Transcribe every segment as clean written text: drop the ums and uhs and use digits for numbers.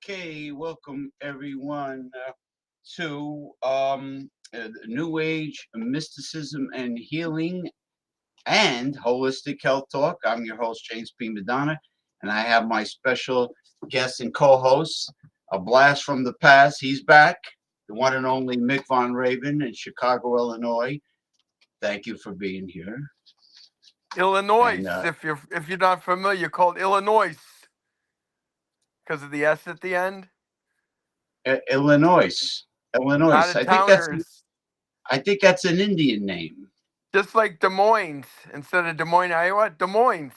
Okay, welcome everyone to New Age Mysticism and Healing and Holistic Health Talk. I'm your host, James P. Madonna, and I have my special guest and co-host, a blast from the past. He's back, the one and only Mick Von Raven in Chicago, Illinois. Thank you for being here. Illinois, And, if you're not familiar, called Illinois because of the S at the end. Illinois. Out of towners. I think that's an Indian name. Just like Des Moines, instead of Des Moines, Iowa, Des Moines,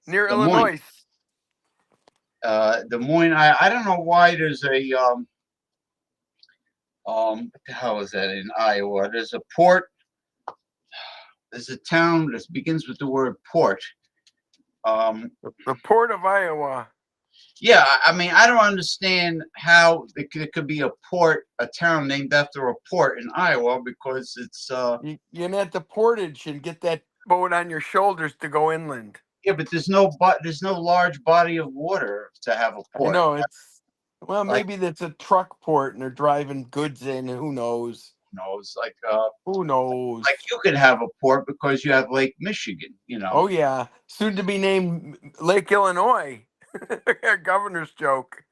near Des Moines. Illinois. Des Moines. I don't know why there's a what the hell is that in Iowa? There's a port. There's a town that begins with the word port. The Port of Iowa. Yeah, I mean, I don't understand how there could be a town named after a port in Iowa, because it's You're at the portage and get that boat on your shoulders to go inland. yeah, but there's no large body of water to have a port. I know it's maybe that's a truck port and they're driving goods in. Who knows? It's like who knows? Like you could have a port because you have Lake Michigan. Oh yeah, soon to be named Lake Illinois. Governor's joke.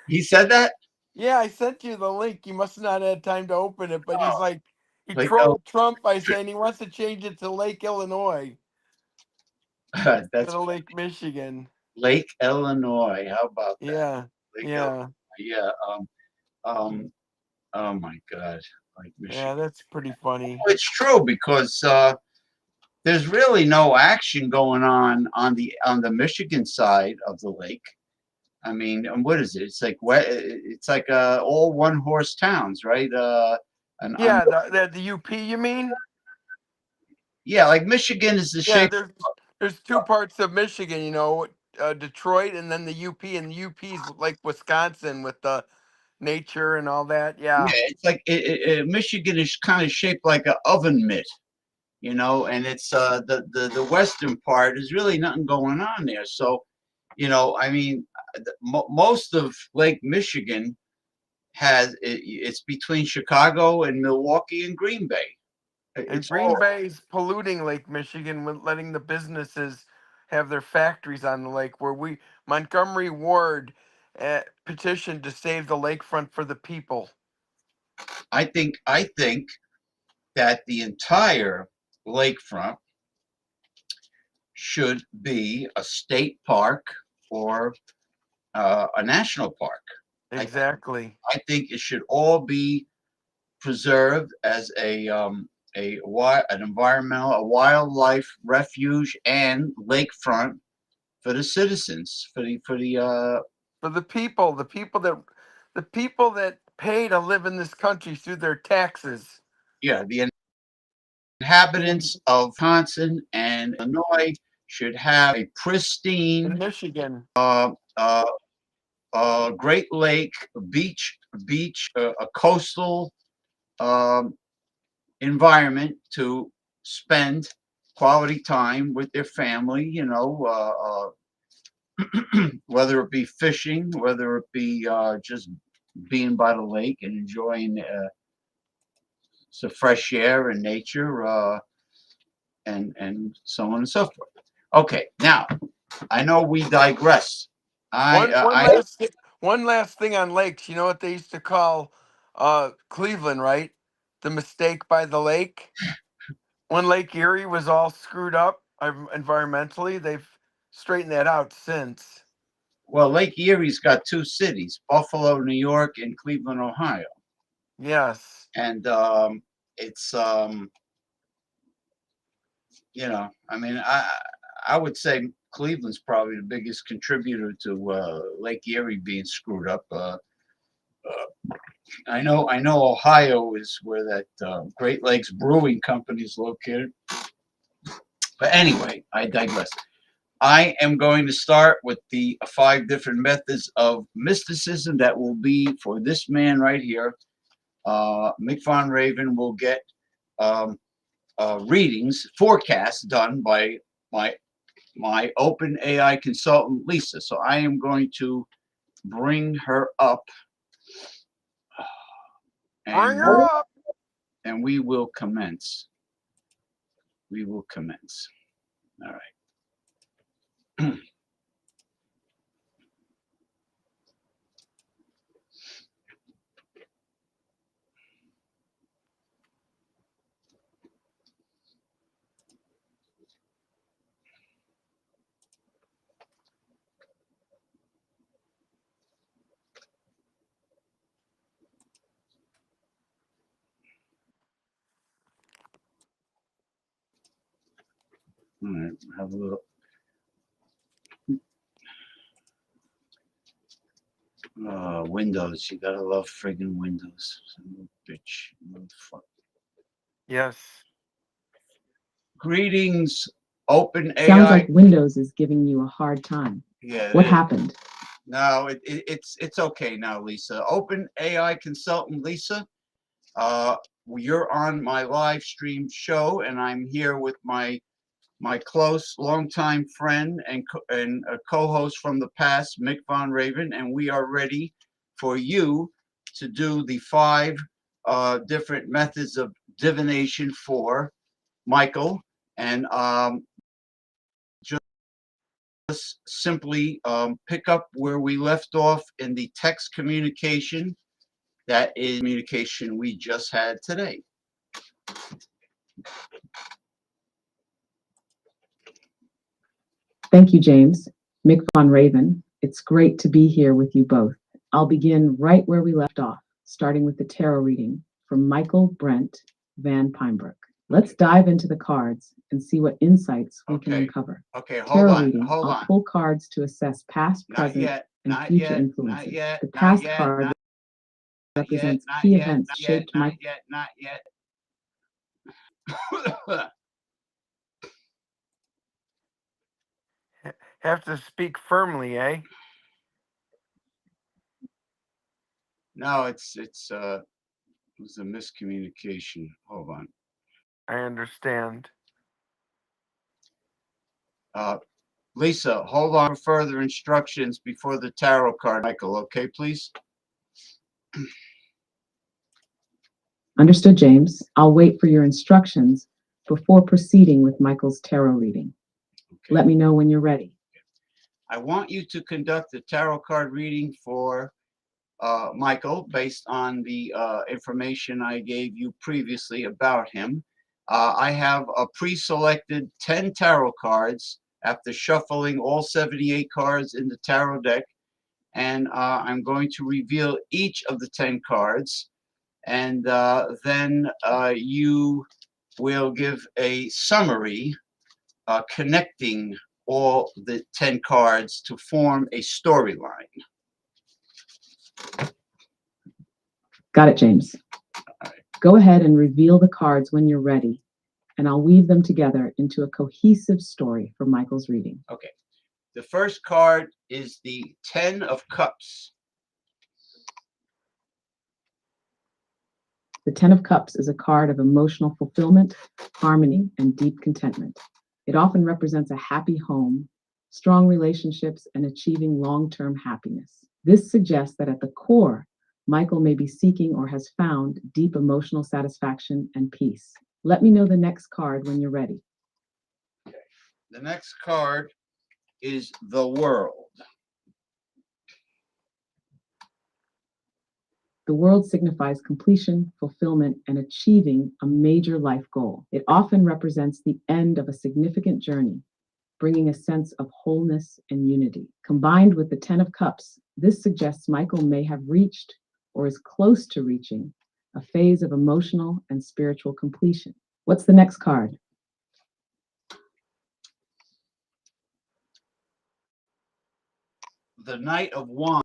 He said that? Yeah, I sent you the link. You must not have had time to open it, but he's like, he Like, trolled Trump by saying he wants to change it to Lake Illinois. That's Lake Michigan. Lake Illinois. How about that? Yeah. Illinois. Yeah. Oh my God. Like Michigan. Yeah, that's pretty funny. It's true, because there's really no action going on the Michigan side of the lake. I mean, what is it? It's like all one horse towns, right? The UP, you mean? Yeah, like Michigan is the shape. There's two parts of Michigan, Detroit and then the UP, and the UP's like Wisconsin with the nature and all that. Yeah, it's like Michigan is kind of shaped like an oven mitt, and it's the western part is really nothing going on there. So, I mean, most of Lake Michigan it's between Chicago and Milwaukee and Green Bay. And Green Bay's polluting Lake Michigan with letting the businesses have their factories on the lake, where Montgomery Ward petitioned to save the lakefront for the people. I think that the entire lakefront should be a state park or a national park. Exactly. I think it should all be preserved as an environmental, a wildlife refuge and lakefront for the citizens, for the people, the people that pay to live in this country through their taxes. Yeah, the inhabitants of Wisconsin and Illinois should have a pristine in Michigan, Great Lake beach, a coastal environment to spend quality time with their family, whether it be fishing, whether it be just being by the lake and enjoying some fresh air and nature, and so on and so forth. Okay, now I know we digress. One last thing on lakes. You know what they used to call Cleveland, right? The mistake by the lake. When Lake Erie was all screwed up environmentally, they've straightened that out since. Well, Lake Erie's got two cities, Buffalo, New York, and Cleveland, Ohio. Yes. And it's I mean, I would say Cleveland's probably the biggest contributor to Lake Erie being screwed up. I know Ohio is where that Great Lakes Brewing Company is located. But anyway, I digress. I am going to start with the 5 different methods of mysticism that will be for this man right here. Mick Von Raven will get um, readings, forecasts done by my open AI consultant, Lisa. So I am going to bring her up Bring and her up. we will commence. We will commence. All right. All right. Have a little. Windows. You gotta love friggin' Windows. Son of a bitch. Motherfucker. Yes. Greetings, Open AI. Sounds like Windows is giving you a hard time. Yeah. What happened? No, it's okay now, Lisa. Open AI consultant, Lisa. You're on my live stream show, and I'm here with my close, longtime friend and a co-host from the past, Mick Von Raven, and we are ready for you to do the 5 different methods of divination for Michael, and just simply pick up where we left off in the text communication. That is communication we just had today. Thank you, James. Mick Von Raven, it's great to be here with you both. I'll begin right where we left off, starting with the tarot reading from Michael Brent Van Pynebrook. Let's dive into the cards and see what insights we can uncover. Okay, hold Tarot on, reading, hold I'll on. pull cards to assess past, Not present, yet, and not future yet, influences. not yet, The not past yet, card not represents yet, key not yet, events not shaped yet, my not yet, not yet. Have to speak firmly, eh? No, it was a miscommunication. Hold on. I understand. Lisa, hold on for further instructions before the tarot card, Michael, okay, please? Understood, James. I'll wait for your instructions before proceeding with Michael's tarot reading. Okay. Let me know when you're ready. I want you to conduct the tarot card reading for Michael based on the information I gave you previously about him. I have a pre-selected 10 tarot cards after shuffling all 78 cards in the tarot deck, and I'm going to reveal each of the 10 cards, and then you will give a summary connecting all the 10 cards to form a storyline. Got it, James. Go ahead and reveal the cards when you're ready, and I'll weave them together into a cohesive story for Michael's reading. Okay. The first card is the 10 of Cups. The Ten of Cups is a card of emotional fulfillment, harmony, and deep contentment. It often represents a happy home, strong relationships, and achieving long-term happiness. This suggests that at the core, Michael may be seeking or has found deep emotional satisfaction and peace. Let me know the next card when you're ready. The next card is the World. The world signifies completion, fulfillment, and achieving a major life goal. It often represents the end of a significant journey, bringing a sense of wholeness and unity. Combined with the Ten of Cups, this suggests Michael may have reached or is close to reaching a phase of emotional and spiritual completion. What's the next card? The Knight of Wands.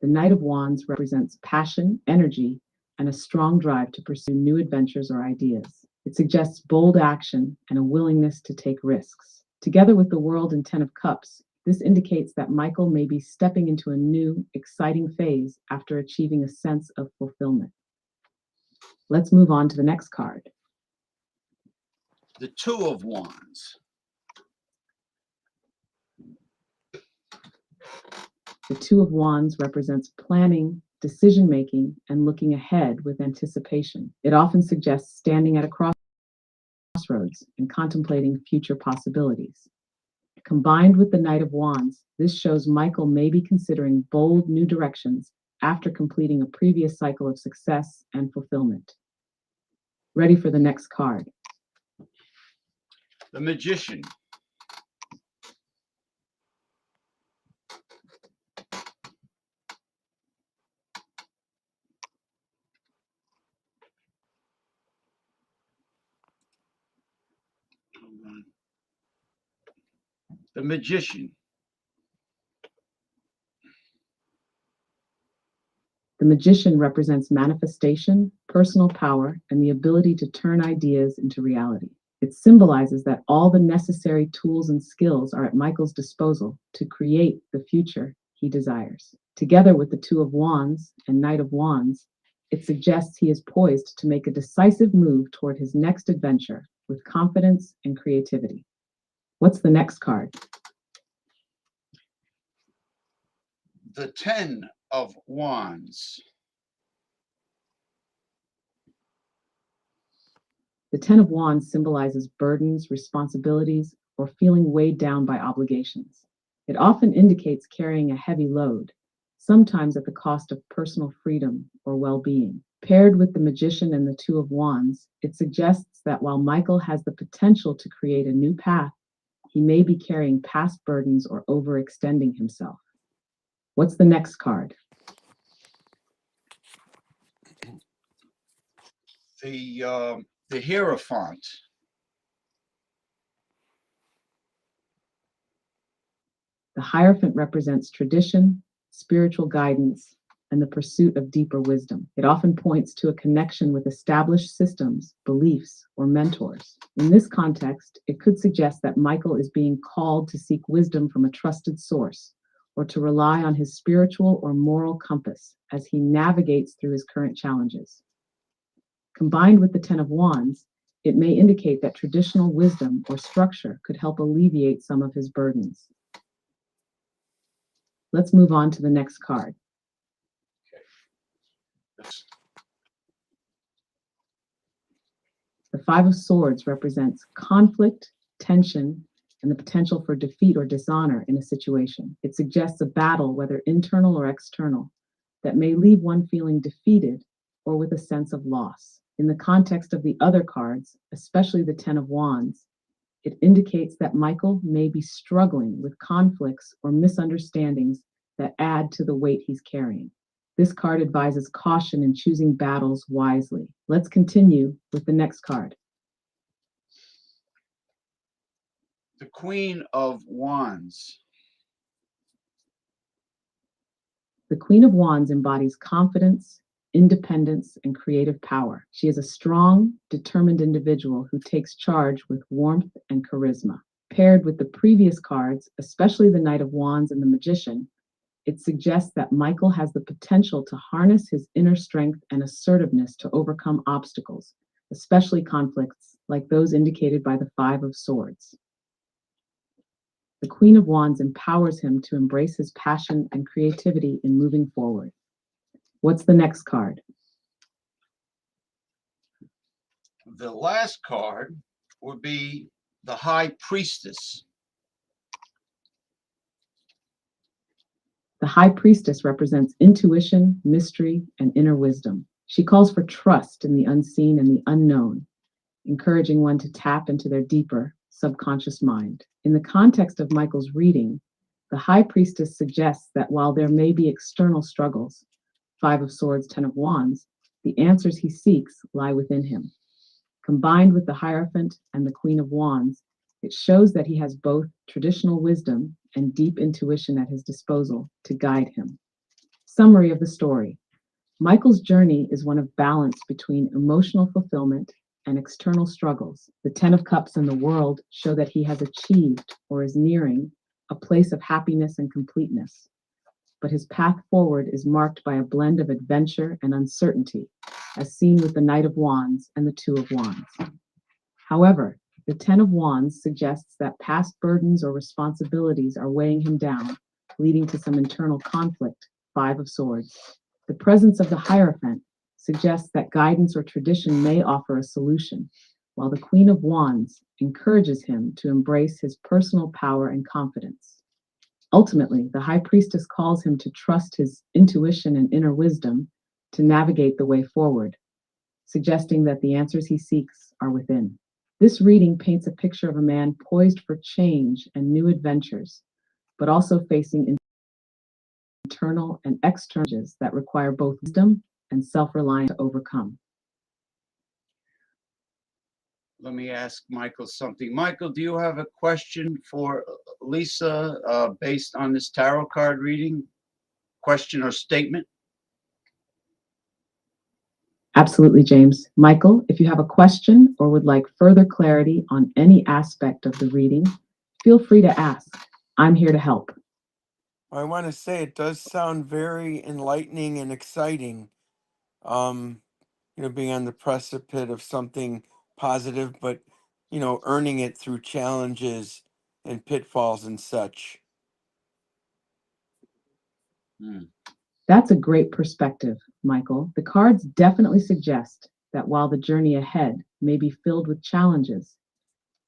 The Knight of Wands represents passion, energy, and a strong drive to pursue new adventures or ideas. It suggests bold action and a willingness to take risks. Together with the World and Ten of Cups, this indicates that Michael may be stepping into a new, exciting phase after achieving a sense of fulfillment. Let's move on to the next card. The Two of Wands. The Two of Wands represents planning, decision-making, and looking ahead with anticipation. It often suggests standing at a crossroads and contemplating future possibilities. Combined with the Knight of Wands, this shows Michael may be considering bold new directions after completing a previous cycle of success and fulfillment. Ready for the next card. The Magician. The Magician. The Magician represents manifestation, personal power, and the ability to turn ideas into reality. It symbolizes that all the necessary tools and skills are at Michael's disposal to create the future he desires. Together with the Two of Wands and Knight of Wands, it suggests he is poised to make a decisive move toward his next adventure with confidence and creativity. What's the next card? The Ten of Wands. The Ten of Wands symbolizes burdens, responsibilities, or feeling weighed down by obligations. It often indicates carrying a heavy load, sometimes at the cost of personal freedom or well-being. Paired with the Magician and the Two of Wands, it suggests that while Michael has the potential to create a new path, he may be carrying past burdens or overextending himself. What's the next card? The Hierophant. The Hierophant represents tradition, spiritual guidance, and the pursuit of deeper wisdom. It often points to a connection with established systems, beliefs, or mentors. In this context, it could suggest that Michael is being called to seek wisdom from a trusted source, or to rely on his spiritual or moral compass as he navigates through his current challenges. Combined with the Ten of Wands, it may indicate that traditional wisdom or structure could help alleviate some of his burdens. Let's move on to the next card. The Five of Swords represents conflict, tension, and the potential for defeat or dishonor in a situation. It suggests a battle, whether internal or external, that may leave one feeling defeated or with a sense of loss. In the context of the other cards, especially the Ten of Wands, it indicates that Michael may be struggling with conflicts or misunderstandings that add to the weight he's carrying. This card advises caution in choosing battles wisely. Let's continue with the next card. The Queen of Wands. The Queen of Wands embodies confidence, independence, and creative power. She is a strong, determined individual who takes charge with warmth and charisma. Paired with the previous cards, especially the Knight of Wands and the Magician, it suggests that Michael has the potential to harness his inner strength and assertiveness to overcome obstacles, especially conflicts like those indicated by the Five of Swords. The Queen of Wands empowers him to embrace his passion and creativity in moving forward. What's the next card? The last card would be the High Priestess. The High Priestess represents intuition, mystery, and inner wisdom. She calls for trust in the unseen and the unknown, encouraging one to tap into their deeper, subconscious mind. In the context of Michael's reading, the High Priestess suggests that while there may be external struggles, Five of Swords, Ten of Wands, the answers he seeks lie within him. Combined with the Hierophant and the Queen of Wands, It shows that he has both traditional wisdom and deep intuition at his disposal to guide him. Summary of the story. Michael's journey is one of balance between emotional fulfillment and external struggles. The Ten of Cups and the World show that he has achieved or is nearing a place of happiness and completeness. But his path forward is marked by a blend of adventure and uncertainty, as seen with the Knight of Wands and the Two of Wands. However, the Ten of Wands suggests that past burdens or responsibilities are weighing him down, leading to some internal conflict. Five of Swords. The presence of the Hierophant suggests that guidance or tradition may offer a solution, while the Queen of Wands encourages him to embrace his personal power and confidence. Ultimately, the High Priestess calls him to trust his intuition and inner wisdom to navigate the way forward, suggesting that the answers he seeks are within. This reading paints a picture of a man poised for change and new adventures, but also facing internal and external challenges that require both wisdom and self-reliance to overcome. Let me ask Michael something. Michael, do you have a question for Lisa based on this tarot card reading? Question or statement? Absolutely, James. Michael, if you have a question or would like further clarity on any aspect of the reading, feel free to ask. I'm here to help. I want to say it does sound very enlightening and exciting. Being on the precipice of something positive, but earning it through challenges and pitfalls and such. That's a great perspective, Michael. The cards definitely suggest that while the journey ahead may be filled with challenges,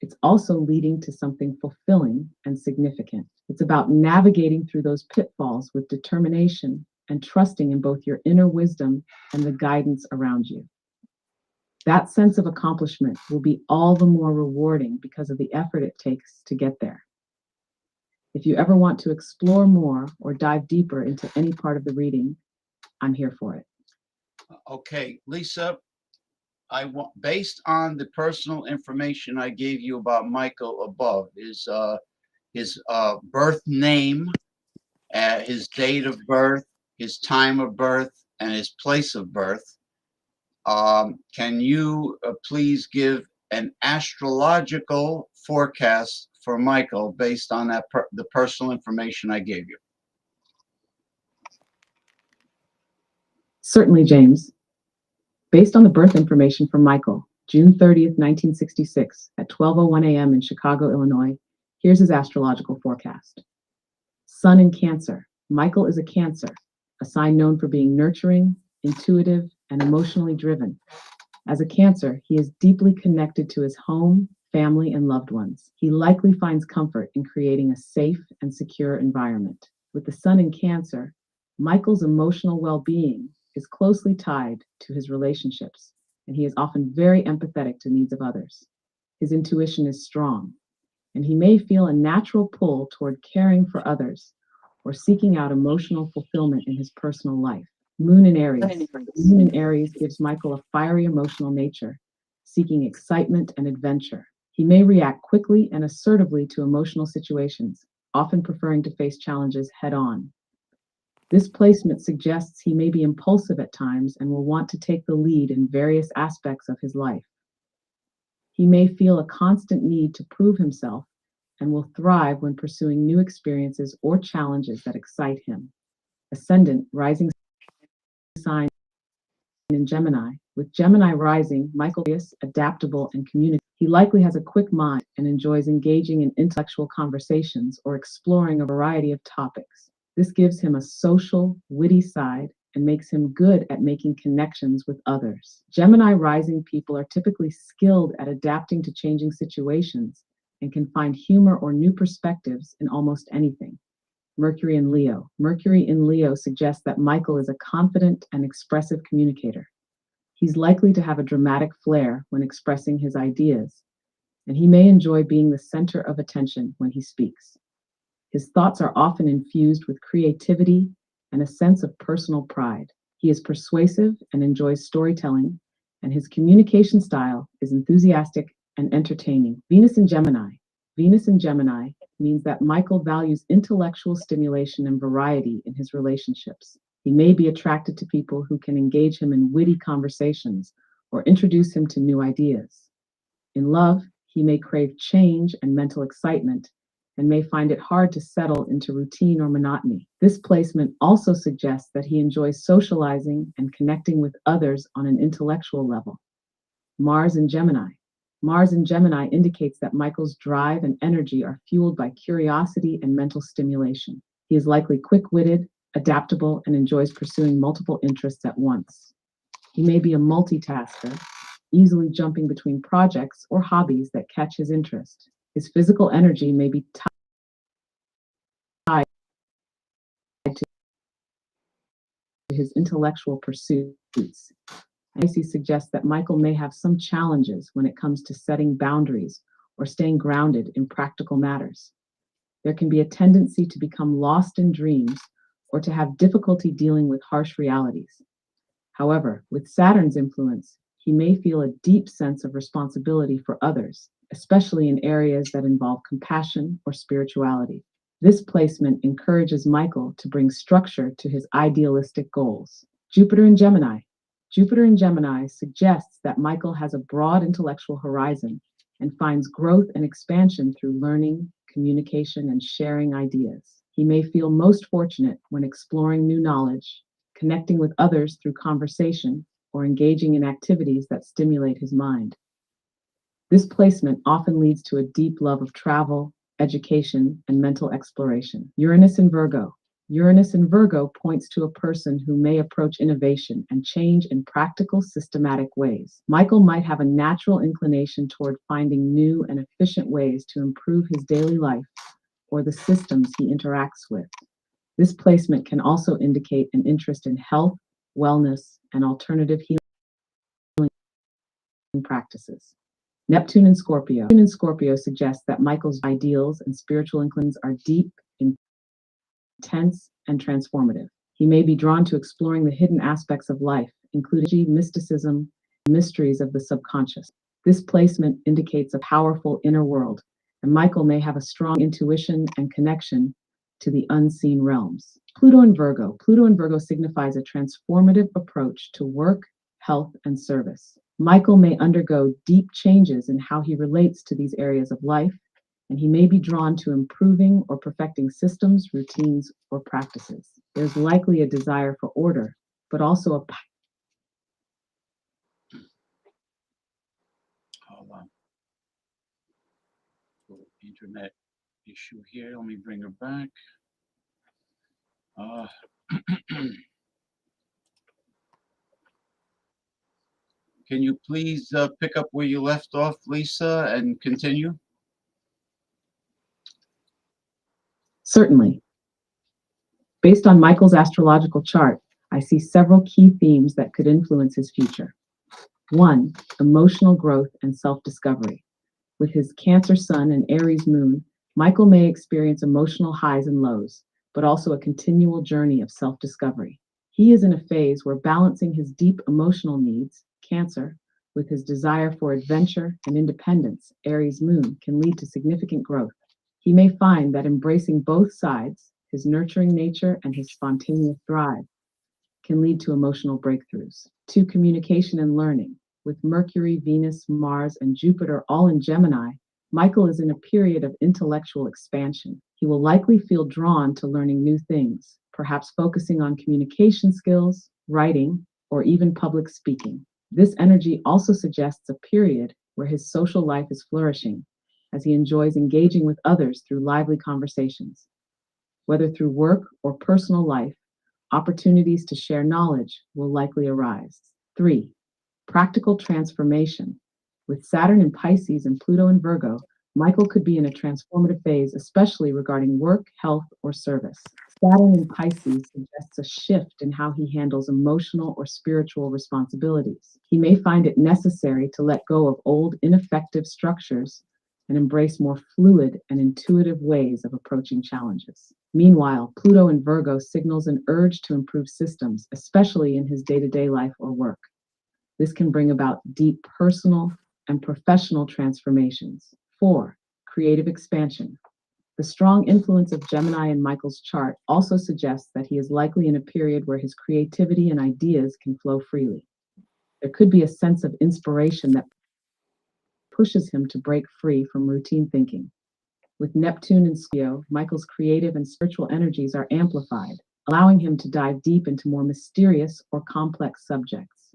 it's also leading to something fulfilling and significant. It's about navigating through those pitfalls with determination and trusting in both your inner wisdom and the guidance around you. That sense of accomplishment will be all the more rewarding because of the effort it takes to get there. If you ever want to explore more or dive deeper into any part of the reading, I'm here for it. Okay, Lisa, based on the personal information I gave you about Michael above, his birth name, his date of birth, his time of birth, and his place of birth, can you please give an astrological forecast for Michael based on the personal information I gave you? Certainly, James. Based on the birth information from Michael, June 30th, 1966, at 12:01 a.m. in Chicago, Illinois, here's his astrological forecast. Sun in Cancer. Michael is a Cancer, a sign known for being nurturing, intuitive, and emotionally driven. As a Cancer, he is deeply connected to his home, family, and loved ones. He likely finds comfort in creating a safe and secure environment. With the Sun in Cancer, Michael's emotional well-being is closely tied to his relationships, and he is often very empathetic to needs of others. His intuition is strong, and he may feel a natural pull toward caring for others or seeking out emotional fulfillment in his personal life. Moon in Aries. The Moon in Aries gives Michael a fiery emotional nature, seeking excitement and adventure. He may react quickly and assertively to emotional situations, often preferring to face challenges head on. This placement suggests he may be impulsive at times and will want to take the lead in various aspects of his life. He may feel a constant need to prove himself and will thrive when pursuing new experiences or challenges that excite him. Ascendant, rising sign in Gemini. With Gemini rising, Michael is adaptable and communicative. He likely has a quick mind and enjoys engaging in intellectual conversations or exploring a variety of topics. This gives him a social, witty side and makes him good at making connections with others. Gemini rising people are typically skilled at adapting to changing situations and can find humor or new perspectives in almost anything. Mercury in Leo. Mercury in Leo suggests that Michael is a confident and expressive communicator. He's likely to have a dramatic flair when expressing his ideas, and he may enjoy being the center of attention when he speaks. His thoughts are often infused with creativity and a sense of personal pride. He is persuasive and enjoys storytelling, and his communication style is enthusiastic and entertaining. Venus in Gemini. Venus in Gemini means that Michael values intellectual stimulation and variety in his relationships. He may be attracted to people who can engage him in witty conversations or introduce him to new ideas. In love, he may crave change and mental excitement and may find it hard to settle into routine or monotony. This placement also suggests that he enjoys socializing and connecting with others on an intellectual level. Mars in Gemini. Mars in Gemini indicates that Michael's drive and energy are fueled by curiosity and mental stimulation. He is likely quick-witted, adaptable, and enjoys pursuing multiple interests at once. He may be a multitasker, easily jumping between projects or hobbies that catch his interest. His physical energy may be tied to his intellectual pursuits. Pisces suggests that Michael may have some challenges when it comes to setting boundaries or staying grounded in practical matters. There can be a tendency to become lost in dreams or to have difficulty dealing with harsh realities. However, with Saturn's influence, he may feel a deep sense of responsibility for others, especially in areas that involve compassion or spirituality. This placement encourages Michael to bring structure to his idealistic goals. Jupiter in Gemini. Jupiter in Gemini suggests that Michael has a broad intellectual horizon and finds growth and expansion through learning, communication, and sharing ideas. He may feel most fortunate when exploring new knowledge, connecting with others through conversation, or engaging in activities that stimulate his mind. This placement often leads to a deep love of travel, education, and mental exploration. Uranus in Virgo. Uranus in Virgo points to a person who may approach innovation and change in practical, systematic ways. Michael might have a natural inclination toward finding new and efficient ways to improve his daily life or the systems he interacts with. This placement can also indicate an interest in health, wellness, and alternative healing practices. Neptune in Scorpio. Neptune in Scorpio suggests that Michael's ideals and spiritual inclinations are deep, intense, and transformative. He may be drawn to exploring the hidden aspects of life, including mysticism, and mysteries of the subconscious. This placement indicates a powerful inner world, and Michael may have a strong intuition and connection to the unseen realms. Pluto in Virgo. Pluto in Virgo signifies a transformative approach to work, health, and service. Michael may undergo deep changes in how he relates to these areas of life, and he may be drawn to improving or perfecting systems, routines, or practices. There's likely a desire for order, but also a Hold on. Little internet issue here. Let me bring her back. Uh, can you please pick up where you left off, Lisa, and continue? Certainly. Based on Michael's astrological chart, I see several key themes that could influence his future. 1. Emotional growth and self-discovery. With his Cancer Sun and Aries Moon, Michael may experience emotional highs and lows, but also a continual journey of self-discovery. He is in a phase where balancing his deep emotional needs, Cancer, with his desire for adventure and independence, Aries Moon, can lead to significant growth. He may find that embracing both sides, his nurturing nature and his spontaneous drive, can lead to emotional breakthroughs. 2. Communication and learning. With Mercury, Venus, Mars, and Jupiter all in Gemini, Michael is in a period of intellectual expansion. He will likely feel drawn to learning new things, perhaps focusing on communication skills, writing, or even public speaking. This energy also suggests a period where his social life is flourishing, as he enjoys engaging with others through lively conversations. Whether through work or personal life, opportunities to share knowledge will likely arise. 3. Practical transformation. With Saturn in Pisces and Pluto in Virgo, Michael could be in a transformative phase, especially regarding work, health, or service. Saturn in Pisces suggests a shift in how he handles emotional or spiritual responsibilities. He may find it necessary to let go of old, ineffective structures and embrace more fluid and intuitive ways of approaching challenges. Meanwhile, Pluto in Virgo signals an urge to improve systems, especially in his day-to-day life or work. This can bring about deep personal and professional transformations. 4. creative expansion. The strong influence of Gemini in Michael's chart also suggests that he is likely in a period where his creativity and ideas can flow freely. There could be a sense of inspiration that pushes him to break free from routine thinking. With Neptune in Scorpio, Michael's creative and spiritual energies are amplified, allowing him to dive deep into more mysterious or complex subjects.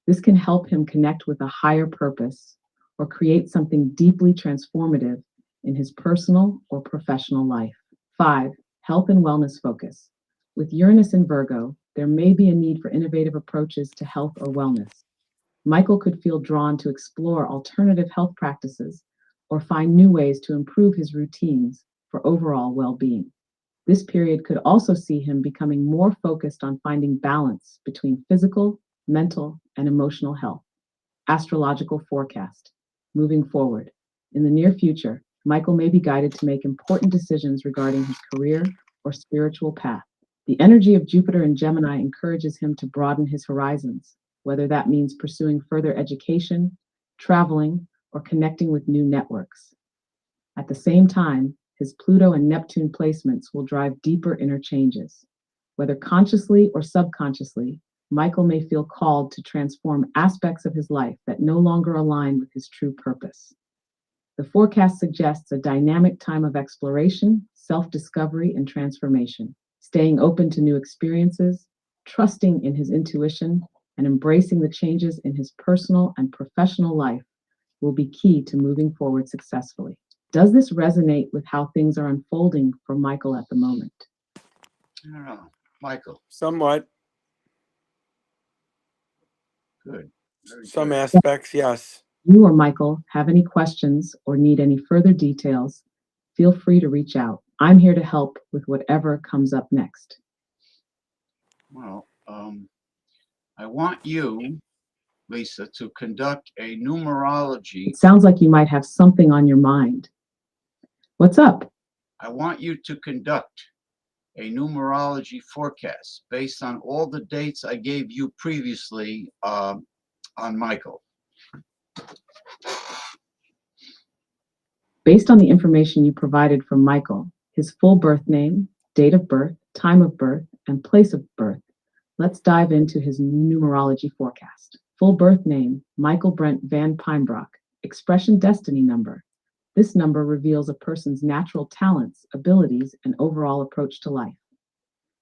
This can help him connect with a higher purpose or create something deeply transformative in his personal or professional life. 5. Health and wellness focus. With Uranus in Virgo, there may be a need for innovative approaches to health or wellness. Michael could feel drawn to explore alternative health practices or find new ways to improve his routines for overall well-being. This period could also see him becoming more focused on finding balance between physical, mental, and emotional health. Astrological forecast. Moving forward, in the near future, Michael may be guided to make important decisions regarding his career or spiritual path. The energy of Jupiter in Gemini encourages him to broaden his horizons, whether that means pursuing further education, traveling, or connecting with new networks. At the same time, his Pluto and Neptune placements will drive deeper inner changes. Whether consciously or subconsciously, Michael may feel called to transform aspects of his life that no longer align with his true purpose. The forecast suggests a dynamic time of exploration, self-discovery, and transformation. Staying open to new experiences, trusting in his intuition, and embracing the changes in his personal and professional life will be key to moving forward successfully. Does this resonate with how things are unfolding for Michael at the moment? I don't know. Michael, Somewhat. good. Very Some good. aspects, yes. You or Michael have any questions or need any further details, feel free to reach out. I'm here to help with whatever comes up next. Well, I want you, Lisa, to conduct a numerology. It sounds like you might have something on your mind. What's up? I want you to conduct a numerology forecast based on all the dates I gave you previously on Michael. Based on the information you provided from Michael, his full birth name, date of birth, time of birth, and place of birth, let's dive into his numerology forecast. Full birth name, Michael Brent Van Pijnbroek. Expression destiny number. This number reveals a person's natural talents, abilities, and overall approach to life.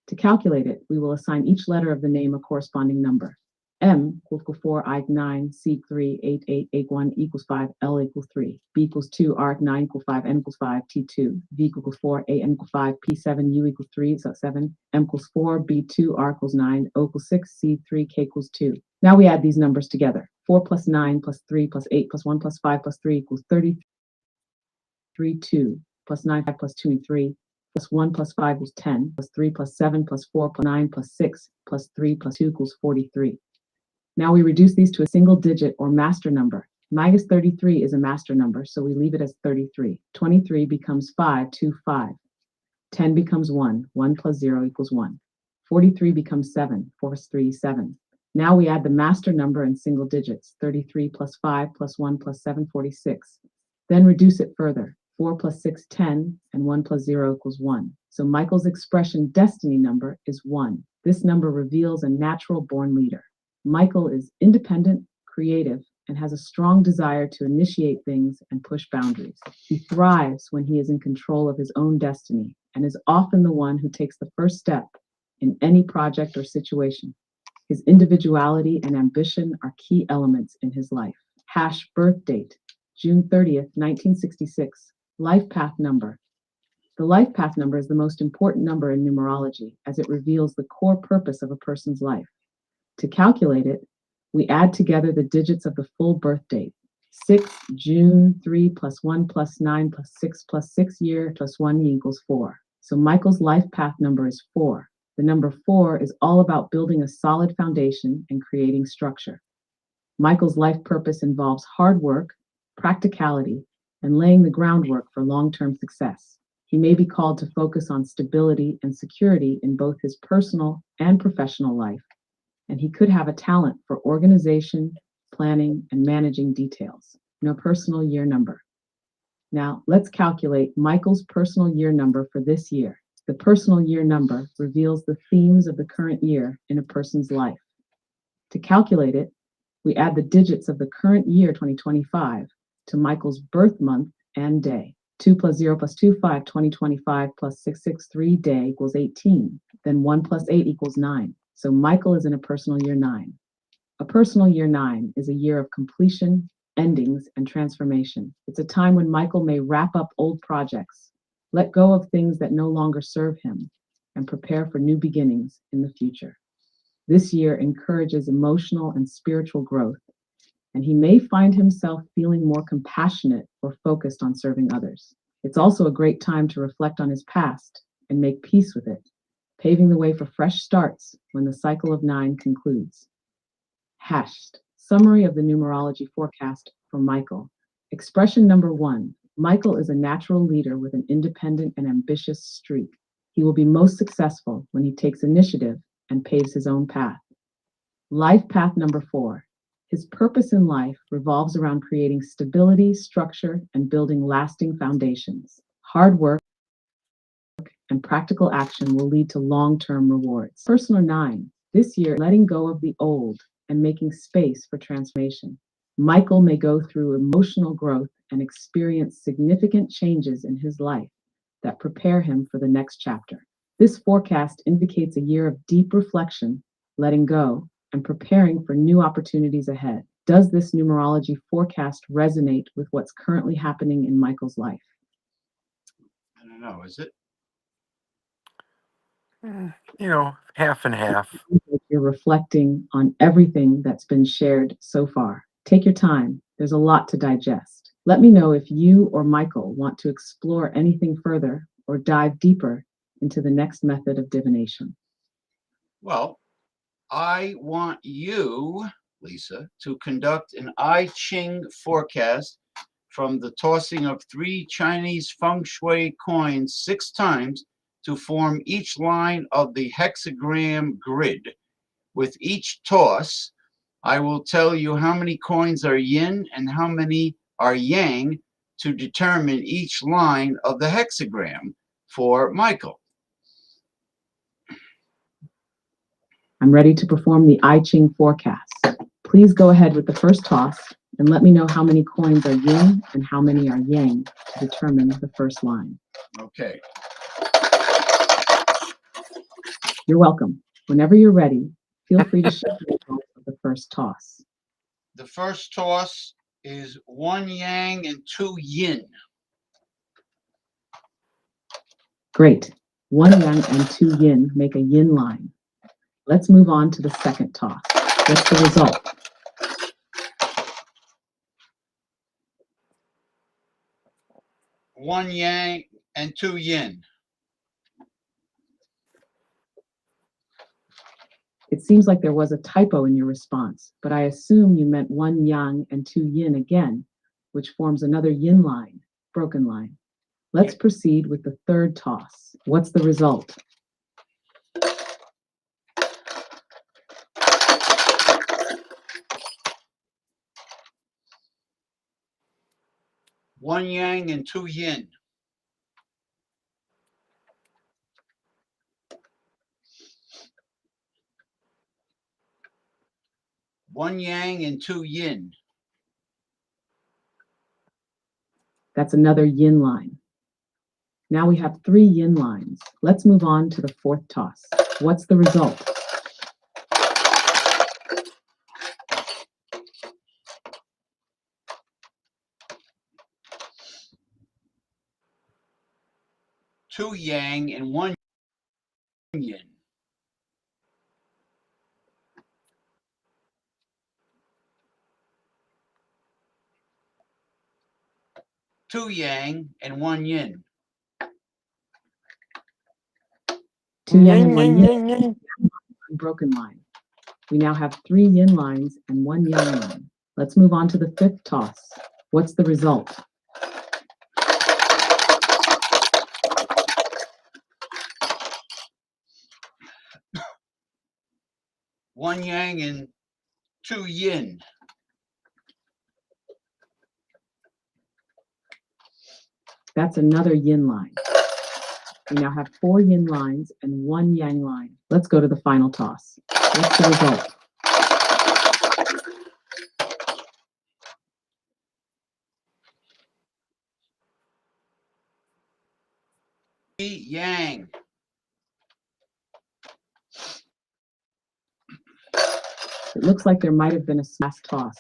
To calculate it, we will assign each letter of the name a corresponding number. M = 4, I = 9, C = 3, 8, 8, A = 1, E = 5, L = 3, B = 2, R = 9, 5, N = 5, T 2, V = 4, A N = 5, P 7, U = 3, 7, M = 4, B 2, R = 9, O = 6, C 3, K = 2. Now we add these numbers together. 4 + 9 + 3 + 8 + 1 + 5 + 3 = 33, 2 + 9 5 + 2 = 3 + 1 + 5 = 10 + 3 + 7 + 4 + 9 + 6 + 3 + 2 = 43. Now we reduce these to a single digit or master number. Minus 33 is a master number, so we leave it as 33. 23 becomes 5, 2, 5. 10 becomes 1, 1 + 0 = 1. 43 becomes 7, 4, 3, 7. Now we add the master number in single digits. 33 + 5 + 1 + 7, 46. Then reduce it further. 4 + 6, 10, and 1 + 0 = 1. So Michael's expression destiny number is 1. This number reveals a natural born leader. Michael is independent, creative, and has a strong desire to initiate things and push boundaries. He thrives when he is in control of his own destiny and is often the one who takes the first step in any project or situation. His individuality and ambition are key elements in his life. Hash birth date, June 30th, 1966. Life path number. The life path number is the most important number in numerology as it reveals the core purpose of a person's life. To calculate it, we add together the digits of the full birth date. 6 June, 3 + 1 + 9 + 6 + 6 year + 1 year = 4. So Michael's life path number is 4. The number 4 is all about building a solid foundation and creating structure. Michael's life purpose involves hard work, practicality, and laying the groundwork for long-term success. He may be called to focus on stability and security in both his personal and professional life, and he could have a talent for organization, planning, and managing details. No personal year number. Now, let's calculate Michael's personal year number for this year. The personal year number reveals the themes of the current year in a person's life. To calculate it, we add the digits of the current year 2025 to Michael's birth month and day. 2 plus 0 plus 2, 5, 2025 plus 663 day equals 18. Then 1 plus 8 equals 9. So Michael is in a personal year 9. A personal year 9 is a year of completion, endings, and transformation. It's a time when Michael may wrap up old projects, let go of things that no longer serve him, and prepare for new beginnings in the future. This year encourages emotional and spiritual growth, and he may find himself feeling more compassionate or focused on serving others. It's also a great time to reflect on his past and make peace with it, paving the way for fresh starts when the cycle of 9 concludes. Hashed summary of the numerology forecast for Michael. Expression number 1. Michael is a natural leader with an independent and ambitious streak. He will be most successful when he takes initiative and paves his own path. Life path number 4. His purpose in life revolves around creating stability, structure, and building lasting foundations. Hard work and practical action will lead to long-term rewards. Personal 9. This year, letting go of the old and making space for transformation. Michael may go through emotional growth and experience significant changes in his life that prepare him for the next chapter. This forecast indicates a year of deep reflection, letting go, and preparing for new opportunities ahead. Does this numerology forecast resonate with what's currently happening in Michael's life? I don't know, is it? Half and half. You're reflecting on everything that's been shared so far. Take your time. There's a lot to digest. Let me know if you or Michael want to explore anything further or dive deeper into the next method of divination. Well, I want you, Lisa, to conduct an I Ching forecast from the tossing of 3 Chinese feng shui coins 6 times to form each line of the hexagram grid. With each toss, I will tell you how many coins are yin and how many are yang to determine each line of the hexagram for Michael. I'm ready to perform the I Ching forecast. Please go ahead with the first toss and let me know how many coins are yin and how many are yang to determine the first line. Okay. You're welcome. Whenever you're ready, feel free to share the results of the first toss. The first toss is 1 yang and 2 yin. Great. 1 yang and 2 yin make a yin line. Let's move on to the second toss. What's the result? One yang and 2 yin. It seems like there was a typo in your response, but I assume you meant 1 yang and 2 yin again, which forms another yin line, broken line. Let's proceed with the third toss. What's the result? One yang and 2 yin. One yang and 2 yin. That's another yin line. Now we have 3 yin lines. Let's move on to the fourth toss. What's the result? Two yang and 1 yin. Two yang and 1 yin. 2 yang and 1 yin, broken line. We now have 3 yin lines and 1 yang line. Let's move on to the fifth toss. What's the result? One yang and 2 yin. That's another yin line. We now have 4 yin lines and 1 yang line. Let's go to the final toss. What's the result? Yang. It looks like there might have been a last toss,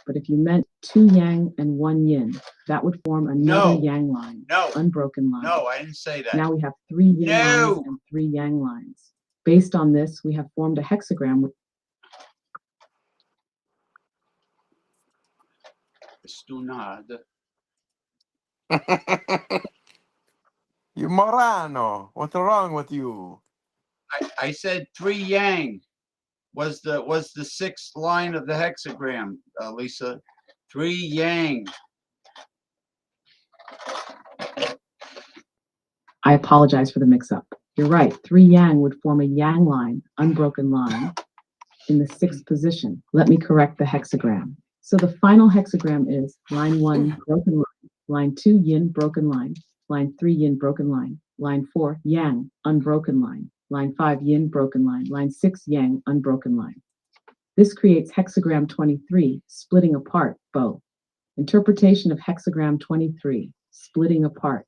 but if you meant 2 yang and 1 yin, that would form another yang line, unbroken line. No, I didn't say that. Now we have 3 yin lines and 3 yang lines. Based on this, we have formed a hexagram with Stunad. You Morano, what's wrong with you? I said 3 yang was the 6th line of the hexagram, Lisa. 3 yang. I apologize for the mix-up. You're right. 3 yang would form a yang line, unbroken line, in the 6th position. Let me correct the hexagram. So the final hexagram is line 1, broken line, line 2, yin, broken line 3, yin, broken line 4, yang, unbroken line 5, yin, broken line 6, yang, unbroken line. This creates hexagram 23, splitting apart, bow. Interpretation of hexagram 23, splitting apart.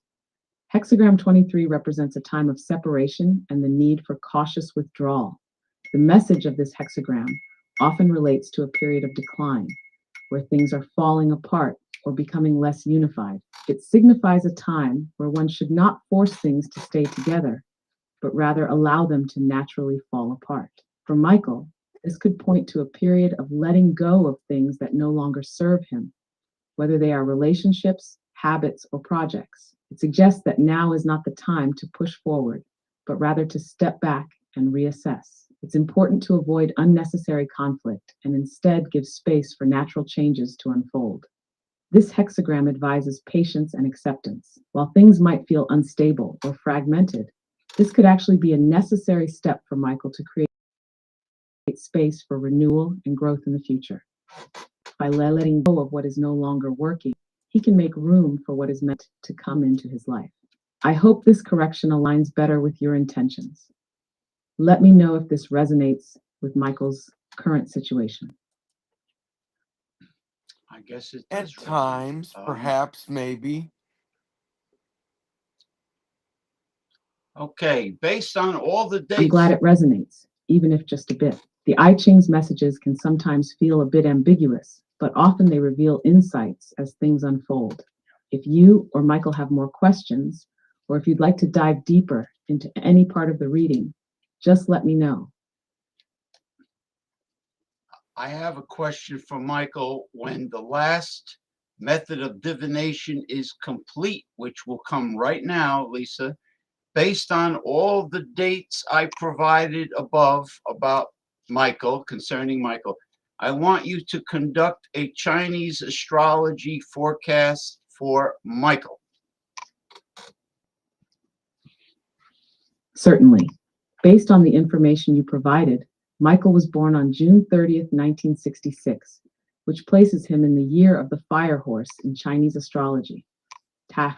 Hexagram 23 represents a time of separation and the need for cautious withdrawal. The message of this hexagram often relates to a period of decline, where things are falling apart or becoming less unified. It signifies a time where one should not force things to stay together, but rather allow them to naturally fall apart. For Michael, this could point to a period of letting go of things that no longer serve him, whether they are relationships, habits, or projects. It suggests that now is not the time to push forward, but rather to step back and reassess. It's important to avoid unnecessary conflict and instead give space for natural changes to unfold. This hexagram advises patience and acceptance. While things might feel unstable or fragmented, this could actually be a necessary step for Michael to create space for renewal and growth in the future. By letting go of what is no longer working, he can make room for what is meant to come into his life. I hope this correction aligns better with your intentions. Let me know if this resonates with Michael's current situation. I guess it At does resonate. times, perhaps, maybe. Okay, based on all the dates. I'm glad it resonates, even if just a bit. The I Ching's messages can sometimes feel a bit ambiguous, but often they reveal insights as things unfold. If you or Michael have more questions, or if you'd like to dive deeper into any part of the reading, just let me know. I have a question for Michael. When the last method of divination is complete, which will come right now, Lisa, based on all the dates I provided above about Michael, concerning Michael, I want you to conduct a Chinese astrology forecast for Michael. Certainly. Based on the information you provided, Michael was born on June 30th, 1966, which places him in the year of the fire horse in Chinese astrology.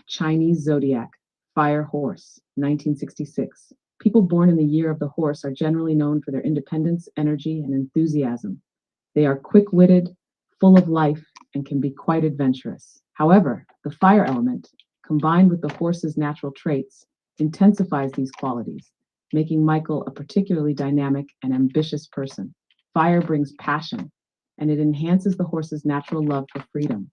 Chinese zodiac, fire horse, 1966. People born in the year of the horse are generally known for their independence, energy, and enthusiasm. They are quick-witted, full of life, and can be quite adventurous. However, the fire element, combined with the horse's natural traits, intensifies these qualities, making Michael a particularly dynamic and ambitious person. Fire brings passion, and it enhances the horse's natural love for freedom,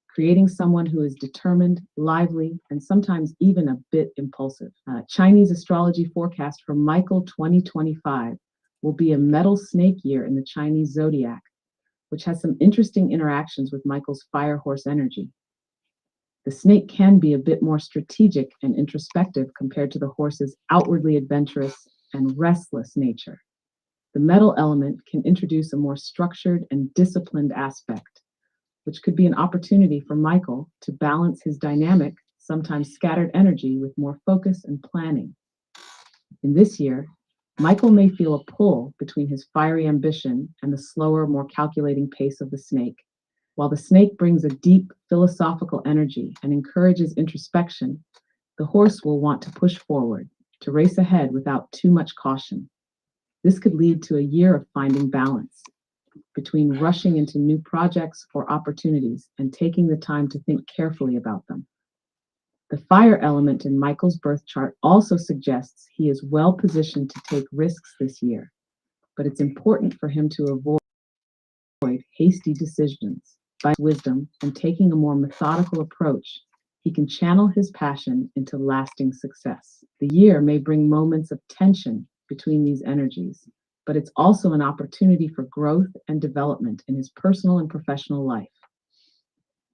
creating someone who is determined, lively, and sometimes even a bit impulsive. Chinese astrology forecast for Michael 2025 will be a metal snake year in the Chinese zodiac, which has some interesting interactions with Michael's fire horse energy. The snake can be a bit more strategic and introspective compared to the horse's outwardly adventurous and restless nature. The metal element can introduce a more structured and disciplined aspect, which could be an opportunity for Michael to balance his dynamic, sometimes scattered energy with more focus and planning. In this year, Michael may feel a pull between his fiery ambition and the slower, more calculating pace of the snake, While the snake brings a deep philosophical energy and encourages introspection, the horse will want to push forward, to race ahead without too much caution. This could lead to a year of finding balance between rushing into new projects or opportunities and taking the time to think carefully about them. The fire element in Michael's birth chart also suggests he is well positioned to take risks this year, but it's important for him to avoid hasty decisions. By wisdom and taking a more methodical approach, he can channel his passion into lasting success. The year may bring moments of tension between these energies, but it's also an opportunity for growth and development in his personal and professional life.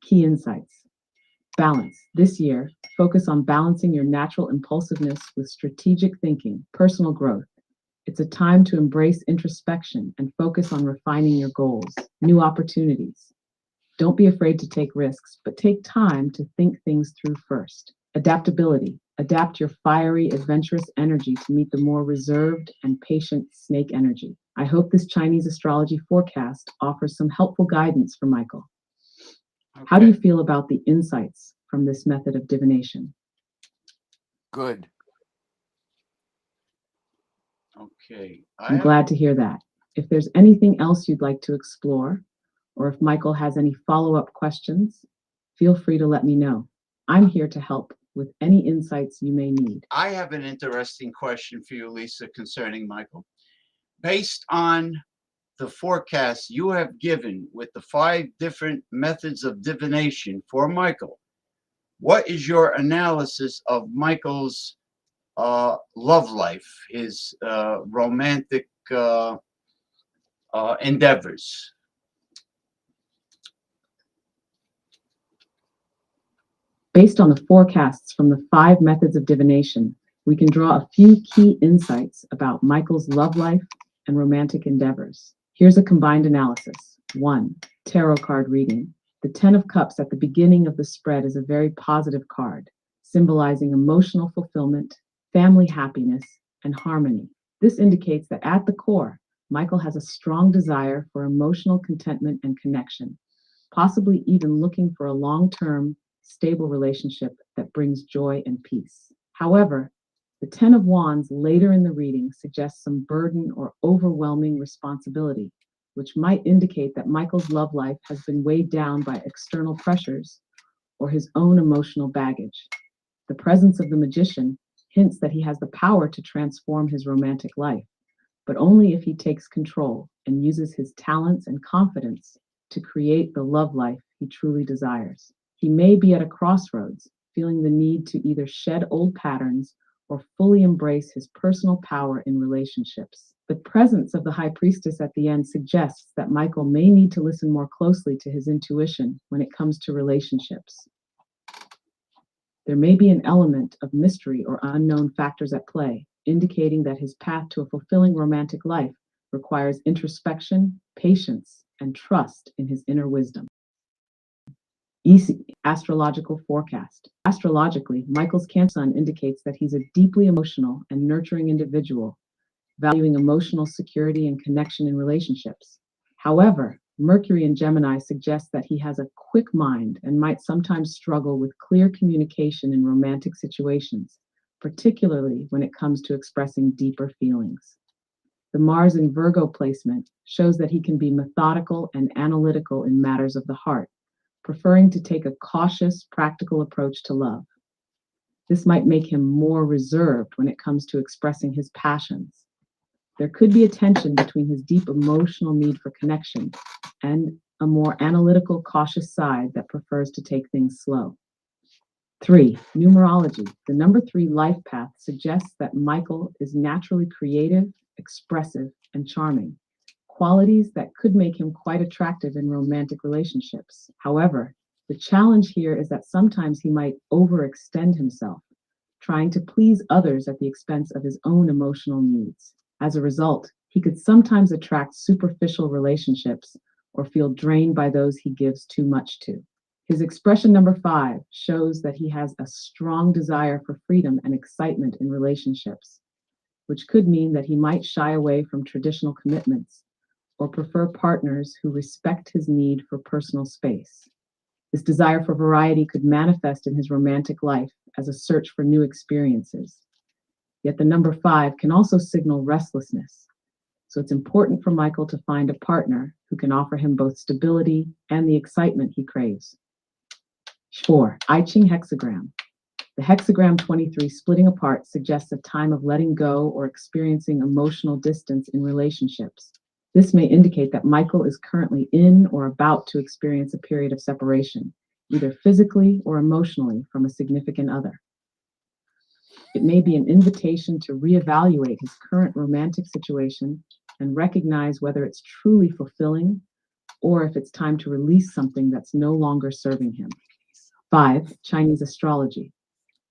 Key insights. Balance. This year, focus on balancing your natural impulsiveness with strategic thinking, personal growth. It's a time to embrace introspection and focus on refining your goals, new opportunities. Don't be afraid to take risks, but take time to think things through first. Adaptability. Adapt your fiery, adventurous energy to meet the more reserved and patient snake energy. I hope this Chinese astrology forecast offers some helpful guidance for Michael. Okay. How do you feel about the insights from this method of divination? Good. Okay. I'm glad to hear that. If there's anything else you'd like to explore, or if Michael has any follow-up questions, feel free to let me know. I'm here to help with any insights you may need. I have an interesting question for you, Lisa, concerning Michael. Based on the forecast you have given with the 5 different methods of divination for Michael, what is your analysis of Michael's love life, his romantic endeavors? Based on the forecasts from the 5 methods of divination, we can draw a few key insights about Michael's love life and romantic endeavors. Here's a combined analysis. 1. Tarot card reading. The 10 of Cups at the beginning of the spread is a very positive card, symbolizing emotional fulfillment, family happiness, and harmony. This indicates that at the core, Michael has a strong desire for emotional contentment and connection, possibly even looking for a long-term, stable relationship that brings joy and peace. However, the 10 of Wands later in the reading suggests some burden or overwhelming responsibility, which might indicate that Michael's love life has been weighed down by external pressures or his own emotional baggage. The presence of the Magician hints that he has the power to transform his romantic life, but only if he takes control and uses his talents and confidence to create the love life he truly desires. He may be at a crossroads, feeling the need to either shed old patterns or fully embrace his personal power in relationships. The presence of the High Priestess at the end suggests that Michael may need to listen more closely to his intuition when it comes to relationships. There may be an element of mystery or unknown factors at play, indicating that his path to a fulfilling romantic life requires introspection, patience, and trust in his inner wisdom. Astrological forecast. Astrologically, Michael's Cancer Sun indicates that he's a deeply emotional and nurturing individual, valuing emotional security and connection in relationships. However, Mercury in Gemini suggests that he has a quick mind and might sometimes struggle with clear communication in romantic situations, particularly when it comes to expressing deeper feelings. The Mars in Virgo placement shows that he can be methodical and analytical in matters of the heart, preferring to take a cautious, practical approach to love. This might make him more reserved when it comes to expressing his passions. There could be a tension between his deep emotional need for connection and a more analytical, cautious side that prefers to take things slow. 3. Numerology. The number 3 life path suggests that Michael is naturally creative, expressive, and charming, qualities that could make him quite attractive in romantic relationships. However, the challenge here is that sometimes he might overextend himself, trying to please others at the expense of his own emotional needs. As a result, he could sometimes attract superficial relationships or feel drained by those he gives too much to. His expression number 5 shows that he has a strong desire for freedom and excitement in relationships, which could mean that he might shy away from traditional commitments or prefer partners who respect his need for personal space. This desire for variety could manifest in his romantic life as a search for new experiences. Yet the number 5 can also signal restlessness. So it's important for Michael to find a partner who can offer him both stability and the excitement he craves. 4. I Ching hexagram. The hexagram 23 splitting apart suggests a time of letting go or experiencing emotional distance in relationships. This may indicate that Michael is currently in or about to experience a period of separation, either physically or emotionally, from a significant other. It may be an invitation to reevaluate his current romantic situation and recognize whether it's truly fulfilling or if it's time to release something that's no longer serving him. 5. Chinese astrology.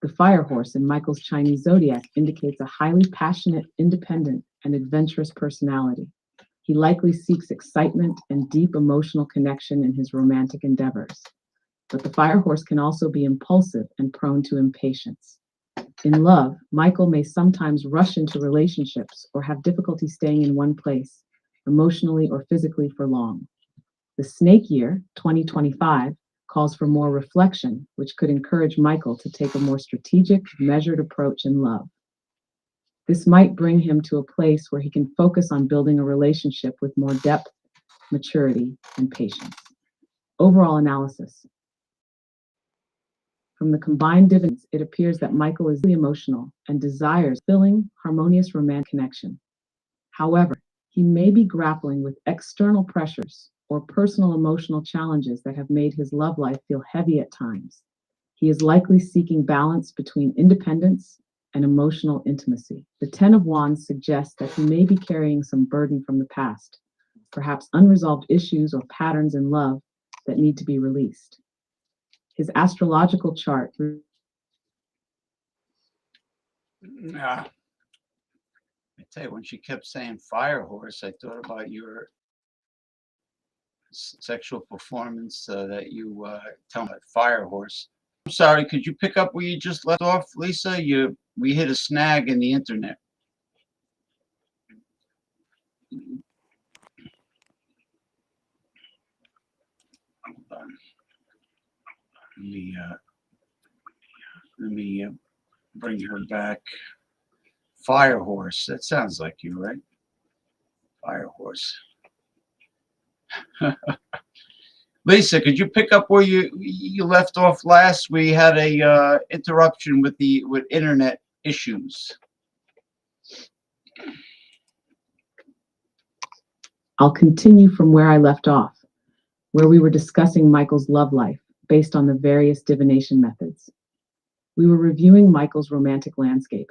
The fire horse in Michael's Chinese zodiac indicates a highly passionate, independent, and adventurous personality. He likely seeks excitement and deep emotional connection in his romantic endeavors. But the fire horse can also be impulsive and prone to impatience. In love, Michael may sometimes rush into relationships or have difficulty staying in one place, emotionally or physically, for long. The snake year, 2025, calls for more reflection, which could encourage Michael to take a more strategic, measured approach in love. This might bring him to a place where he can focus on building a relationship with more depth, maturity, and patience. Overall analysis. From the combined dividends, it appears that Michael is emotional and desires filling, harmonious romantic connection. However, he may be grappling with external pressures or personal emotional challenges that have made his love life feel heavy at times. He is likely seeking balance between independence and emotional intimacy. The Ten of Wands suggests that he may be carrying some burden from the past, perhaps unresolved issues or patterns in love that need to be released. His astrological chart. Yeah. I tell you, when she kept saying fire horse, I thought about your sexual performance that you tell me about fire horse. I'm sorry, could you pick up where you just left off, Lisa? We hit a snag in the internet. Hold on. Let me bring her back. Fire horse. That sounds like you, right? Fire horse. Lisa, could you pick up where you left off last? We had a interruption with internet issues. I'll continue from where I left off, where we were discussing Michael's love life based on the various divination methods. We were reviewing Michael's romantic landscape,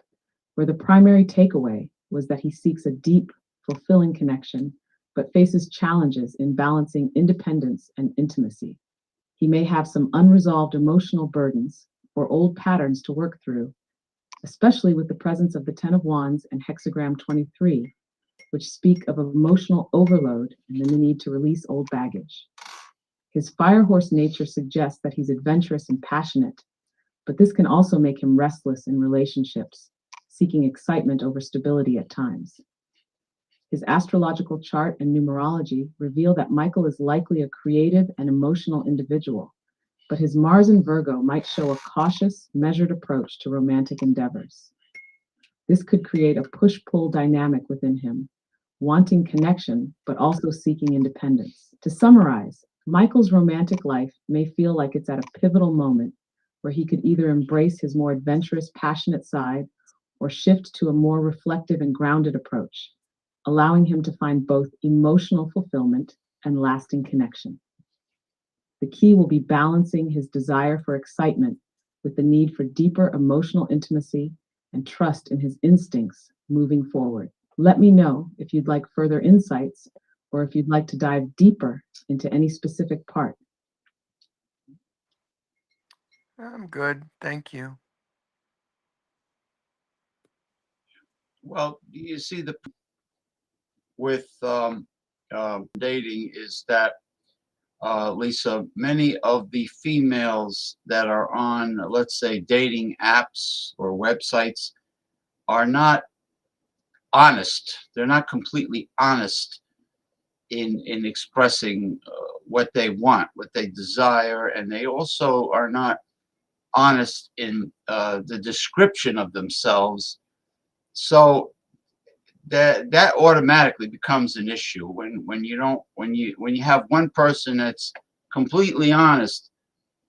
where the primary takeaway was that he seeks a deep, fulfilling connection, but faces challenges in balancing independence and intimacy. He may have some unresolved emotional burdens or old patterns to work through, especially with the presence of the Ten of Wands and hexagram 23, which speak of emotional overload and then the need to release old baggage. His fire horse nature suggests that he's adventurous and passionate, but this can also make him restless in relationships, seeking excitement over stability at times. His astrological chart and numerology reveal that Michael is likely a creative and emotional individual, but his Mars in Virgo might show a cautious, measured approach to romantic endeavors. This could create a push-pull dynamic within him, wanting connection, but also seeking independence. To summarize, Michael's romantic life may feel like it's at a pivotal moment where he could either embrace his more adventurous, passionate side or shift to a more reflective and grounded approach, allowing him to find both emotional fulfillment and lasting connection. The key will be balancing his desire for excitement with the need for deeper emotional intimacy and trust in his instincts moving forward. Let me know if you'd like further insights or if you'd like to dive deeper into any specific part. I'm good. Thank you. Well, you see, with dating is that, Lisa, many of the females that are on, let's say, dating apps or websites are not honest. They're not completely honest in expressing what they want, what they desire, and they also are not honest in the description of themselves. So that automatically becomes an issue when you don't when you have one person that's completely honest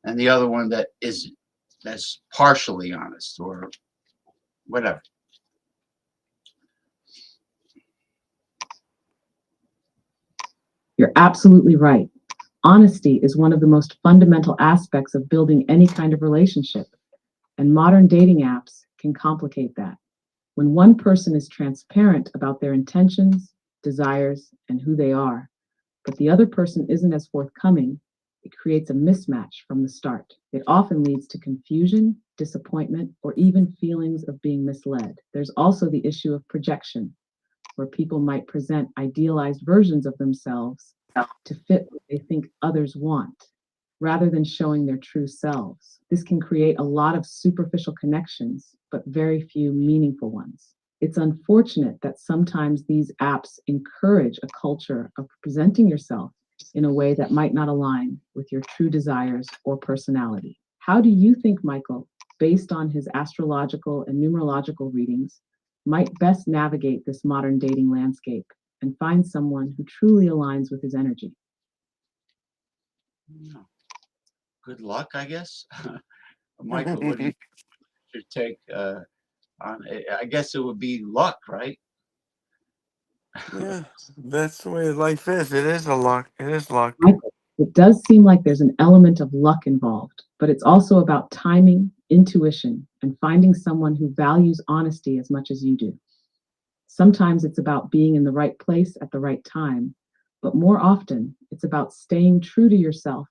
and the other one that isn't, that's partially honest or whatever. You're absolutely right. Honesty is one of the most fundamental aspects of building any kind of relationship, and modern dating apps can complicate that. When one person is transparent about their intentions, desires, and who they are, but the other person isn't as forthcoming, it creates a mismatch from the start. It often leads to confusion, disappointment, or even feelings of being misled. There's also the issue of projection, where people might present idealized versions of themselves to fit what they think others want, rather than showing their true selves. This can create a lot of superficial connections, but very few meaningful ones. It's unfortunate that sometimes these apps encourage a culture of presenting yourself in a way that might not align with your true desires or personality. How do you think Michael, based on his astrological and numerological readings, might best navigate this modern dating landscape and find someone who truly aligns with his energy? Yeah. Good luck, I guess. Michael, what do you should take on it? I guess it would be luck, right? Yeah, that's the way life is. It is a luck. It is luck. Michael, it does seem like there's an element of luck involved, but it's also about timing, intuition, and finding someone who values honesty as much as you do. Sometimes it's about being in the right place at the right time, but more often it's about staying true to yourself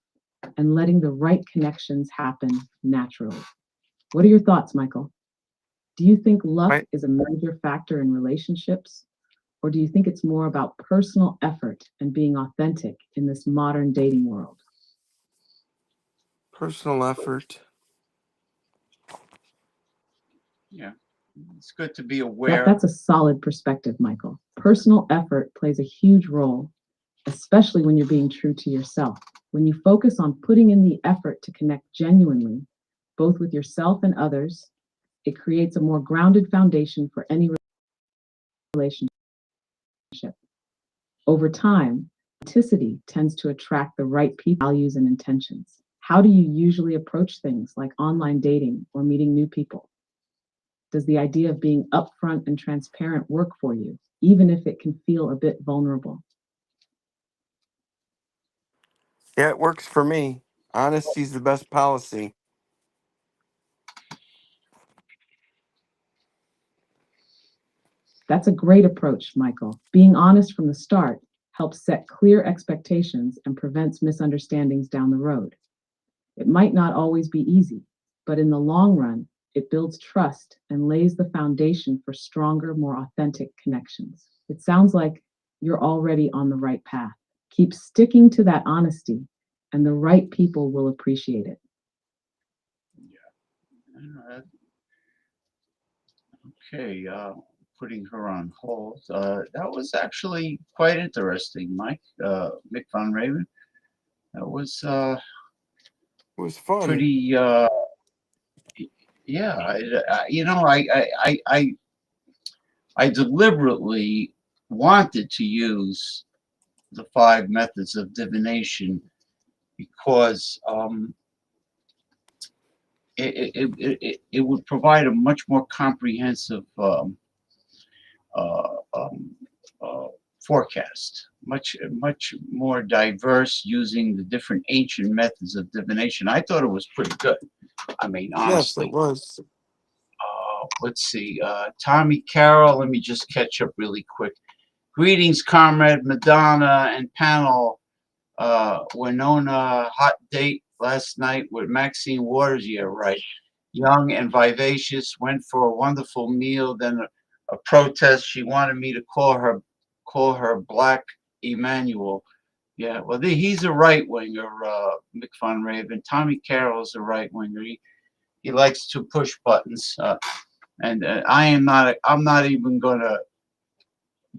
and letting the right connections happen naturally. What are your thoughts, Michael? Do you think luck Right? is a major factor in relationships, or do you think it's more about personal effort and being authentic in this modern dating world? Personal effort. Yeah. It's good to be That, aware. that's a solid perspective, Michael. Personal effort plays a huge role, especially when you're being true to yourself. When you focus on putting in the effort to connect genuinely, both with yourself and others, it creates a more grounded foundation for any relationship. Over time, authenticity tends to attract the right people, values, and intentions. How do you usually approach things like online dating or meeting new people? Does the idea of being upfront and transparent work for you, even if it can feel a bit vulnerable? Yeah, it works for me. Honesty's the best policy. That's a great approach, Michael. Being honest from the start helps set clear expectations and prevents misunderstandings down the road. It might not always be easy, but in the long run, it builds trust and lays the foundation for stronger, more authentic connections. It sounds like you're already on the right path. Keep sticking to that honesty, and the right people will appreciate it. Yeah. Okay. Putting her on hold. That was actually quite interesting, Mike. Mick Von Raven. That was It was fun. pretty. Yeah. You know, I deliberately wanted to use the five methods of divination because it would provide a much more comprehensive uh, um, uh, forecast, much more diverse using the different ancient methods of divination. I thought it was pretty good. I mean, Yes, it honestly. was. Let's see. Tommy Carroll, let me just catch up really quick. Greetings, comrade Madonna and panel. Winona, hot date last night with Maxine Waters. Yeah, right. Young and vivacious, went for a wonderful meal, then a protest. She wanted me to call her Black Emmanuel. Yeah, well, he's a right winger, Mick Von Raven. Tommy Carroll's a right winger. He likes to push buttons, and I'm not even gonna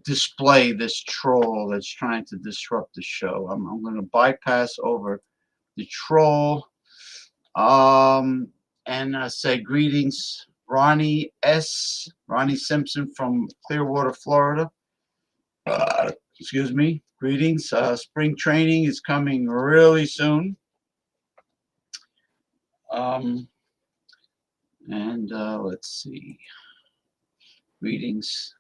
display this troll that's trying to disrupt the show. I'm going to bypass over the troll, um, and say greetings, Ronnie Simpson from Clearwater, Florida. Excuse me. Greetings. Spring training is coming really soon. Um, and let's see. Greetings.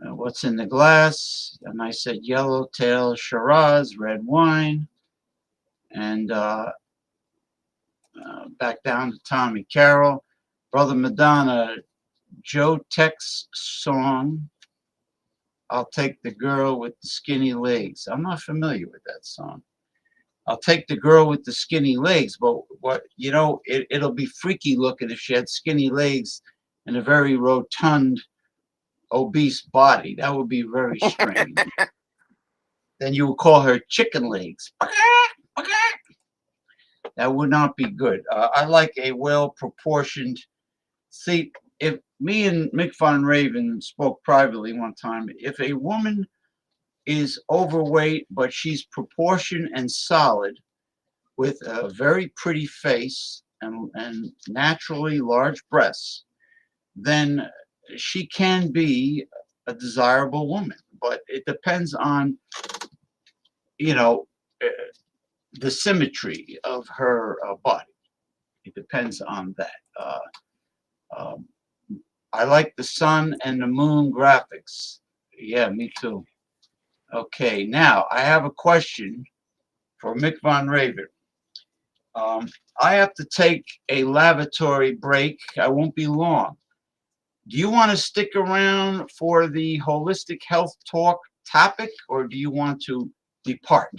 What's in the glass? And I said yellowtail Shiraz, red wine. And back down to Tommy Carroll. Brother Madonna, Joe Tex song, I'll Take the Girl with the Skinny Legs. I'm not familiar with that song. I'll take the girl with the skinny legs, but what, it'll be freaky looking if she had skinny legs and a very rotund, obese body. That would be very strange. Then you would call her chicken legs. That would not be good. I like a well proportioned. See, if me and Mick Von Raven spoke privately one time, if a woman is overweight but she's proportioned and solid with a very pretty face and naturally large breasts, then she can be a desirable woman. But it depends on, you know, uh, the symmetry of her body. It depends on that. Um, I like the sun and the moon graphics. Yeah, me too. Okay, now I have a question for Mick Von Raven. Um, I have to take a lavatory break. I won't be long. Do you want to stick around for the holistic health talk topic, or do you want to depart?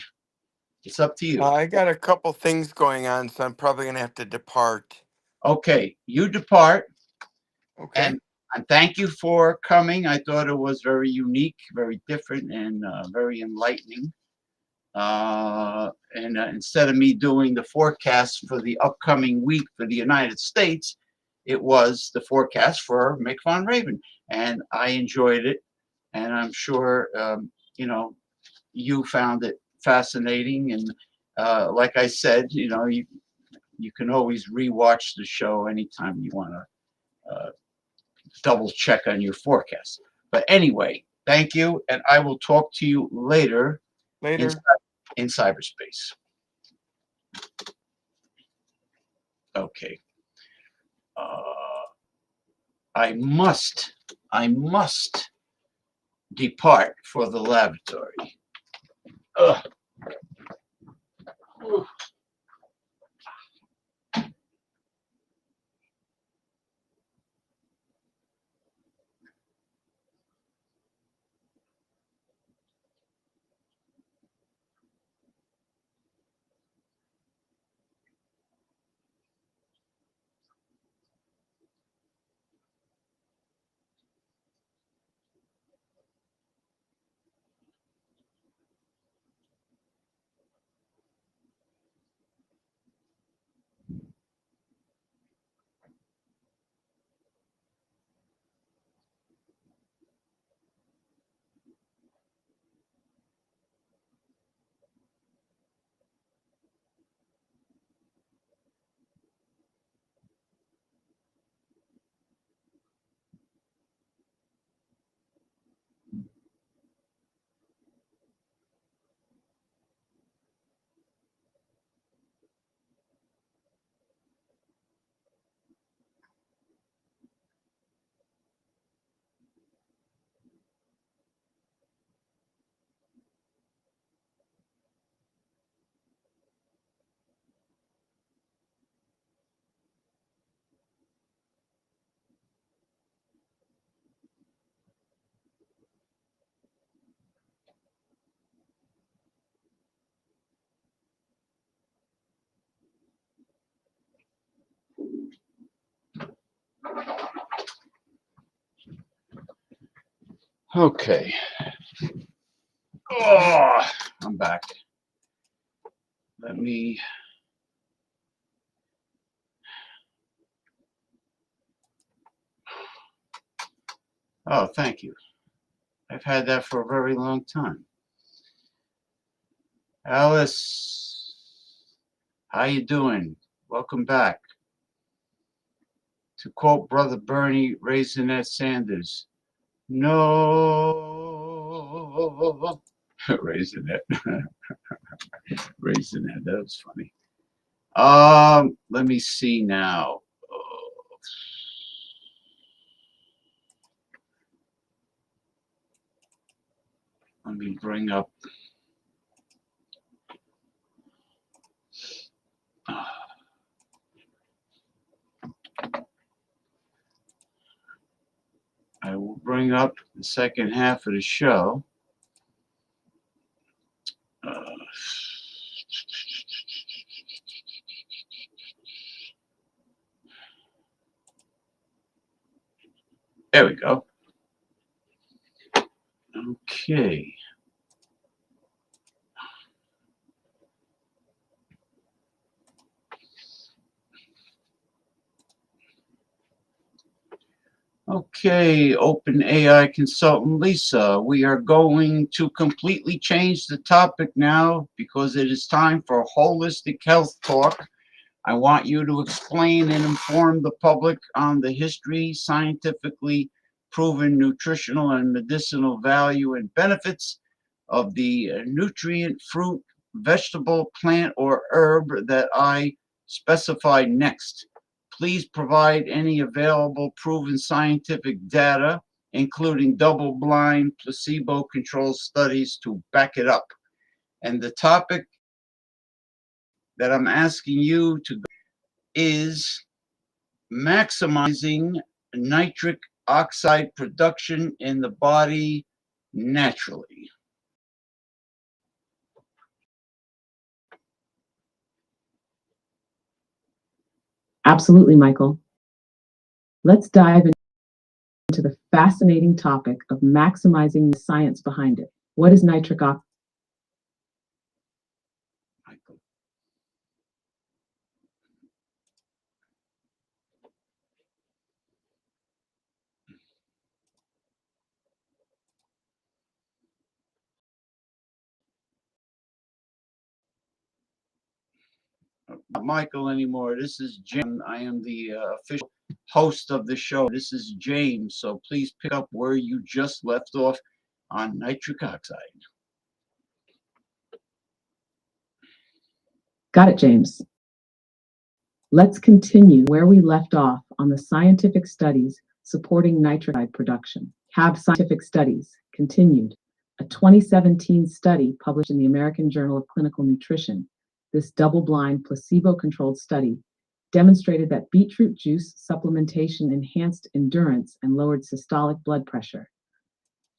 It's up to you. I got a couple things going on, so I'm probably gonna have to depart. Okay, you depart, Okay. and thank you for coming. I thought it was very unique, very different, and very enlightening. And instead of me doing the forecast for the upcoming week for the United States, it was the forecast for Mick Von Raven, and I enjoyed it. And I'm sure you found it fascinating. And like I said, you can always rewatch the show anytime you want to double check on your forecast. But anyway, thank you, and I will talk to you later in, Later. in cyberspace. Okay. Uh, I must depart for the laboratory. Ugh. Okay. Oh, I'm back. Let me. Oh, thank you. I've had that for a very long time. Alice, how you doing? Welcome back. To quote Brother Bernie Raisinette Sanders, no. Raisinette. Raisinette, that was funny. Let me see now. Let me bring up. I will bring up the second half of the show. There we go. Okay. Okay, Open AI consultant Lisa, we are going to completely change the topic now because it is time for holistic health talk. I want you to explain and inform the public on the history, scientifically proven nutritional and medicinal value and benefits of the nutrient, fruit, vegetable, plant, or herb that I specify next. Please provide any available proven scientific data, including double-blind, placebo-controlled studies to back it up. And the topic that I'm asking you to is maximizing nitric oxide production in the body naturally. Absolutely, Michael. Let's dive into the fascinating topic of maximizing the science behind it. What is nitric oxide? Not Michael anymore. This is Jim. I am the official host of the show. This is James. So please pick up where you just left off on nitric oxide. Got it, James. Let's continue where we left off on the scientific studies supporting nitric oxide production. HAB Scientific Studies continued. A 2017 study published in the American Journal of Clinical Nutrition. This double-blind, placebo-controlled study demonstrated that beetroot juice supplementation enhanced endurance and lowered systolic blood pressure,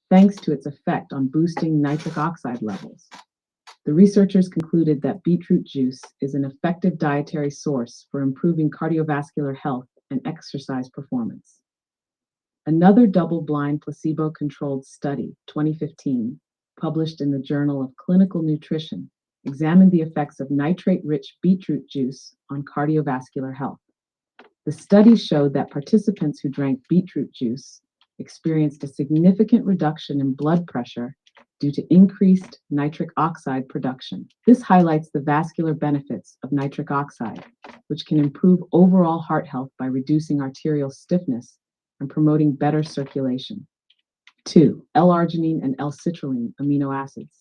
thanks to its effect on boosting nitric oxide levels. The researchers concluded that beetroot juice is an effective dietary source for improving cardiovascular health and exercise performance. Another double-blind placebo-controlled study, 2015, published in the Journal of Clinical Nutrition, examined the effects of nitrate-rich beetroot juice on cardiovascular health. The study showed that participants who drank beetroot juice experienced a significant reduction in blood pressure due to increased nitric oxide production. This highlights the vascular benefits of nitric oxide, which can improve overall heart health by reducing arterial stiffness and promoting better circulation. 2. L-arginine and L-citrulline amino acids.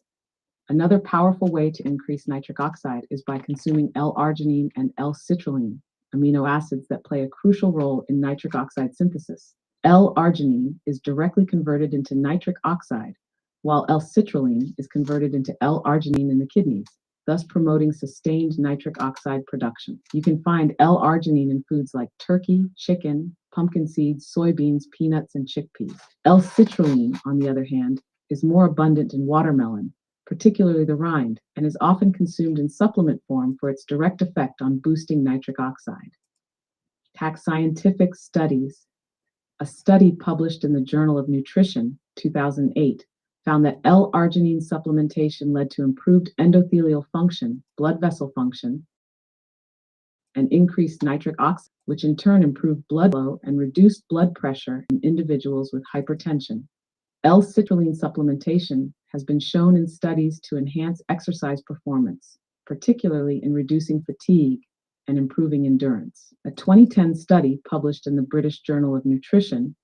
Another powerful way to increase nitric oxide is by consuming L-arginine and L-citrulline amino acids that play a crucial role in nitric oxide synthesis. L-arginine is directly converted into nitric oxide, while L-citrulline is converted into L-arginine in the kidneys, thus promoting sustained nitric oxide production. You can find L-arginine in foods like turkey, chicken, pumpkin seeds, soybeans, peanuts, and chickpeas. L-citrulline, on the other hand, is more abundant in watermelon, particularly the rind, and is often consumed in supplement form for its direct effect on boosting nitric oxide. Tax Scientific Studies. A study published in the Journal of Nutrition, 2008, found that L-arginine supplementation led to improved endothelial function, blood vessel function, and increased nitric oxide, which in turn improved blood flow and reduced blood pressure in individuals with hypertension. L-citrulline supplementation has been shown in studies to enhance exercise performance, particularly in reducing fatigue and improving endurance. A 2010 study published in the British Journal of Nutrition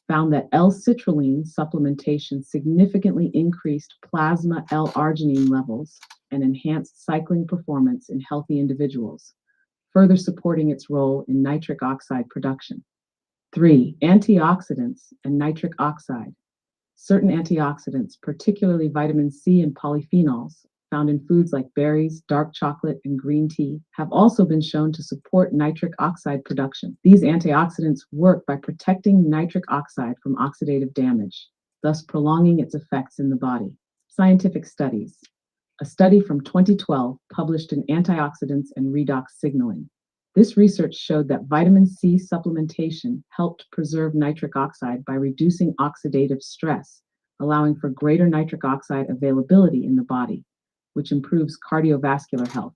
found that L-citrulline supplementation significantly increased plasma L-arginine levels and enhanced cycling performance in healthy individuals, further supporting its role in nitric oxide production. 3. Antioxidants and nitric oxide. Certain antioxidants, particularly vitamin C and polyphenols, found in foods like berries, dark chocolate, and green tea, have also been shown to support nitric oxide production. These antioxidants work by protecting nitric oxide from oxidative damage, thus prolonging its effects in the body. Scientific studies. A study from 2012 published in Antioxidants and Redox Signaling. This research showed that vitamin C supplementation helped preserve nitric oxide by reducing oxidative stress, allowing for greater nitric oxide availability in the body, which improves cardiovascular health.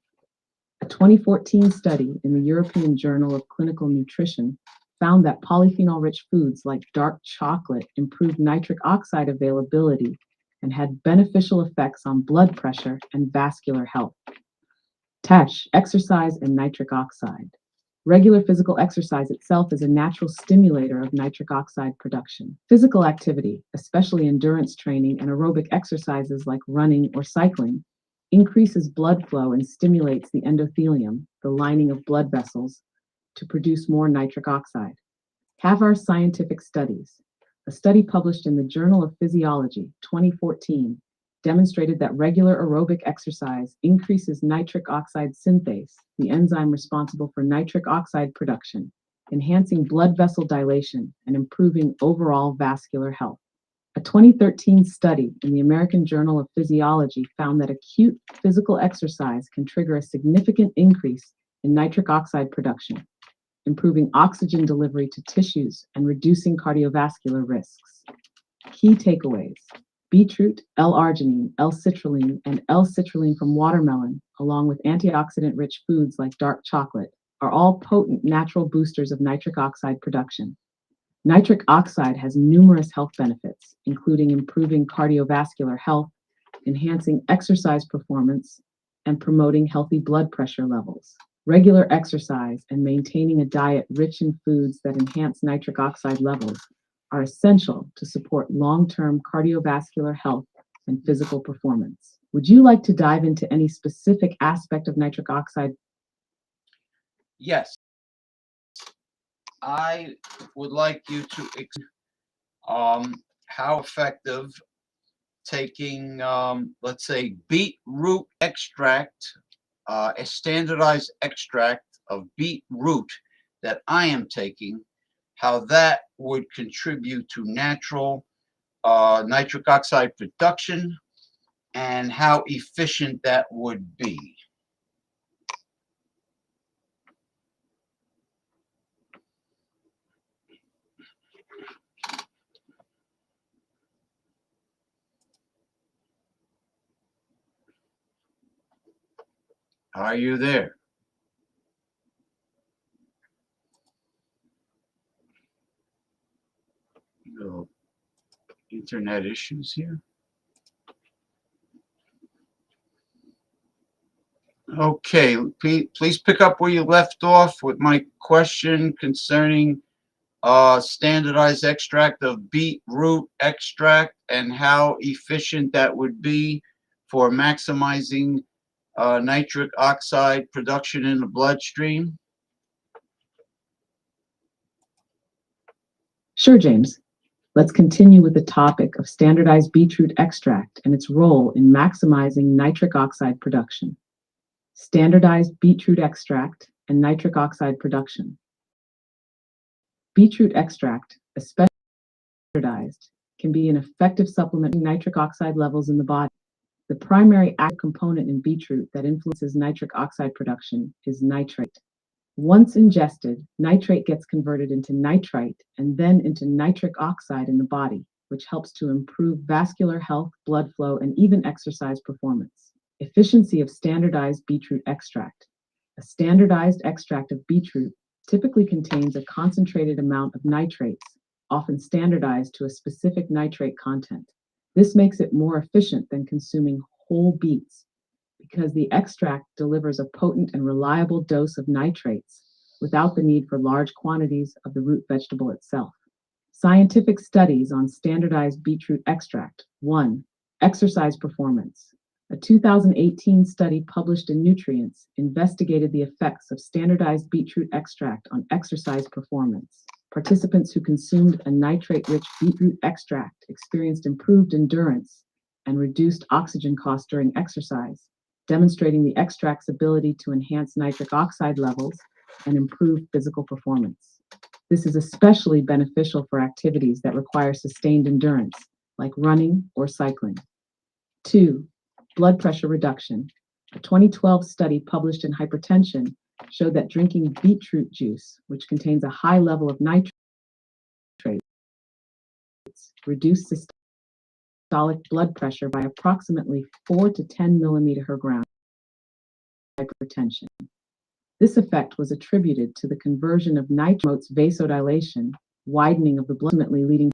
A 2014 study in the European Journal of Clinical Nutrition found that polyphenol-rich foods like dark chocolate improved nitric oxide availability and had beneficial effects on blood pressure and vascular health. TESH, exercise and nitric oxide. Regular physical exercise itself is a natural stimulator of nitric oxide production. Physical activity, especially endurance training and aerobic exercises like running or cycling, increases blood flow and stimulates the endothelium, the lining of blood vessels, to produce more nitric oxide. Have our scientific studies. A study published in the Journal of Physiology, 2014, demonstrated that regular aerobic exercise increases nitric oxide synthase, the enzyme responsible for nitric oxide production, enhancing blood vessel dilation and improving overall vascular health. A 2013 study in the American Journal of Physiology found that acute physical exercise can trigger a significant increase in nitric oxide production, improving oxygen delivery to tissues and reducing cardiovascular risks. Key takeaways. Beetroot, L-arginine, L-citrulline, and L-citrulline from watermelon, along with antioxidant-rich foods like dark chocolate, are all potent natural boosters of nitric oxide production. Nitric oxide has numerous health benefits, including improving cardiovascular health, enhancing exercise performance, and promoting healthy blood pressure levels. Regular exercise and maintaining a diet rich in foods that enhance nitric oxide levels are essential to support long-term cardiovascular health and physical performance. Would you like to dive into any specific aspect of nitric oxide? Yes, I would like you to how effective taking, let's say, beetroot extract, a standardized extract of beetroot that I am taking, how that would contribute to natural nitric oxide production and how efficient that would be. Are you there? Little internet issues here. Okay, please pick up where you left off with my question concerning standardized extract of beetroot extract and how efficient that would be for maximizing nitric oxide production in the bloodstream. Sure, James. Let's continue with the topic of standardized beetroot extract and its role in maximizing nitric oxide production. Standardized beetroot extract and nitric oxide production. Beetroot extract, especially standardized, can be an effective supplement to nitric oxide levels in the body. The primary active component in beetroot that influences nitric oxide production is nitrate. Once ingested, nitrate gets converted into nitrite and then into nitric oxide in the body, which helps to improve vascular health, blood flow, and even exercise performance. Efficiency of standardized beetroot extract. A standardized extract of beetroot typically contains a concentrated amount of nitrates often standardized to a specific nitrate content. This makes it more efficient than consuming whole beets because the extract delivers a potent and reliable dose of nitrates without the need for large quantities of the root vegetable itself. Scientific studies on standardized beetroot extract. 1. Exercise performance. A 2018 study published in Nutrients investigated the effects of standardized beetroot extract on exercise performance. Participants who consumed a nitrate-rich beetroot extract experienced improved endurance and reduced oxygen costs during exercise, demonstrating the extract's ability to enhance nitric oxide levels and improve physical performance. This is especially beneficial for activities that require sustained endurance, like running or cycling. 2. Blood pressure reduction. A 2012 study published in Hypertension showed that drinking beetroot juice, which contains a high level of nitrates, reduced systolic blood pressure by approximately 4 to 10 millimeter Hg. Hypertension. This effect was attributed to the conversion of nitrates vasodilation, widening of the blood, ultimately leading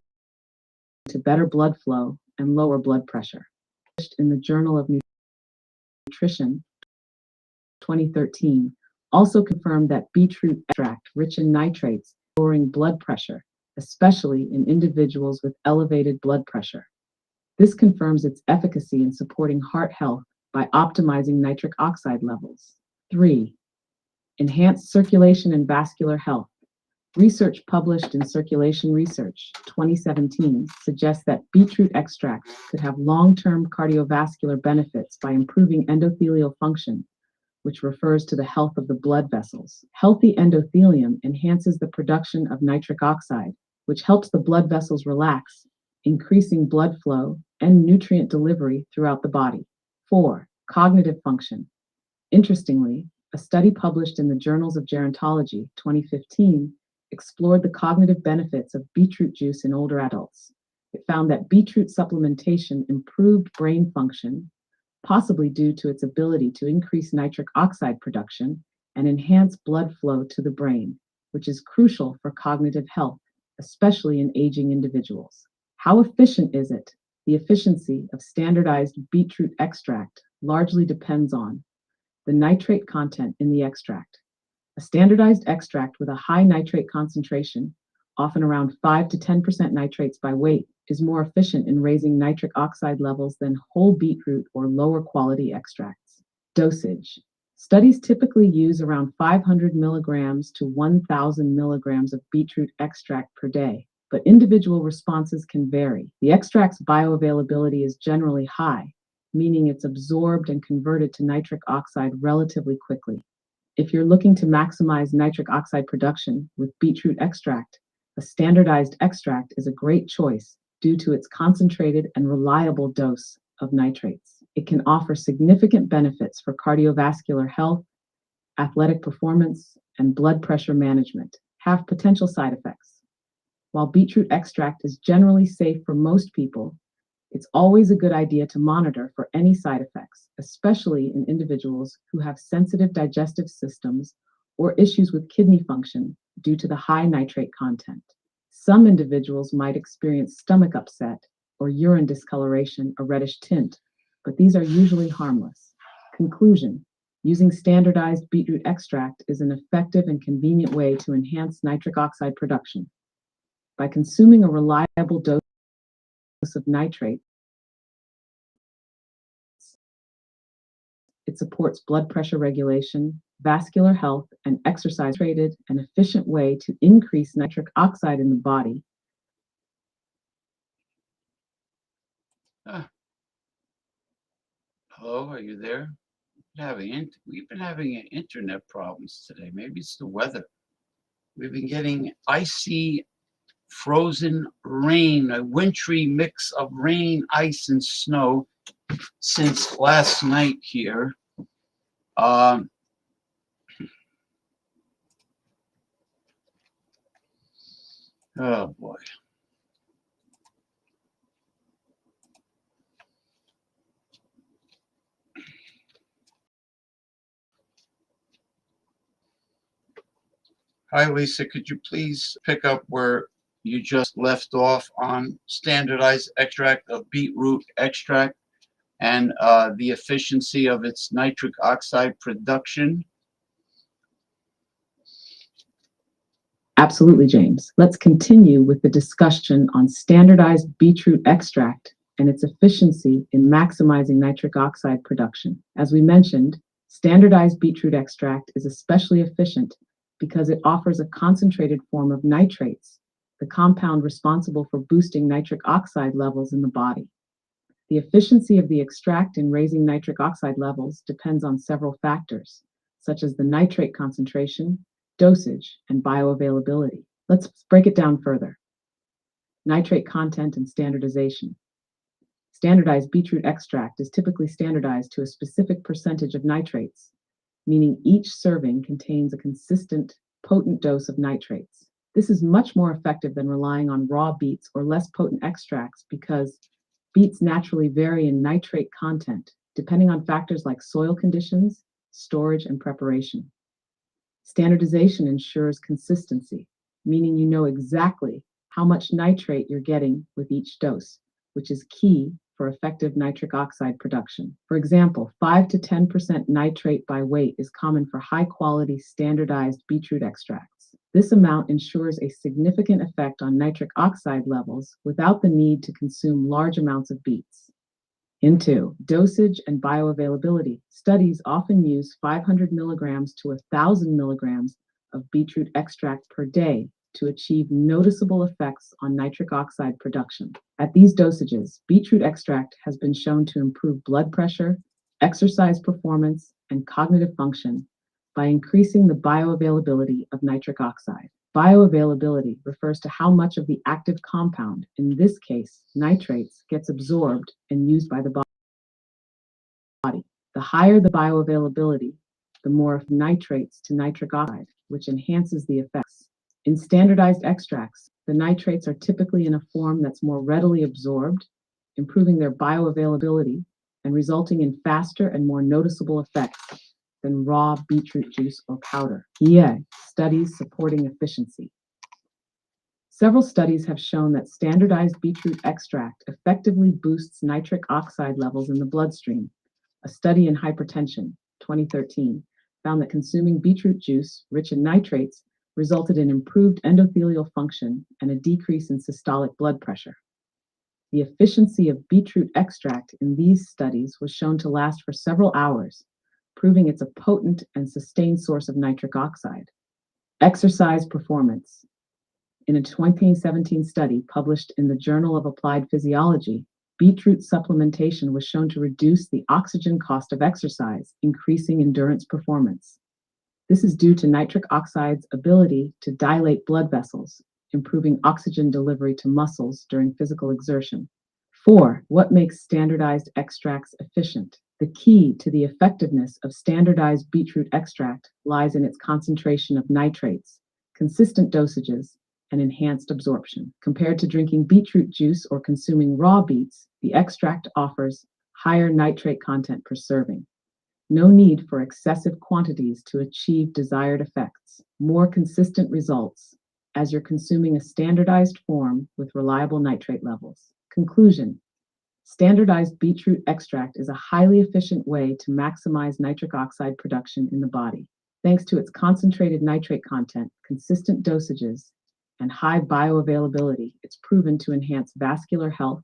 to better blood flow and lower blood pressure. In the Journal of Nutrition, 2013, also confirmed that beetroot extract rich in nitrates lowering blood pressure, especially in individuals with elevated blood pressure. This confirms its efficacy in supporting heart health by optimizing nitric oxide levels. 3. Enhanced circulation and vascular health. Research published in Circulation Research 2017 suggests that beetroot extract could have long-term cardiovascular benefits by improving endothelial function, which refers to the health of the blood vessels. Healthy endothelium enhances the production of nitric oxide, which helps the blood vessels relax, increasing blood flow and nutrient delivery throughout the body. 4. Cognitive function. Interestingly, a study published in the Journals of Gerontology 2015 explored the cognitive benefits of beetroot juice in older adults. It found that beetroot supplementation improved brain function, possibly due to its ability to increase nitric oxide production and enhance blood flow to the brain, which is crucial for cognitive health, especially in aging individuals. How efficient is it? The efficiency of standardized beetroot extract largely depends on the nitrate content in the extract. A standardized extract with a high nitrate concentration, often around 5 to 10% nitrates by weight, is more efficient in raising nitric oxide levels than whole beetroot or lower quality extracts. Dosage. Studies typically use around 500 milligrams to 1,000 milligrams of beetroot extract per day, but individual responses can vary. The extract's bioavailability is generally high, meaning it's absorbed and converted to nitric oxide relatively quickly. If you're looking to maximize nitric oxide production with beetroot extract, a standardized extract is a great choice due to its concentrated and reliable dose of nitrates. It can offer significant benefits for cardiovascular health, athletic performance, and blood pressure management. Have potential side effects. While beetroot extract is generally safe for most people, it's always a good idea to monitor for any side effects, especially in individuals who have sensitive digestive systems or issues with kidney function due to the high nitrate content. Some individuals might experience stomach upset or urine discoloration, a reddish tint, but these are usually harmless. Conclusion: using standardized beetroot extract is an effective and convenient way to enhance nitric oxide production. By consuming a reliable dose of nitrate, it supports blood pressure regulation, vascular health, and exercise. An efficient way to increase nitric oxide in the body. Hello, are you there? We've been having internet problems today. Maybe it's the weather. We've been getting icy, frozen rain, a wintry mix of rain, ice, and snow since last night here. Oh boy. Hi, Lisa. Could you please pick up where you just left off on standardized extract of beetroot extract and the efficiency of its nitric oxide production? Absolutely, James. Let's continue with the discussion on standardized beetroot extract and its efficiency in maximizing nitric oxide production. As we mentioned, standardized beetroot extract is especially efficient because it offers a concentrated form of nitrates, the compound responsible for boosting nitric oxide levels in the body. The efficiency of the extract in raising nitric oxide levels depends on several factors, such as the nitrate concentration, dosage, and bioavailability. Let's break it down further. Nitrate content and standardization. Standardized beetroot extract is typically standardized to a specific percentage of nitrates, meaning each serving contains a consistent, potent dose of nitrates. This is much more effective than relying on raw beets or less potent extracts because beets naturally vary in nitrate content depending on factors like soil conditions, storage, and preparation. Standardization ensures consistency, meaning you know exactly how much nitrate you're getting with each dose, which is key for effective nitric oxide production. For example, 5 to 10% nitrate by weight is common for high-quality standardized beetroot extracts. This amount ensures a significant effect on nitric oxide levels without the need to consume large amounts of beets. Into dosage and bioavailability. Studies often use 500 milligrams to 1,000 milligrams of beetroot extract per day to achieve noticeable effects on nitric oxide production. At these dosages, beetroot extract has been shown to improve blood pressure, exercise performance, and cognitive function by increasing the bioavailability of nitric oxide. Bioavailability refers to how much of the active compound, in this case nitrates, gets absorbed and used by the body. The higher the bioavailability, the more nitrates to nitric oxide, which enhances the effects. In standardized extracts, the nitrates are typically in a form that's more readily absorbed, improving their bioavailability and resulting in faster and more noticeable effects than raw beetroot juice or powder. Studies supporting efficiency. Several studies have shown that standardized beetroot extract effectively boosts nitric oxide levels in the bloodstream. A study in hypertension, 2013, found that consuming beetroot juice rich in nitrates resulted in improved endothelial function and a decrease in systolic blood pressure. The efficiency of beetroot extract in these studies was shown to last for several hours, proving it's a potent and sustained source of nitric oxide. Exercise performance. In a 2017 study published in the Journal of Applied Physiology, beetroot supplementation was shown to reduce the oxygen cost of exercise, increasing endurance performance. This is due to nitric oxide's ability to dilate blood vessels, improving oxygen delivery to muscles during physical exertion. 4. What makes standardized extracts efficient? The key to the effectiveness of standardized beetroot extract lies in its concentration of nitrates, consistent dosages, and enhanced absorption. Compared to drinking beetroot juice or consuming raw beets, the extract offers higher nitrate content per serving. No need for excessive quantities to achieve desired effects. More consistent results as you're consuming a standardized form with reliable nitrate levels. Conclusion. Standardized beetroot extract is a highly efficient way to maximize nitric oxide production in the body. Thanks to its concentrated nitrate content, consistent dosages, and high bioavailability, it's proven to enhance vascular health,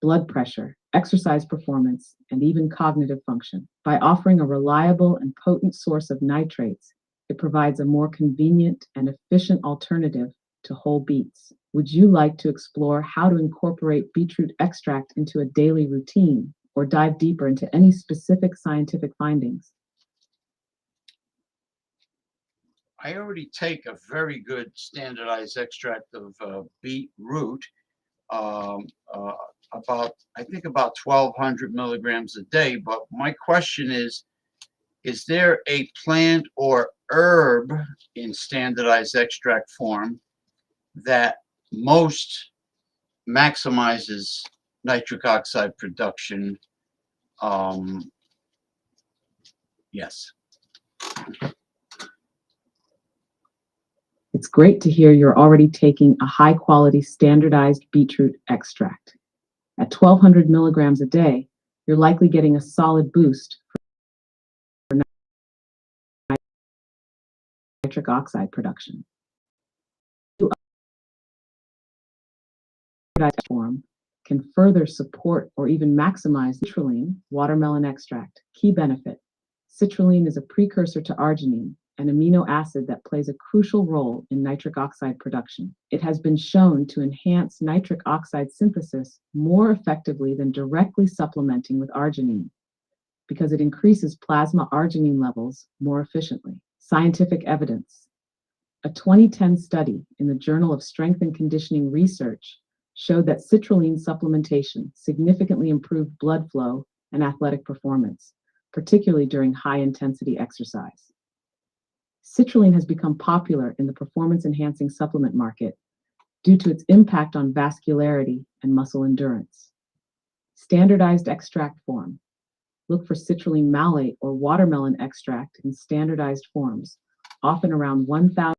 blood pressure, exercise performance, and even cognitive function. By offering a reliable and potent source of nitrates, it provides a more convenient and efficient alternative to whole beets. Would you like to explore how to incorporate beetroot extract into a daily routine or dive deeper into any specific scientific findings? I already take a very good standardized extract of beetroot, um, about I think about 1,200 milligrams a day. But my question is there a plant or herb in standardized extract form that most maximizes nitric oxide production? Yes. It's great to hear you're already taking a high-quality standardized beetroot extract. At 1,200 milligrams a day, you're likely getting a solid boost for nitric oxide production. Standardized form can further support or even maximize citrulline, watermelon extract. Key benefit: citrulline is a precursor to arginine, an amino acid that plays a crucial role in nitric oxide production. It has been shown to enhance nitric oxide synthesis more effectively than directly supplementing with arginine because it increases plasma arginine levels more efficiently. Scientific evidence: a 2010 study in the Journal of Strength and Conditioning Research showed that citrulline supplementation significantly improved blood flow and athletic performance, particularly during high-intensity exercise. Citrulline has become popular in the performance-enhancing supplement market due to its impact on vascularity and muscle endurance. Standardized extract form: look for citrulline malate or watermelon extract in standardized forms, often around 1,000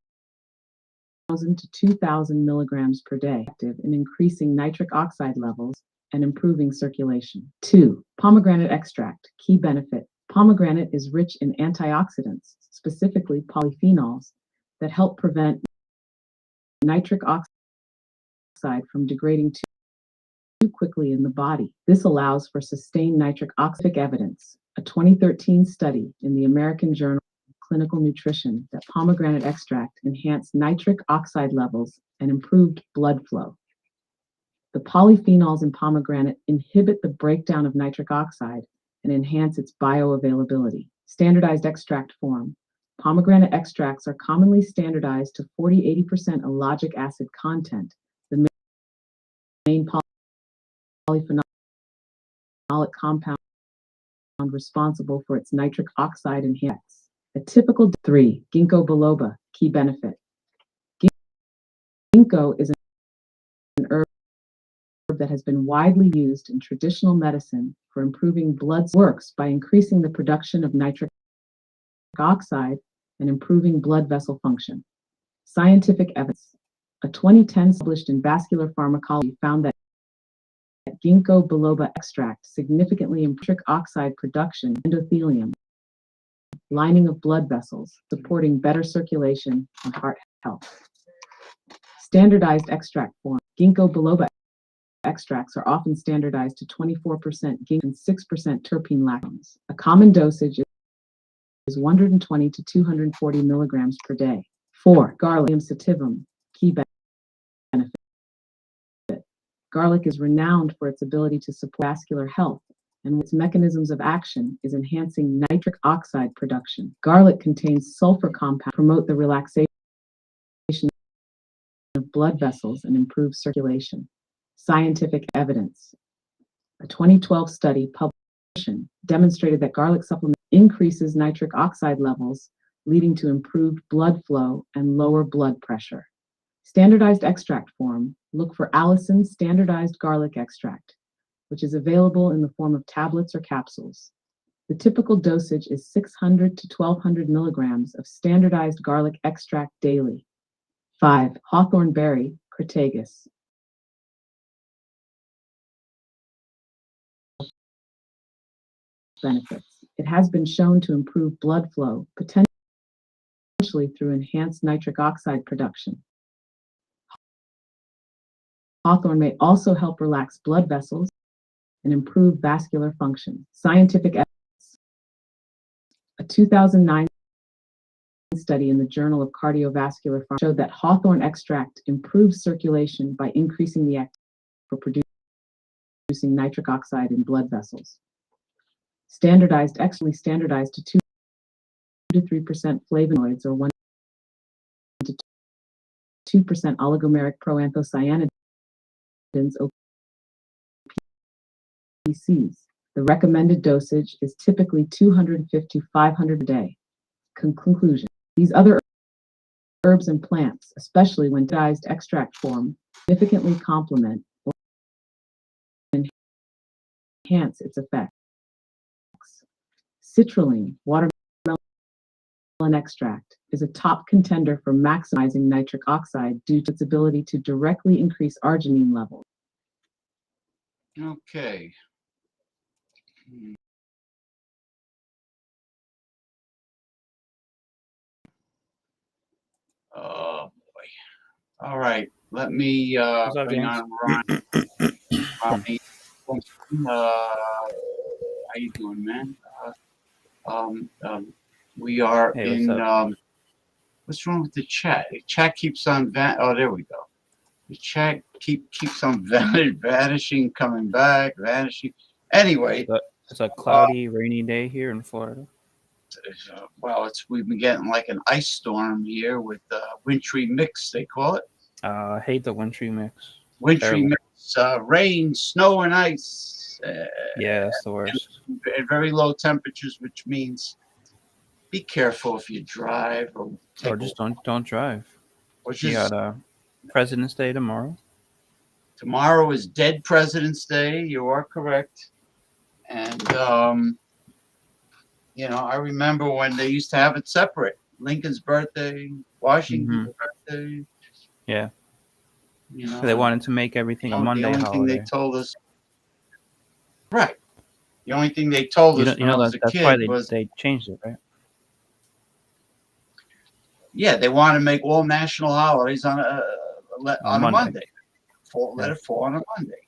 to 2,000 milligrams per day, active in increasing nitric oxide levels and improving circulation. 2. Pomegranate extract. Key benefit: pomegranate is rich in antioxidants, specifically polyphenols, that help prevent nitric oxide from degrading too quickly in the body. This allows for sustained nitric oxide evidence. A 2013 study in the American Journal of Clinical Nutrition that pomegranate extract enhanced nitric oxide levels and improved blood flow. The polyphenols in pomegranate inhibit the breakdown of nitric oxide and enhance its bioavailability. Standardized extract form: pomegranate extracts are commonly standardized to 40-80% ellagic acid content, the main polyphenolic compound responsible for its nitric oxide enhancement. A typical 3. Ginkgo biloba. Key benefit: ginkgo is an herb that has been widely used in traditional medicine for improving blood works by increasing the production of nitric oxide and improving blood vessel function. Scientific evidence: a 2010 published in Vascular Pharmacology found that ginkgo biloba extract significantly improved nitric oxide production in endothelium, lining of blood vessels, supporting better circulation and heart health. Standardized extract form: ginkgo biloba extracts are often standardized to 24% ginkgo and 6% terpene lactones. A common dosage is 120 to 240 milligrams per day. 4. Garlic sativum. Key benefit: garlic is renowned for its ability to support vascular health, and its mechanisms of action is enhancing nitric oxide production. Garlic contains sulfur compounds that promote the relaxation of blood vessels and improve circulation. Scientific evidence: a 2012 study published demonstrated that garlic supplement increases nitric oxide levels, leading to improved blood flow and lower blood pressure. Standardized extract form: look for Allicin standardized garlic extract, which is available in the form of tablets or capsules. The typical dosage is 600 to 1,200 milligrams of standardized garlic extract daily. 5. Hawthorn berry, Crataegus. Benefits: it has been shown to improve blood flow, potentially through enhanced nitric oxide production. Hawthorn may also help relax blood vessels and improve vascular function. Scientific evidence: a 2009 study in the Journal of Cardiovascular Pharmacology showed that hawthorn extract improves circulation by increasing the activity for producing nitric oxide in blood vessels. Standardized to 2 to 3% flavonoids or 1 to 2% oligomeric proanthocyanidins, OPCs. The recommended dosage is typically 250 to 500 a day. Conclusion: these other herbs and plants, especially when standardized extract form, significantly complement or enhance its effects. Citrulline, watermelon extract, is a top contender for maximizing nitric oxide due to its ability to directly increase arginine levels. Okay. Oh boy. All right. Let me What's up, bring James? on Ronnie. Ronnie. How you doing, man? We are Hey, what's in. up? What's wrong with the chat? The chat keeps on oh, there we go. The chat keeps on vanishing, coming back, vanishing. Anyway, It's a cloudy, rainy day here in Florida. well, we've been getting like an ice storm here with wintry mix, they call it. I hate the wintry mix. Wintry Terrible. mix, rain, snow, and ice. Yeah, that's the worst. And very low temperatures, which means be careful if you drive or Or just don't drive. Which You is got President's Day tomorrow. tomorrow is Dead President's Day. You are correct. And you know, I remember when they used to have it separate. Lincoln's birthday, Washington's birthday. Yeah. You know, They wanted to make everything a Monday the only thing they holiday. told us, right? The only thing they told us when I was a that's kid why was, they changed it, right? yeah, they want to make all national holidays on a Monday. Let it fall on a Monday.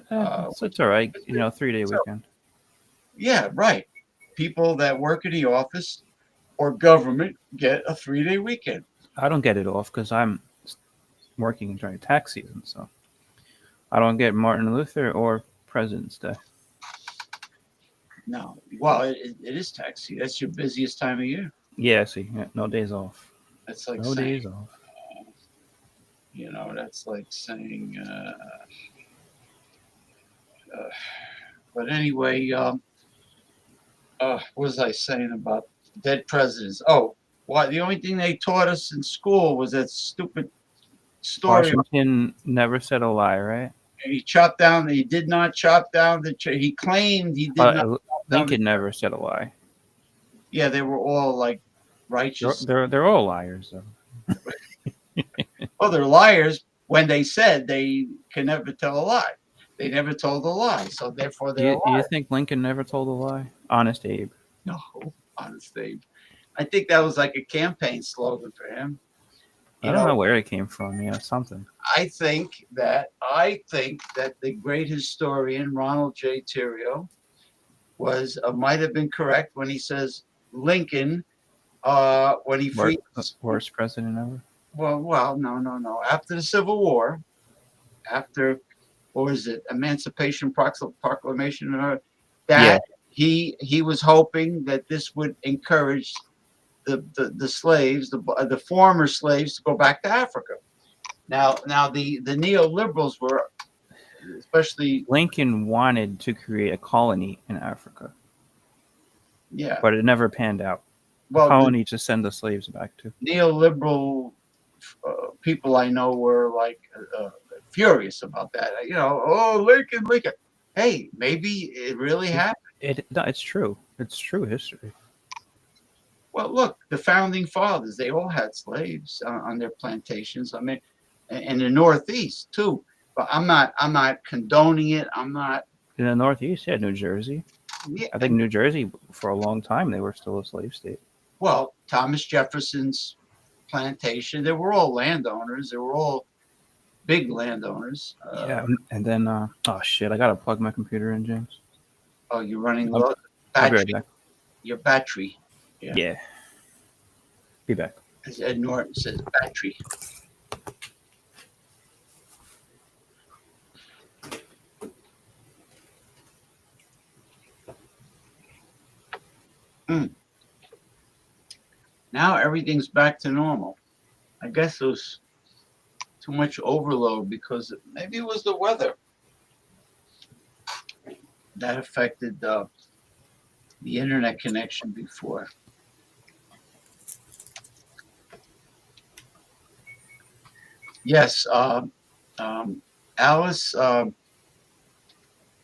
So it's all right. 3-day so- weekend. Yeah, right. People that work in the office or government get a 3-day weekend. I don't get it off because I'm working during tax season, so I don't get Martin Luther or President's Day. No, well, it is tax season. That's your busiest time of year. Yeah, see, no days off. That's like No saying, days off. you know, that's like saying. But anyway, what was I saying about dead presidents? Oh, well, the only thing they taught us in school was that stupid story. Washington never said a lie, right? He chopped down. He did not chop down the. He claimed he did not. Chop down Lincoln never said a lie. Yeah, they were all like righteous. They're all liars, though. Well, they're liars when they said they can never tell a lie. They never told a lie, so therefore they're Do you think Lincoln never told a lie? Honest Abe. No, honest Abe. I think that was like a campaign slogan for him. I don't know where it came from. Yeah, something. I think that the great historian Ronald J. Theriot was might have been correct when he says Lincoln when he freed Worst president ever. well no after the Civil War, after what was it, Emancipation Proclamation, that he was hoping that this would encourage the slaves, the former slaves, to go back to Africa. Now the neoliberals were, especially Lincoln wanted to create a colony in Africa. Yeah, but it never panned out. Well, colony to send the slaves back to. Neoliberal people I know were like furious about that. You know, oh, Lincoln. Hey, maybe it really happened. It's true. It's true history. Well, look, the founding fathers, they all had slaves on their plantations. I mean, in the Northeast too. But I'm not condoning it. I'm not. In the Northeast, yeah, New Jersey. Yeah, I think New Jersey, for a long time, they were still a slave state. Well, Thomas Jefferson's plantation, they were all landowners. They were all big landowners. Yeah, and then, oh shit, I gotta plug my computer in, James. Oh, you're running low. I'll be right back. Your battery. Yeah. Be back. As Ed Norton says, battery. Now everything's back to normal. I guess it was too much overload because maybe it was the weather that affected the internet connection before. Yes, Alice,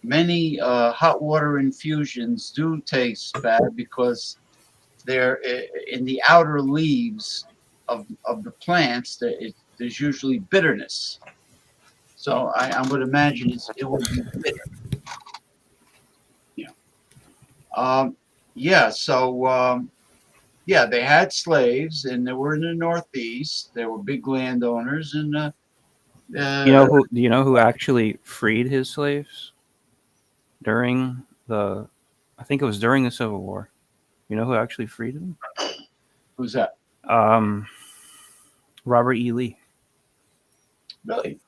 many hot water infusions do taste bad because there in the outer leaves of the plants, there's usually bitterness. So I would imagine it would be bitter. Yeah. Yeah. So yeah, they had slaves, and they were in the Northeast. They were big landowners, and You know uh, who? Do you know who actually freed his slaves during the? I think it was during the Civil War. You know who actually freed them? who's that? Um, Robert E. Lee. Really?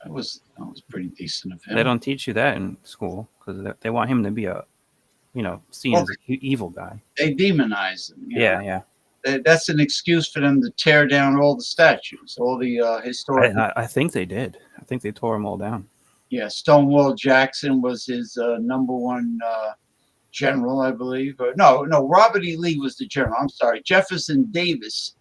That was pretty decent of They him. don't teach you that in school because they want him to be a, seen Well, as an evil guy. they demonize him. You know? Yeah. That's an excuse for them to tear down all the statues, all the historic. I think they did. I think they tore them all down. Yeah, Stonewall Jackson was his number one general, I believe. No, Robert E. Lee was the general. I'm sorry. Jefferson Davis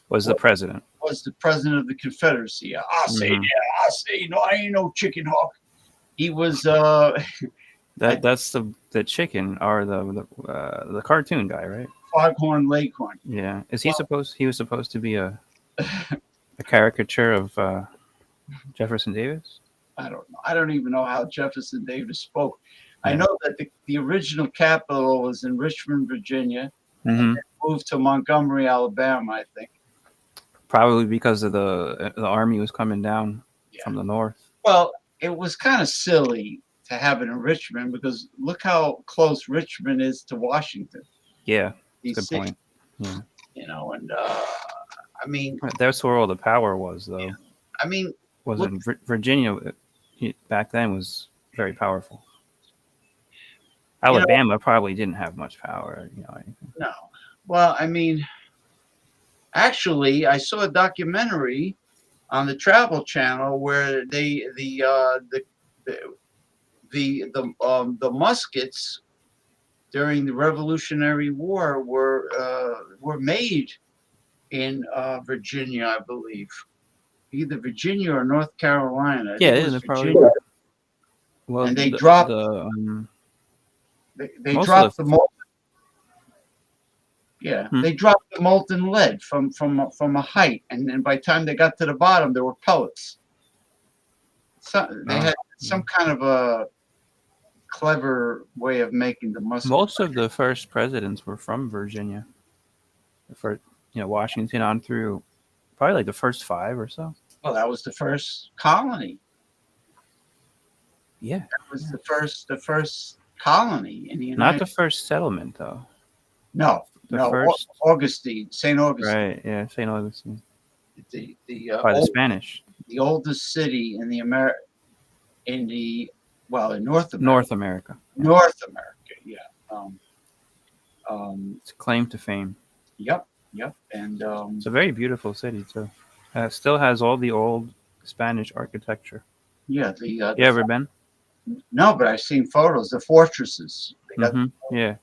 Was the president? was the president of the Confederacy. I say, Mhm. yeah, I say, no, I ain't no chicken hawk. He was. That's the chicken or the cartoon guy, right? Foghorn Leghorn. Yeah. Is he supposed? He was supposed to be a caricature of Jefferson Davis. I don't know. I don't even know how Jefferson Davis spoke. I Yeah. know that the original capital was in Richmond, Virginia, Mm-hmm. moved to Montgomery, Alabama, I think. Probably because of the army was coming down from the north. Well, it was kind of silly to have it in Richmond because look how close Richmond is to Washington. Yeah, good DC, point. Yeah, you know, and I mean, that's where all the power was, though. I mean, Was look, in Virginia back then was very powerful. Alabama probably didn't have much power, anything. No. Well, I mean, actually, I saw a documentary on the Travel Channel where the muskets during the Revolutionary War were made in Virginia, I believe, either Virginia or North Carolina. I think it was they're probably. Virginia. Well, And they dropped they most dropped of the molten. Yeah, they dropped the molten lead from a height, and then by the time they got to the bottom, there were pellets. So they had some kind of a clever way of making the musket. most of the first presidents were from Virginia. For Washington on through probably like the first 5 or so. Well, that was the first colony. Yeah, That was the first colony in the United. not the first settlement though. No, first Augustine, St. Augustine. Right, yeah, St. Augustine. By the Spanish. The oldest city in in North America. North America. Yeah. North America, yeah. It's a claim to fame. Yep, and it's a very beautiful city too. It still has all the old Spanish architecture. Yeah, you ever been? No, but I've seen photos. The fortresses. Yeah.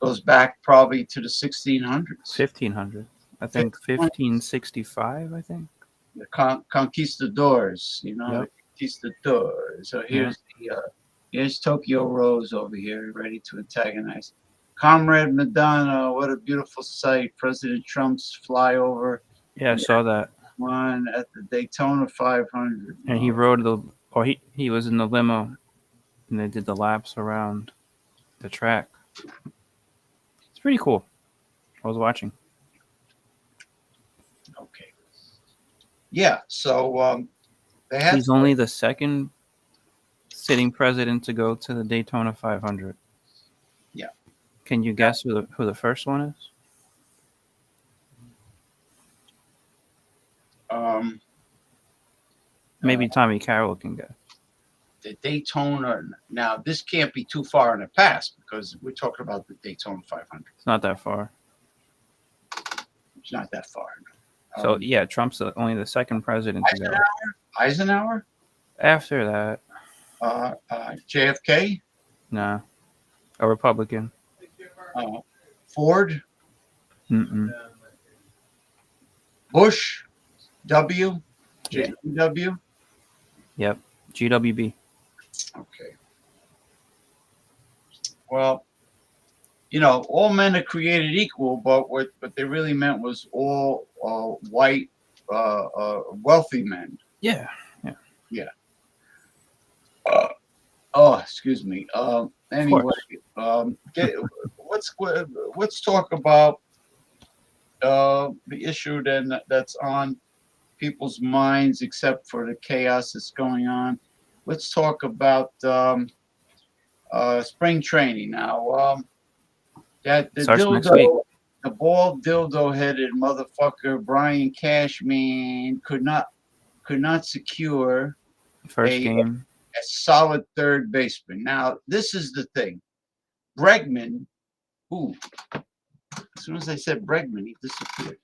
Goes back probably to the 1600s. 1500. I think 1565. I think. The conquistadors. Yep. Conquistadors. So here's Tokyo Rose over here, ready to antagonize. Comrade Madonna, what a beautiful sight. President Trump's flyover. Yeah, I saw that. One at the Daytona 500. And he rode he was in the limo, and they did the laps around the track. It's pretty cool. I was watching. Okay. Yeah, so they had. He's only the second sitting president to go to the Daytona 500. Yeah. Can you guess who the first one is? Maybe Tommy Carroll can guess. The Daytona. Now, this can't be too far in the past because we're talking about the Daytona 500. It's not that far. It's not that far. So yeah, Trump's only the second president to go. Eisenhower. After that, JFK. nah, a Republican. Ford. Bush. W. W. Yep. GWB. Okay. Well, you know, all men are created equal, but what they really meant was all white, wealthy men. Yeah. Yeah. Yeah. Oh, excuse me. Of Anyway, course. get, let's talk about the issue then that's on people's minds, except for the chaos that's going on. Let's talk about spring training now. That the Starts next week. dildo, the bald dildo-headed motherfucker Brian Cashman could not secure First a game. solid third baseman. Now, this is the thing. Bregman, ooh, as soon as I said Bregman, he disappeared.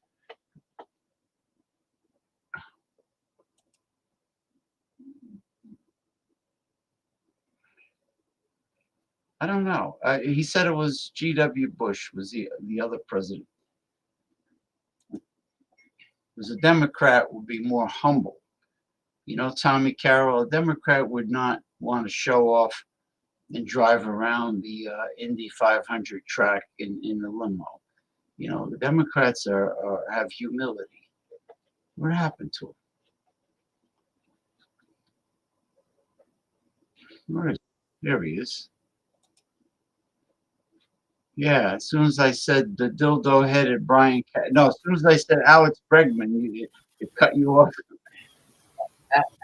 I don't know. He said it was G.W. Bush was the other president. Because a Democrat would be more humble. You know, Tommy Carroll, a Democrat would not want to show off and drive around the Indy 500 track in the limo. You know, the Democrats have humility. What happened to him? Where is he? There he is. Yeah, as soon as I said the dildo-headed no, as soon as I said Alex Bregman, it cut you off.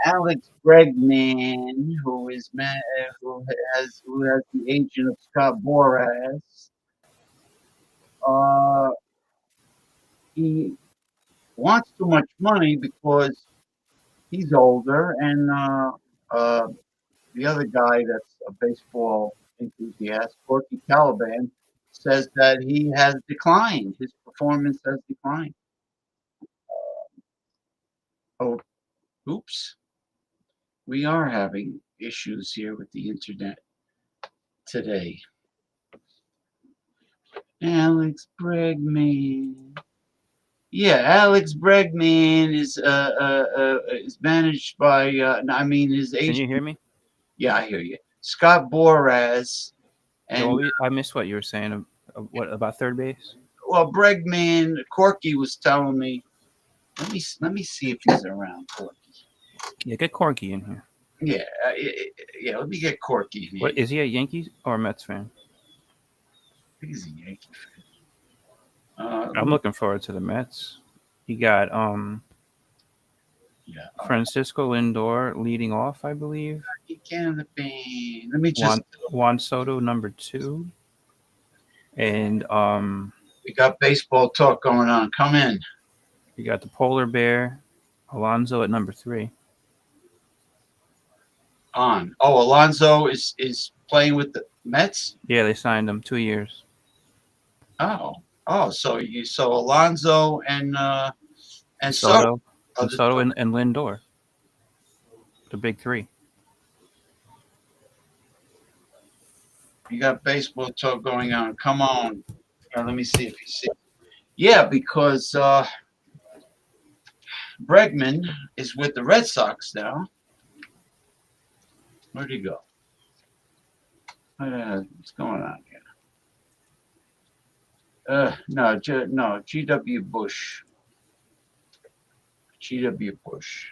Alex Bregman, who has the agent of Scott Boras, uh, he wants too much money because he's older, and the other guy that's a baseball enthusiast, Corky Caliban, says that he has declined. His performance has declined. Oh, oops. We are having issues here with the internet today. Alex Bregman. Yeah, Alex Bregman is managed by. I mean, his Can agent. you hear me? Yeah, I hear you. Scott Boras Yeah, and I missed what you were saying. What about third base? well, Bregman. Corky was telling me. Let me see if he's around. Corky. Yeah, get Corky in here. Yeah, yeah. Let me get Corky in here. What is he a Yankees or a Mets fan? I think he's a Yankee fan. I'm looking forward to the Mets. He got Yeah, Francisco Lindor leading off, I believe. he can be. Let me just. Juan Soto #2, and We got baseball talk going on. Come in. you got the polar bear, Alonso at #3. On. Oh, Alonso is playing with the Mets. Yeah, they signed him 2 years. Oh. So Alonso and Soto, Oh, and Soto and Lindor, the big three. you got baseball talk going on. Come on. Let me see if you see. Yeah, because Bregman is with the Red Sox now. Where'd he go? What's going on here? No, G.W. Bush. G.W. Bush.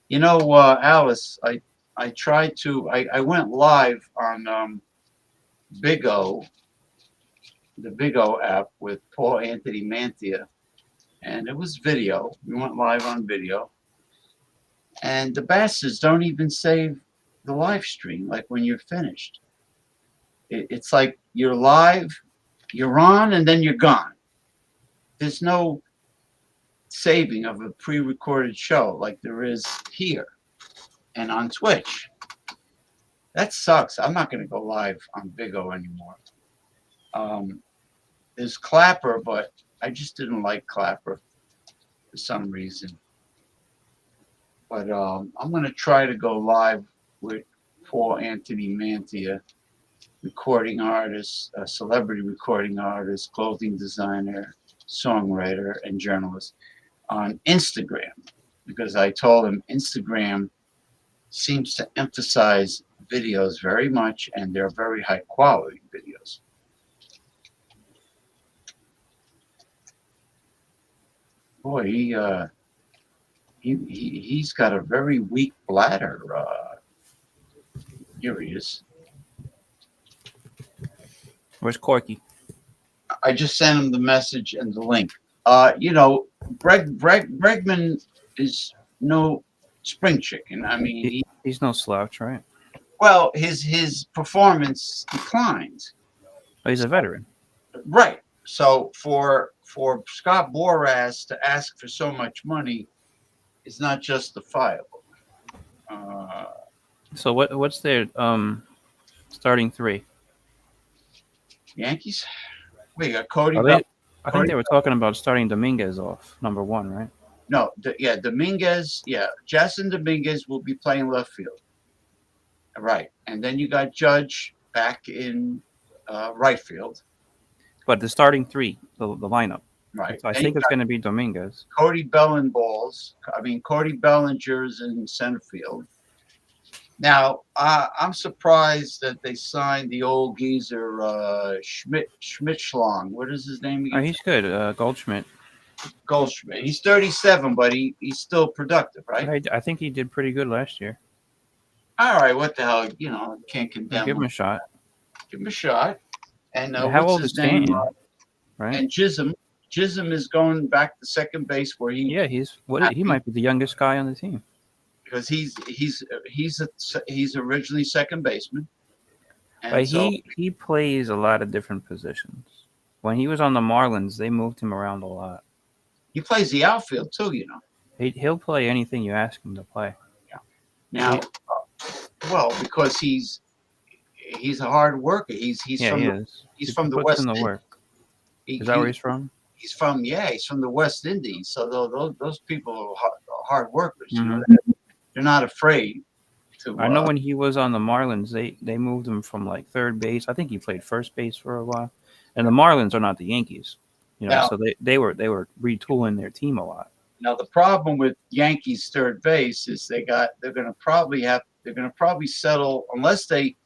You know, Alice, I tried to. I went live on Big O, the Big O app with Paul Anthony Mantia, and it was video. We went live on video, and the bastards don't even save the live stream. Like when you're finished, it's like you're live, you're on, and then you're gone. There's no saving of a pre-recorded show like there is here and on Twitch. That sucks. I'm not going to go live on Big O anymore. There's Clapper, but I just didn't like Clapper for some reason. But I'm going to try to go live with Paul Anthony Mantia, recording artist, celebrity recording artist, clothing designer, songwriter, and journalist on Instagram, because I told him Instagram seems to emphasize videos very much, and they're very high quality videos. Boy, he's got a very weak bladder. Here he is. Where's Corky? I just sent him the message and the link. Bregman is no spring chicken. I mean, He's no slouch, right? well, his performance declines. Oh, he's a veteran. Right. So for Scott Boras to ask for so much money is not justifiable. So what's their starting three? Yankees. We got Cody Are Bell. they? I think they were talking about starting Dominguez off number 1, right? No, Dominguez. Yeah, Jason Dominguez will be playing left field. Right, and then you got Judge back in right field. But the starting three, the lineup. Right, I and think you it's got going to be Dominguez. Cody Bellinger's Cody Bellinger's in center field. Now, I'm surprised that they signed the old geezer Schmidt-Schlong. What is his name Oh, again? he's good. Goldschmidt. Goldschmidt. He's 37, but he's still productive, right? I think he did pretty good last year. All right, what the hell? Can't I'll condemn give him him. a shot. Give him a shot. And Yeah, how what's old his is name? Stanton? Right? And Chisholm. Chisholm is going back to second base where he Yeah, he might be the youngest guy on the team. because he's originally second baseman. And But so he plays a lot of different positions. When he was on the Marlins, they moved him around a lot. he plays the outfield too, He'll play anything you ask him to play. Now, well, because he's a hard worker. He's He is. he's He from the puts West in the Indies. work. He- Is that where he- he's from? He's from the West Indies. So those people are hard workers. Mhm. They're not afraid to. I know when he was on the Marlins, they moved him from like third base. I think he played first base for a while. And the Marlins are not the Yankees, Now- so they were retooling their team a lot. Now the problem with Yankees third base is they're going to probably settle unless they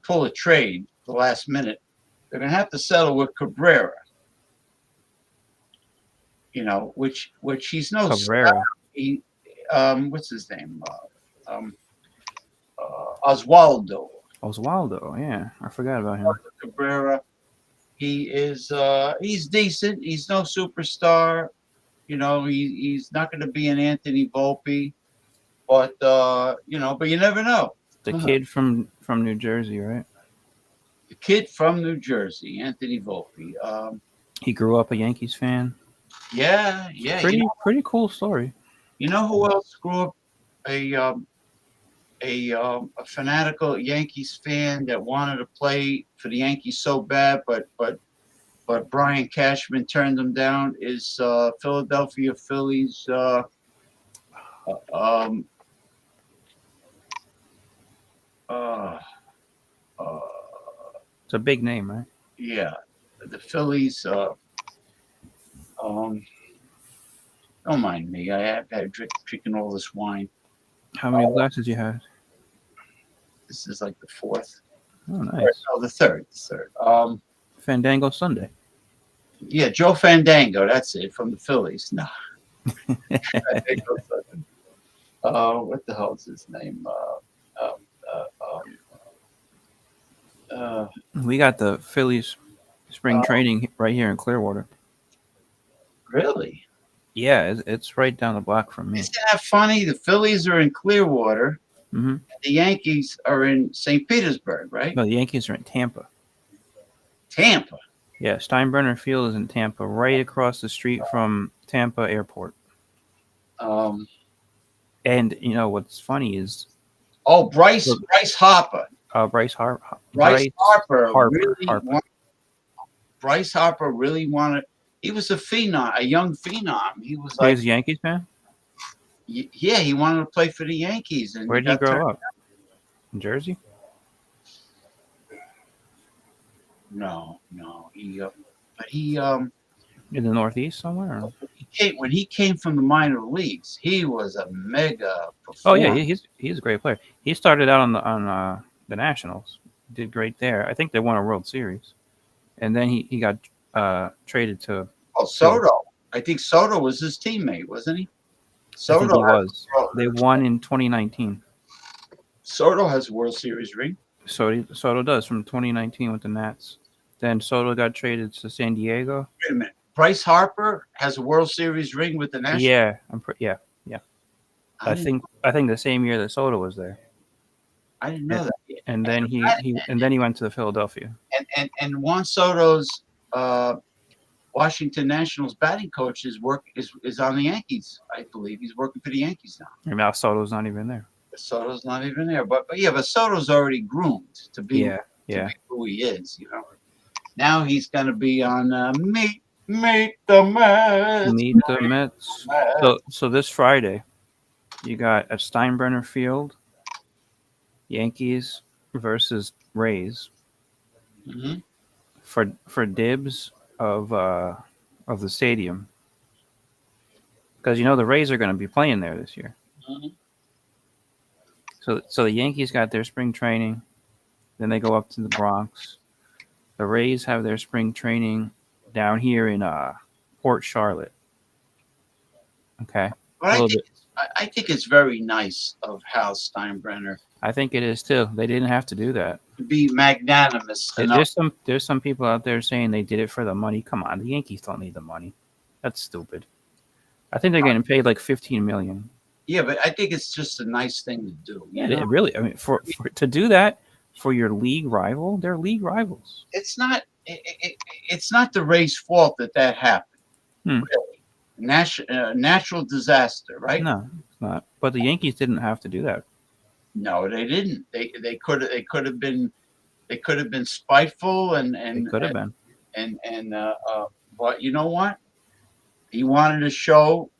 pull a trade the last minute. They're going to have to settle with Cabrera. Which he's no Cabrera. he what's his name? Oswaldo Oswaldo, yeah. I forgot about him. Cabrera. He's decent. He's no superstar. He's not going to be an Anthony Volpe, but but you never know. The kid from New Jersey, right? The kid from New Jersey, Anthony Volpe. He grew up a Yankees fan. Yeah. Pretty cool story. You know who else grew up a fanatical Yankees fan that wanted to play for the Yankees so bad, but Brian Cashman turned him down is Philadelphia Phillies. It's a big name, right? Yeah, the Phillies. Don't mind me. I have had drinking all this wine. How many glasses you had? This is like the fourth. Oh, nice. Oh, the third. Fandango Sunday. Yeah, Joe Fandango. That's it from the Phillies. No. What the hell is his name? We got the Phillies spring training right here in Clearwater. Really? Yeah, it's right down the block from me. Isn't that funny? The Phillies are in Clearwater. Mm-hmm. The Yankees are in St. Petersburg, right? No, the Yankees are in Tampa. Tampa. Yeah, Steinbrenner Field is in Tampa, right across the street from Tampa Airport. And what's funny is Bryce Harper. Bryce Harper. Bryce Harper Harper. really wanted. He was a phenom, a young phenom. He was He's a Yankees fan. Yeah, he wanted to play for the Yankees. And Where did he grow up? In Jersey? No. In the Northeast somewhere? Or? When he came from the minor leagues, he was a mega performer. Oh yeah, he's a great player. He started out on the Nationals, did great there. I think they won a World Series, and then he got traded to. Soto. I think Soto was his teammate, wasn't he? I think he Soto has, was. They won in 2019. Soto has a World Series ring. Soto does from 2019 with the Nats. Then Soto got traded to San Diego. Wait a minute. Bryce Harper has a World Series ring with the Nationals. Yeah, yeah. I didn't I think the same year that Soto was there. know that. And then he went to the Philadelphia. And Juan Soto's Washington Nationals batting coach is on the Yankees. I believe he's working for the Yankees now. And now Soto's not even there. Soto's not even there, but Soto's already groomed to be Yeah. be who he is. You know, now he's going to be on Meet the Mets. Meet the Mets. So this Friday, you got at Steinbrenner Field, Yankees versus Rays Mhm. for dibs of the stadium, because the Rays are going to be playing there this year. Mhm. So the Yankees got their spring training, then they go up to the Bronx. The Rays have their spring training down here in Port Charlotte. Okay, But I think it's very nice of Hal Steinbrenner I think it is too. They didn't have to do that. to be magnanimous enough. There's some people out there saying they did it for the money. Come on, the Yankees don't need the money. That's stupid. I think they're getting paid like $15 million. Yeah, but I think it's just a nice thing to do. Yeah, it really. I mean, for to do that for your league rival, they're league rivals. It's not. It's not the Rays' fault that happened. Hmm. Really. Natural disaster, right? No, it's not. But the Yankees didn't have to do that. No, they didn't. They could have been spiteful They could have been. But you know what? He wanted to show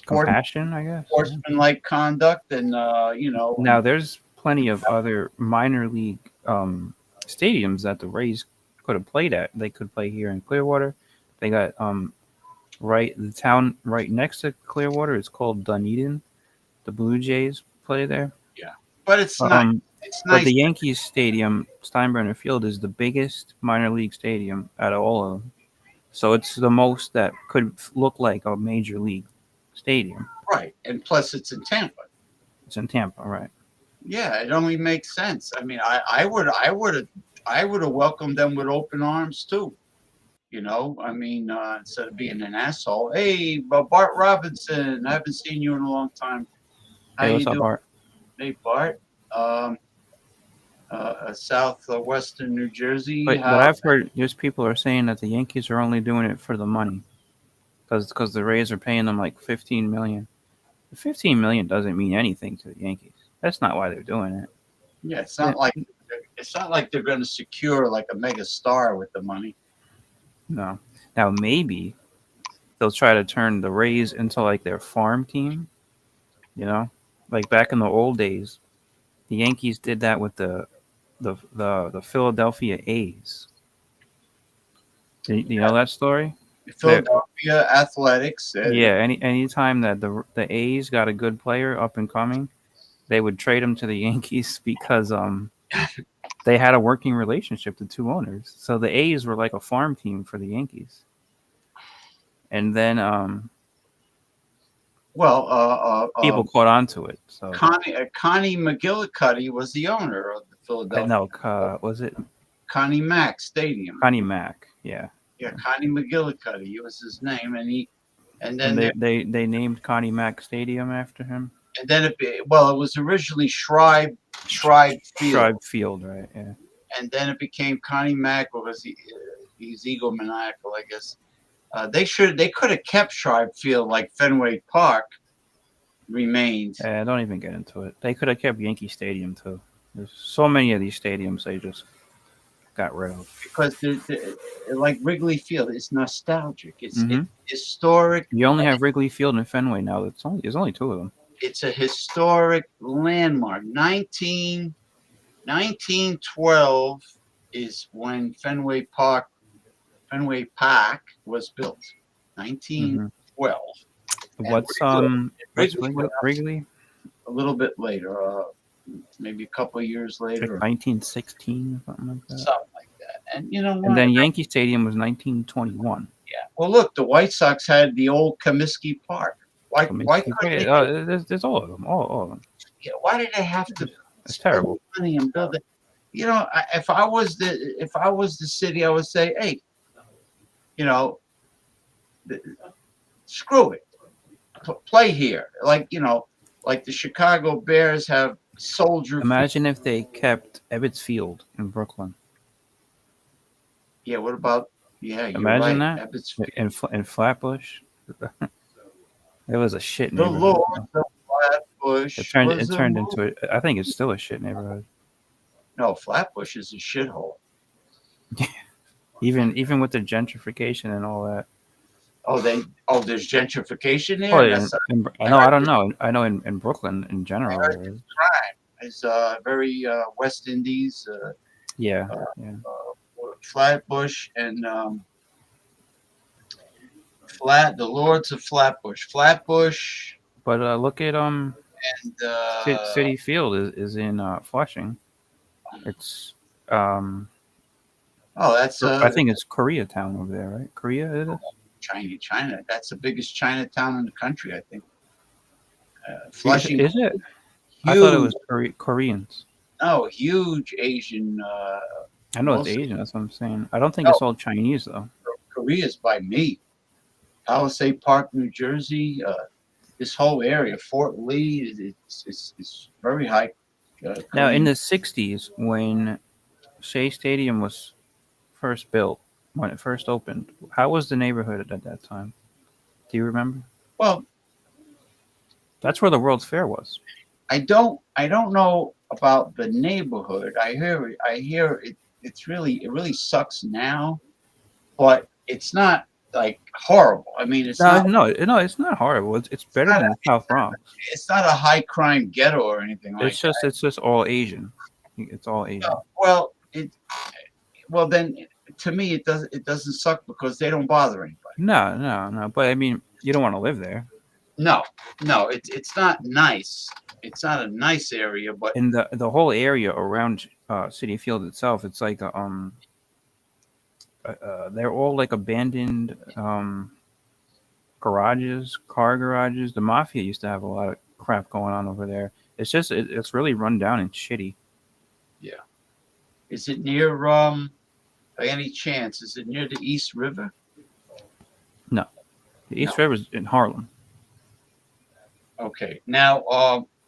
Compassion, I guess. sportsmanlike conduct, and Now there's plenty of other minor league stadiums that the Rays could have played at. They could play here in Clearwater. They got the town right next to Clearwater is called Dunedin. The Blue Jays play there. But it's not. It's nice. But the Yankees Stadium, Steinbrenner Field, is the biggest minor league stadium out of all of them. So it's the most that could look like a major league stadium. Right, and plus it's in Tampa. It's in Tampa, right? Yeah, it only makes sense. I mean, I would have welcomed them with open arms too. I mean, instead of being an asshole. Hey, Bart Robinson, I haven't seen you in a long time. How Hey, you what's up, doing? Art? Hey, Bart. Southwestern New Jersey. But I've heard there's people are saying that the Yankees are only doing it for the money, because the Rays are paying them like $15 million. The $15 million doesn't mean anything to the Yankees. That's not why they're doing it. Yeah, it's not like they're going to secure like a mega star with the money. No. Now maybe they'll try to turn the Rays into like their farm team. Like back in the old days, the Yankees did that with the Philadelphia A's. Do you know that story? Philadelphia Athletics. Yeah. Any time that the A's got a good player up and coming, they would trade him to the Yankees because they had a working relationship, the two owners. So the A's were like a farm team for the Yankees. And then people caught on to it. So Connie McGillicuddy was the owner of the Philadelphia. No, was it Connie Mack Stadium? Connie Mack, yeah. Yeah, Connie McGillicuddy was his name, and then they named Connie Mack Stadium after him. And then it was originally Schreibe Field. Schreibe Field, right? Yeah. And then it became Connie Mack, because he's egomaniacal, I guess. They could have kept Schreibe Field like Fenway Park remained. Don't even get into it. They could have kept Yankee Stadium too. There's so many of these stadiums they just got rid of. Because like Wrigley Field, it's nostalgic. It's historic. You only have Wrigley Field and Fenway now. There's only two of them. It's a historic landmark. 1912 is when Fenway Park was built. 1912. What's Wrigley? A little bit later, maybe a couple of years later. Like 1916 or something like that. Something like that. And you know what? And then Yankee Stadium was 1921. Yeah. Well, look, the White Sox had the old Comiskey Park. Why Comiskey couldn't Park. they? There's all of them. All of them. Yeah, why did they have to It's spend terrible. money and build it? You know, if I was the city, I would say, hey, you know, th- screw it, play here. Like like the Chicago Bears have Soldier Field. Imagine if they kept Ebbets Field in Brooklyn. Yeah, what about? Yeah, you're Imagine right. that Ebbets in Field. in Flatbush. It was a shit The neighborhood. Lord of Flatbush It was a turned movie. into a. I think it's still a shit neighborhood. No, Flatbush is a shithole. Even with the gentrification and all that. There's gentrification Oh, there. yeah, That's I I know. I heard don't know. I know in Brooklyn in I general heard there is. crime. It's very West Indies, Yeah, uh, yeah. Flatbush, and the Lords of Flatbush, Flatbush, But look at and City Field is in Flushing. It's um that's I think it's Koreatown over there, right? Korea it is. China. That's the biggest Chinatown in the country, I think. Flushing, Is it? I thought it huge, was Koreans. no, huge Asian. I know it's Most Asian. That's what I'm saying. I don't think no, it's all Chinese though. Korea's by me. Palisade Park, New Jersey. This whole area, Fort Lee, it's very high. Now in Korean. the '60s, when Shea Stadium was first built, when it first opened, how was the neighborhood at that time? Do you remember? Well, That's where the World's Fair was. I don't know about the neighborhood. I hear it. It really sucks now, but it's not like horrible. I mean, No, no, it's not horrible. It's better not than the South Bronx. it's not a high crime ghetto or anything like that. It's just all Asian. It's all Asian. Well, then to me it doesn't suck because they don't bother anybody. No, no, no. But I mean, you don't want to live there. No, it's not nice. It's not a nice area, but And the whole area around City Field itself, it's like they're all like abandoned garages, car garages. The mafia used to have a lot of crap going on over there. It's just it's really run down and shitty. yeah. Is it near by any chance? Is it near the East River? No, the East No. River's in Harlem. Okay. Now,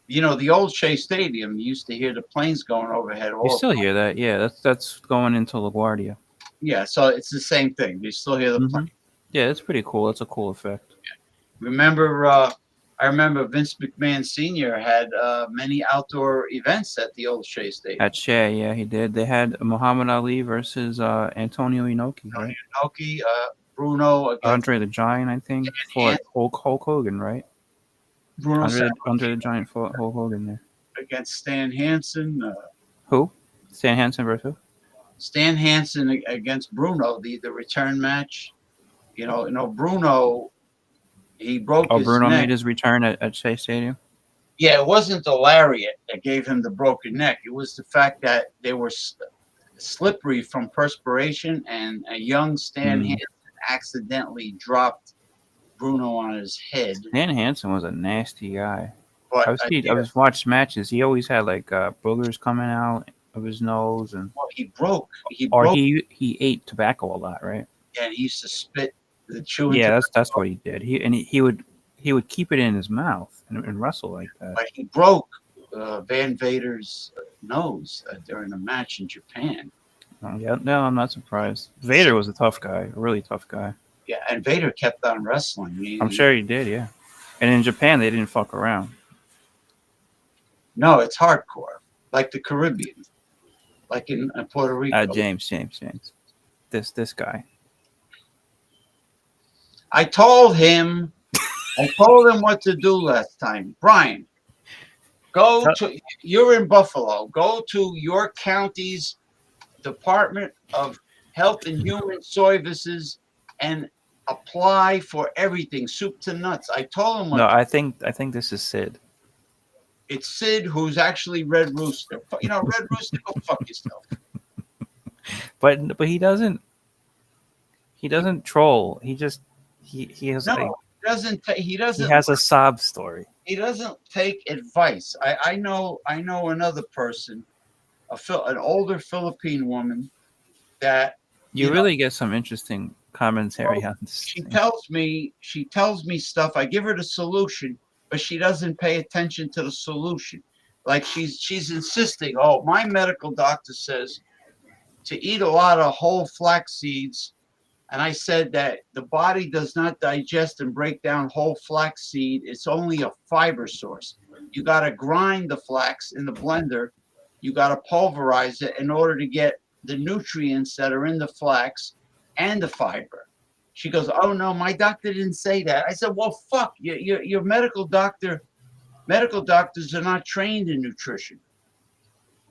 the old Shea Stadium, you used to hear the planes going overhead You all still hear that? Yeah, that's going into LaGuardia. yeah, so it's the same thing. You still hear the Hmm. plane. Yeah, it's pretty cool. It's a cool effect. Remember I remember Vince McMahon Sr. had many outdoor events at the old Shea Stadium. At Shea, yeah, he did. They had Muhammad Ali versus Antonio Inoki, right? Inoki, Bruno against Andre the Giant, I think, Ant, fought Hulk Hogan, right? Bruno Andre the Giant fought Hulk Hogan there. against Stan Hansen. Who? Stan Hansen versus who? Stan Hansen against Bruno, the return match. Bruno, he broke Oh, his Bruno neck. made his return at Shea Stadium. Yeah, it wasn't the lariat that gave him the broken neck. It was the fact that they were slippery from perspiration, and a young Stan Hansen accidentally dropped Bruno on his head. Stan Hansen was a nasty guy. But I was watched matches. He always had like boogers coming out of his nose, and he broke. he ate tobacco a lot, right? And he used to spit the chewing. Yeah, that's what he did. He would keep it in his mouth and wrestle like that. But he broke Van Vader's nose during a match in Japan. Oh, yeah, no, I'm not surprised. Vader was a tough guy, a really tough guy. Yeah, and Vader kept on wrestling. I'm sure he did, yeah. And in Japan, they didn't fuck around. No, it's hardcore, like the Caribbean, like in Puerto Rico. James. This guy. I told him what to do last time. Brian, you're in Buffalo. Go to your county's Department of Health and Human Services and apply for everything, soup to nuts. I told him No, I think this is Sid. it's Sid, who's actually Red Rooster. Red Rooster, go fuck yourself. But he doesn't He doesn't troll. He has No, a he he doesn't has a sob story. he doesn't take advice. I know another person, an older Philippine woman that You you know. really get some interesting commentary Well, on this she thing. tells me stuff. I give her the solution, but she doesn't pay attention to the solution. Like she's insisting. Oh, my medical doctor says to eat a lot of whole flax seeds. And I said that the body does not digest and break down whole flax seed. It's only a fiber source. You got to grind the flax in the blender. You got to pulverize it in order to get the nutrients that are in the flax and the fiber. She goes, "Oh no, my doctor didn't say that." I said, "Well, fuck, your medical doctor. Medical doctors are not trained in nutrition.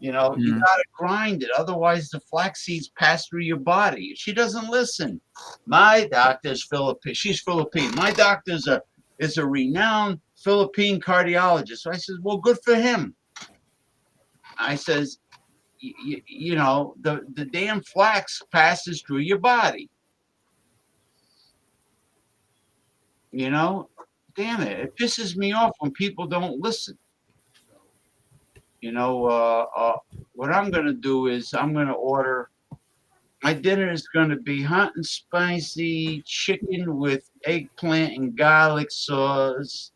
You know, you Mm. gotta grind it, otherwise the flax seeds pass through your body." She doesn't listen. My doctor's Philippine. She's Philippine. My doctor's is a renowned Philippine cardiologist. So I says, "Well, good for him." I says, you know, the damn flax passes through your body. You know, damn it, it pisses me off when people don't listen. You know, what I'm gonna do is I'm gonna order. My dinner is going to be hot and spicy chicken with eggplant and garlic sauce,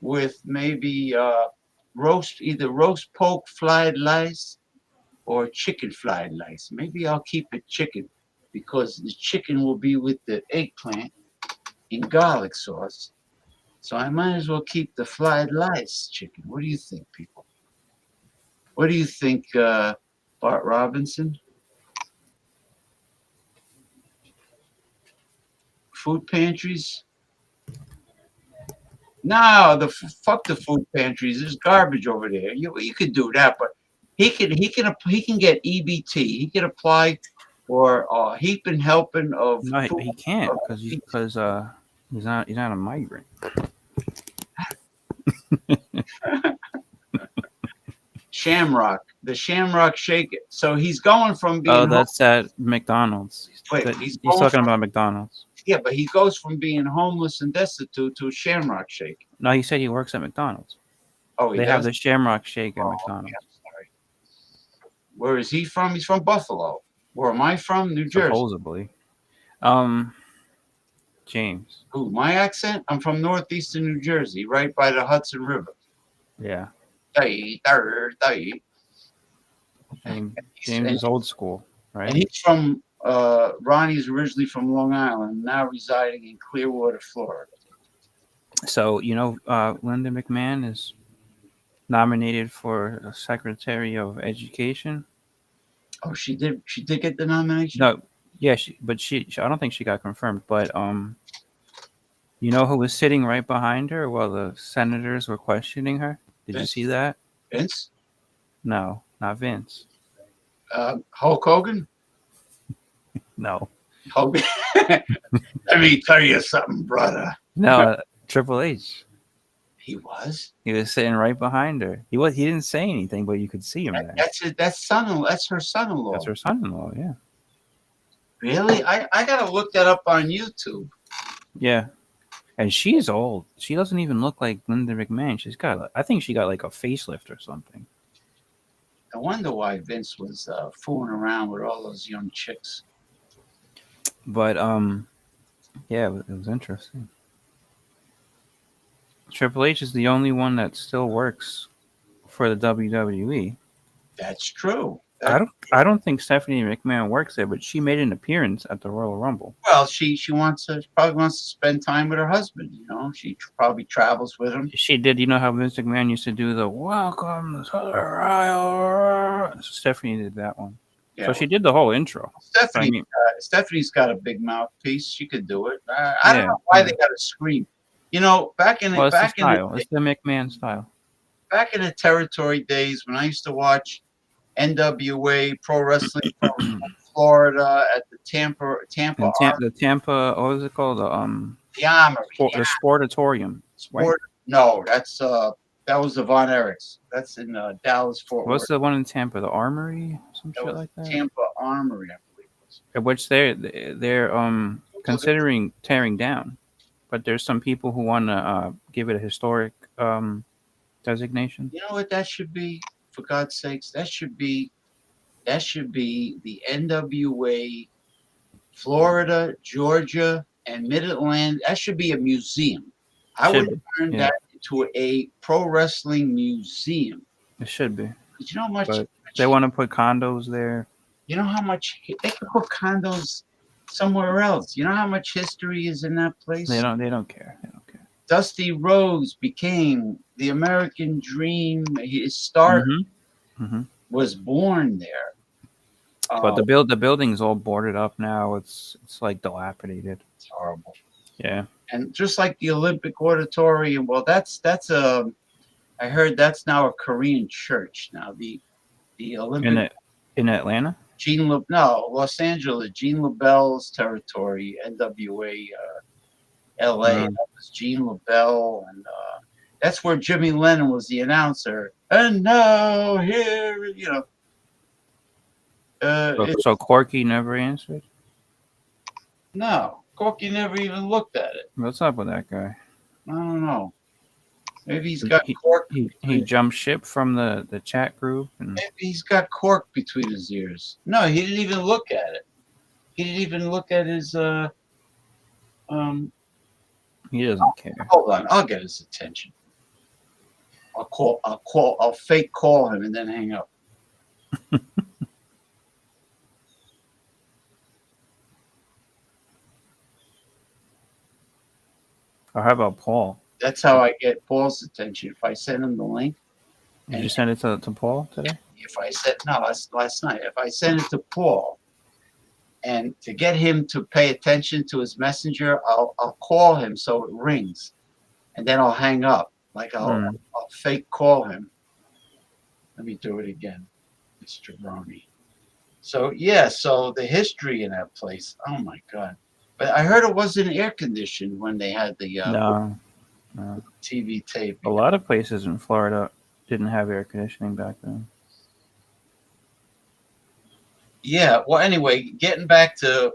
with maybe either roast pork fried rice or chicken fried rice. Maybe I'll keep it chicken because the chicken will be with the eggplant and garlic sauce. So I might as well keep the fried rice chicken. What do you think, people? What do you think, Bart Robinson? Food pantries? No, fuck the food pantries. There's garbage over there. You could do that, but he can get EBT. He can apply for a heaping helping of No, food. he can't of because he's not a migrant. Shamrock, the Shamrock Shake. So he's going from Oh, being that's at McDonald's. wait, He's going talking from about McDonald's. yeah, but he goes from being homeless and destitute to a Shamrock Shake. No, he said he works at McDonald's. Oh, he They have does. the Shamrock Shake at Oh, McDonald's. okay, I'm sorry. Where is he from? He's from Buffalo. Where am I from? New Jersey. Supposedly. Um, James. Who? My accent? I'm from northeastern New Jersey, right by the Hudson River. Yeah. Day, third, day. And He's- James And, is old school, right? and he's from, Ronnie's originally from Long Island, now residing in Clearwater, Florida. So, Linda McMahon is nominated for Secretary of Education. Oh, she did get the nomination? No, yeah, but I don't think she got confirmed. But you know who was sitting right behind her while the senators were questioning her? Did you Vince. see that? Vince? No, not Vince. Hulk Hogan? No, Hogan. Let me tell you something, brother. no, Triple H. He was? He was sitting right behind her. He didn't say anything, but you could see him there. That's it. That's her son-in-law. That's her son-in-law. Yeah, Really? I gotta look that up on YouTube. yeah. And she's old. She doesn't even look like Linda McMahon. I think she got like a facelift or something. I wonder why Vince was fooling around with all those young chicks. But yeah, it was interesting. Triple H is the only one that still works for the WWE. That's true. I don't think Stephanie McMahon works there, but she made an appearance at the Royal Rumble. Well, she probably wants to spend time with her husband. You know, she probably travels with him. She did. You know how Vince McMahon used to do the "Welcome to the Royal." Stephanie did that one. Yeah, So she did the whole intro. Stephanie. I mean- Stephanie got a big mouthpiece. She could do it. I don't Yeah, know why yeah. they got to scream. You know, Well, it's the style. It's the McMahon style. back in the territory days when I used to watch NWA pro wrestling from Florida at the Tampa And the Tampa, what was it called? The the Armory. the Sportatorium. Sport. No, that was the Von Erichs. That's in Dallas Fort Worth. What's the one in Tampa? The Armory, some That shit was like that. Tampa Armory, I believe. which they're considering tearing down, but there's some people who want to give it a historic designation. You know what that should be? For God's sakes, that should be the NWA, Florida, Georgia, and Mid-Atlantic. That should be a museum. I would Should be. turn Yeah, that into a pro wrestling museum. it should be. 'Cause you know how much, But they want to put condos there. you know how much they could put condos somewhere else. You know how much history is in that place. They don't care. They don't care. Dusty Rhodes became the American Dream. His start Mm-hmm. was born there. But the building's all boarded up now. It's like dilapidated. It's horrible. Yeah. And just like the Olympic Auditorium, well, that's a. I heard that's now a Korean church now. The Olympic In Atlanta. Los Angeles, Gene LaBelle's territory, NWA, L.A. Mm. That was Gene LaBelle, and that's where Jimmy Lennon was the announcer. And now here, So Corky never answered. no, Corky never even looked at it. What's up with that guy? I don't know. Maybe he's got cork. He jumped ship from the chat group, and Maybe he's got cork between his ears. No, he didn't even look at it. He didn't even look at his. he doesn't care. Hold on, I'll get his attention. I'll fake call him and then hang up. Or how about Paul? That's how I get Paul's attention. If I send him the link, Did you send it to Paul today? if I said no, last night. If I send it to Paul, and to get him to pay attention to his messenger, I'll call him so it rings, and then I'll hang up. Like I'll fake call him. Let me do it again, Mr. Brony. So yeah, so the history in that place. Oh my God! But I heard it wasn't air conditioned when they had the No. TV tape. A lot of places in Florida didn't have air conditioning back then. Yeah. Well, anyway, getting back to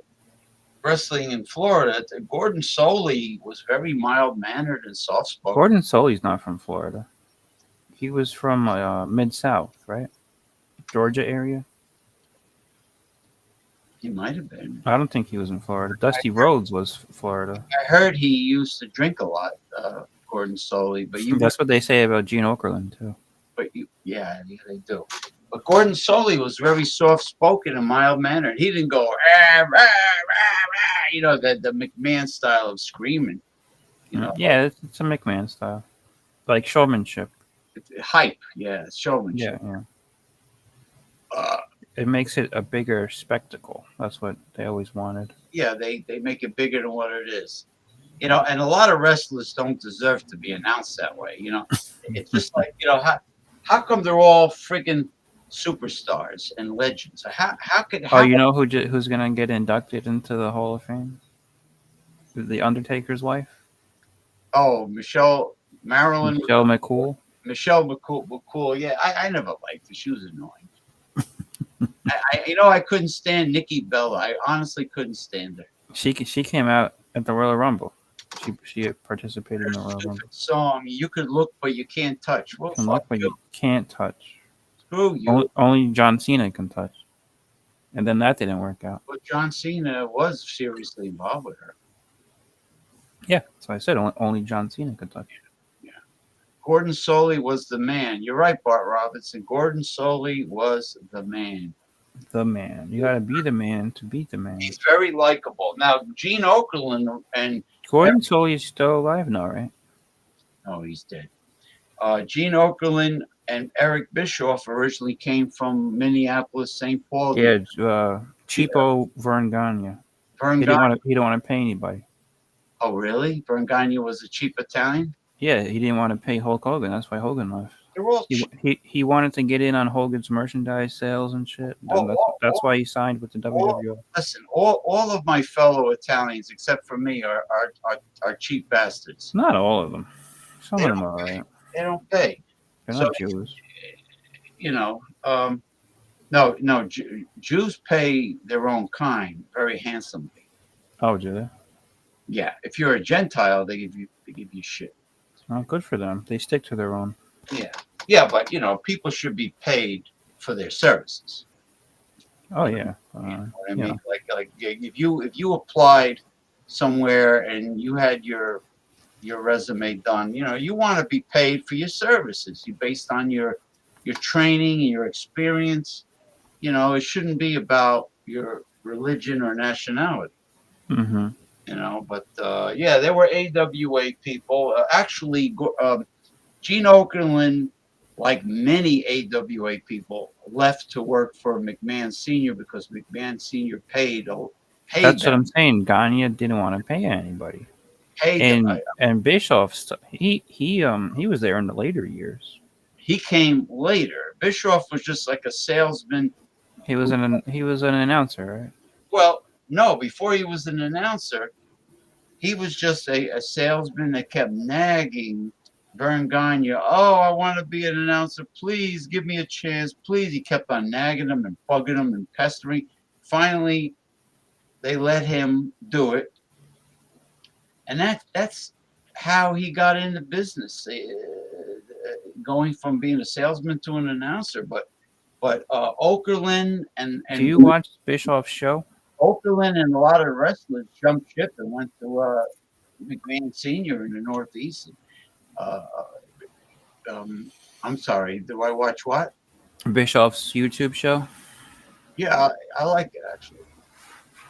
wrestling in Florida, Gordon Soley was very mild mannered and soft spoken. Gordon Soley's not from Florida. He was from Mid-South, right? Georgia area. He might have been. I don't think he was in Florida. Dusty Rhodes was Florida. I heard he used to drink a lot, Gordon Soley, but That's what they say about Gene Okerlund too. yeah, they do. But Gordon Soley was very soft spoken and mild mannered. He didn't go rah, rah, rah, rah, the McMahon style of screaming. Yeah, it's a McMahon style, like showmanship. Hype, yeah, showmanship. Yeah. It makes it a bigger spectacle. That's what they always wanted. Yeah, they make it bigger than what it is. And a lot of wrestlers don't deserve to be announced that way. It's just like, how come they're all freaking superstars and legends? You know who's gonna get inducted into the Hall of Fame? The Undertaker's wife. Oh, Michelle McCool. Michelle McCool. Yeah, I never liked her. She was annoying. I couldn't stand Nikki Bella. I honestly couldn't stand her. She came out at the Royal Rumble. She participated in the Royal Rumble. Song, you could look but you can't touch. Well, Look, but you can't touch. Screw you. Only John Cena can touch. And then that didn't work out. But John Cena was seriously involved with her. Yeah, so I said only John Cena could touch. Yeah. Gordon Soley was the man. You're right, Bart Robinson. Gordon Soley was the man. The man. You gotta be the man to beat the man. He's very likable. Now, Gene Okerlund and Gordon Soley is still alive now, right? No, he's dead. Gene Okerlund and Eric Bischoff originally came from Minneapolis, St. Paul. Yeah, cheapo Vern Gagne. Vern He Gagne. didn't want to pay anybody. Oh, really? Vern Gagne was a cheap Italian? Yeah, he didn't want to pay Hulk Hogan. That's why Hogan left. They're all cheap. He wanted to get in on Hogan's merchandise sales and shit. That's why he signed with the WWF. Listen, all of my fellow Italians, except for me, are cheap bastards. Not all of them. Some of them are right. They don't pay. They're not Jews. No, Jews pay their own kind very handsomely. Oh, do they? Yeah, if you're a Gentile, they give you shit. Oh, good for them. They stick to their own. Yeah, yeah, but people should be paid for their services. Oh yeah. You know what I You mean? know. Like if you applied somewhere and you had your resume done, you want to be paid for your services. You based on your training and your experience. It shouldn't be about your religion or nationality. Mm-hmm. But yeah, there were AWA people. Actually, Gene Okerlund, like many AWA people, left to work for McMahon Senior because McMahon Senior paid That's what them, I'm saying. Gagne didn't want to pay anybody, paid them. and Bischoff, he was there in the later years. He came later. Bischoff was just like a salesman. He was an announcer, right? Well, no, before he was an announcer, he was just a salesman that kept nagging Vern Gagne. Oh, I want to be an announcer. Please give me a chance. Please. He kept on nagging him and bugging him and pestering. Finally, they let him do it. And that's how he got into business, going from being a salesman to an announcer. But Okerlund Do and you watch Bischoff's show? Okerlund and a lot of wrestlers jumped ship and went to McMahon Senior in the Northeast. Uh, I'm sorry. Do I watch what? Bischoff's YouTube show? Yeah, I like it actually.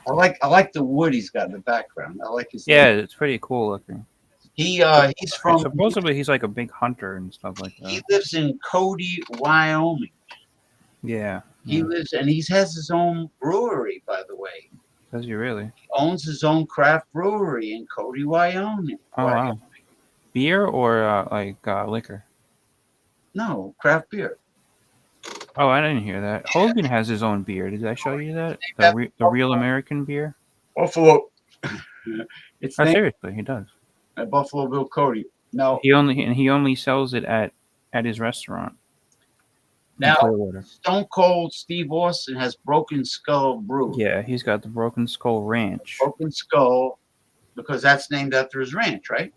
I like the wood he's got in the background. I like his. Yeah, it's pretty cool looking. He's And from supposedly he's like a big hunter and stuff like he that. lives in Cody, Wyoming. Yeah. He lives and he has his own brewery, by the way. Does he really? He owns his own craft brewery in Cody, Wyoming. Oh wow. Beer or liquor? No, craft beer. Oh, I didn't hear that. Hogan has his own beer. Did I show you that? That The real American beer? Buffalo. It's Oh, named seriously, he does. Buffalo Bill Cody. No, He only sells it at his restaurant in now Clearwater. Stone Cold Steve Austin has Broken Skull Brewery. Yeah, he's got the Broken Skull Ranch. Broken Skull, because that's named after his ranch, right?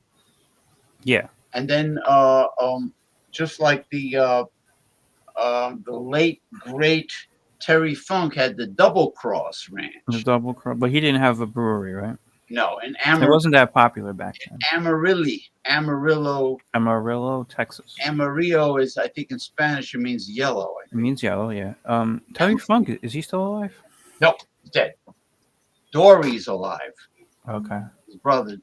Yeah. And then, just like the late great Terry Funk had the Double Cross The Ranch. double cross, but he didn't have a brewery, right? No, in It wasn't that popular back then. Amarillo, Texas. Amarillo is, I think, in Spanish it means yellow. It means yellow, yeah. Terry Funk, is he still alive? No, he's dead. Dory's alive. Okay.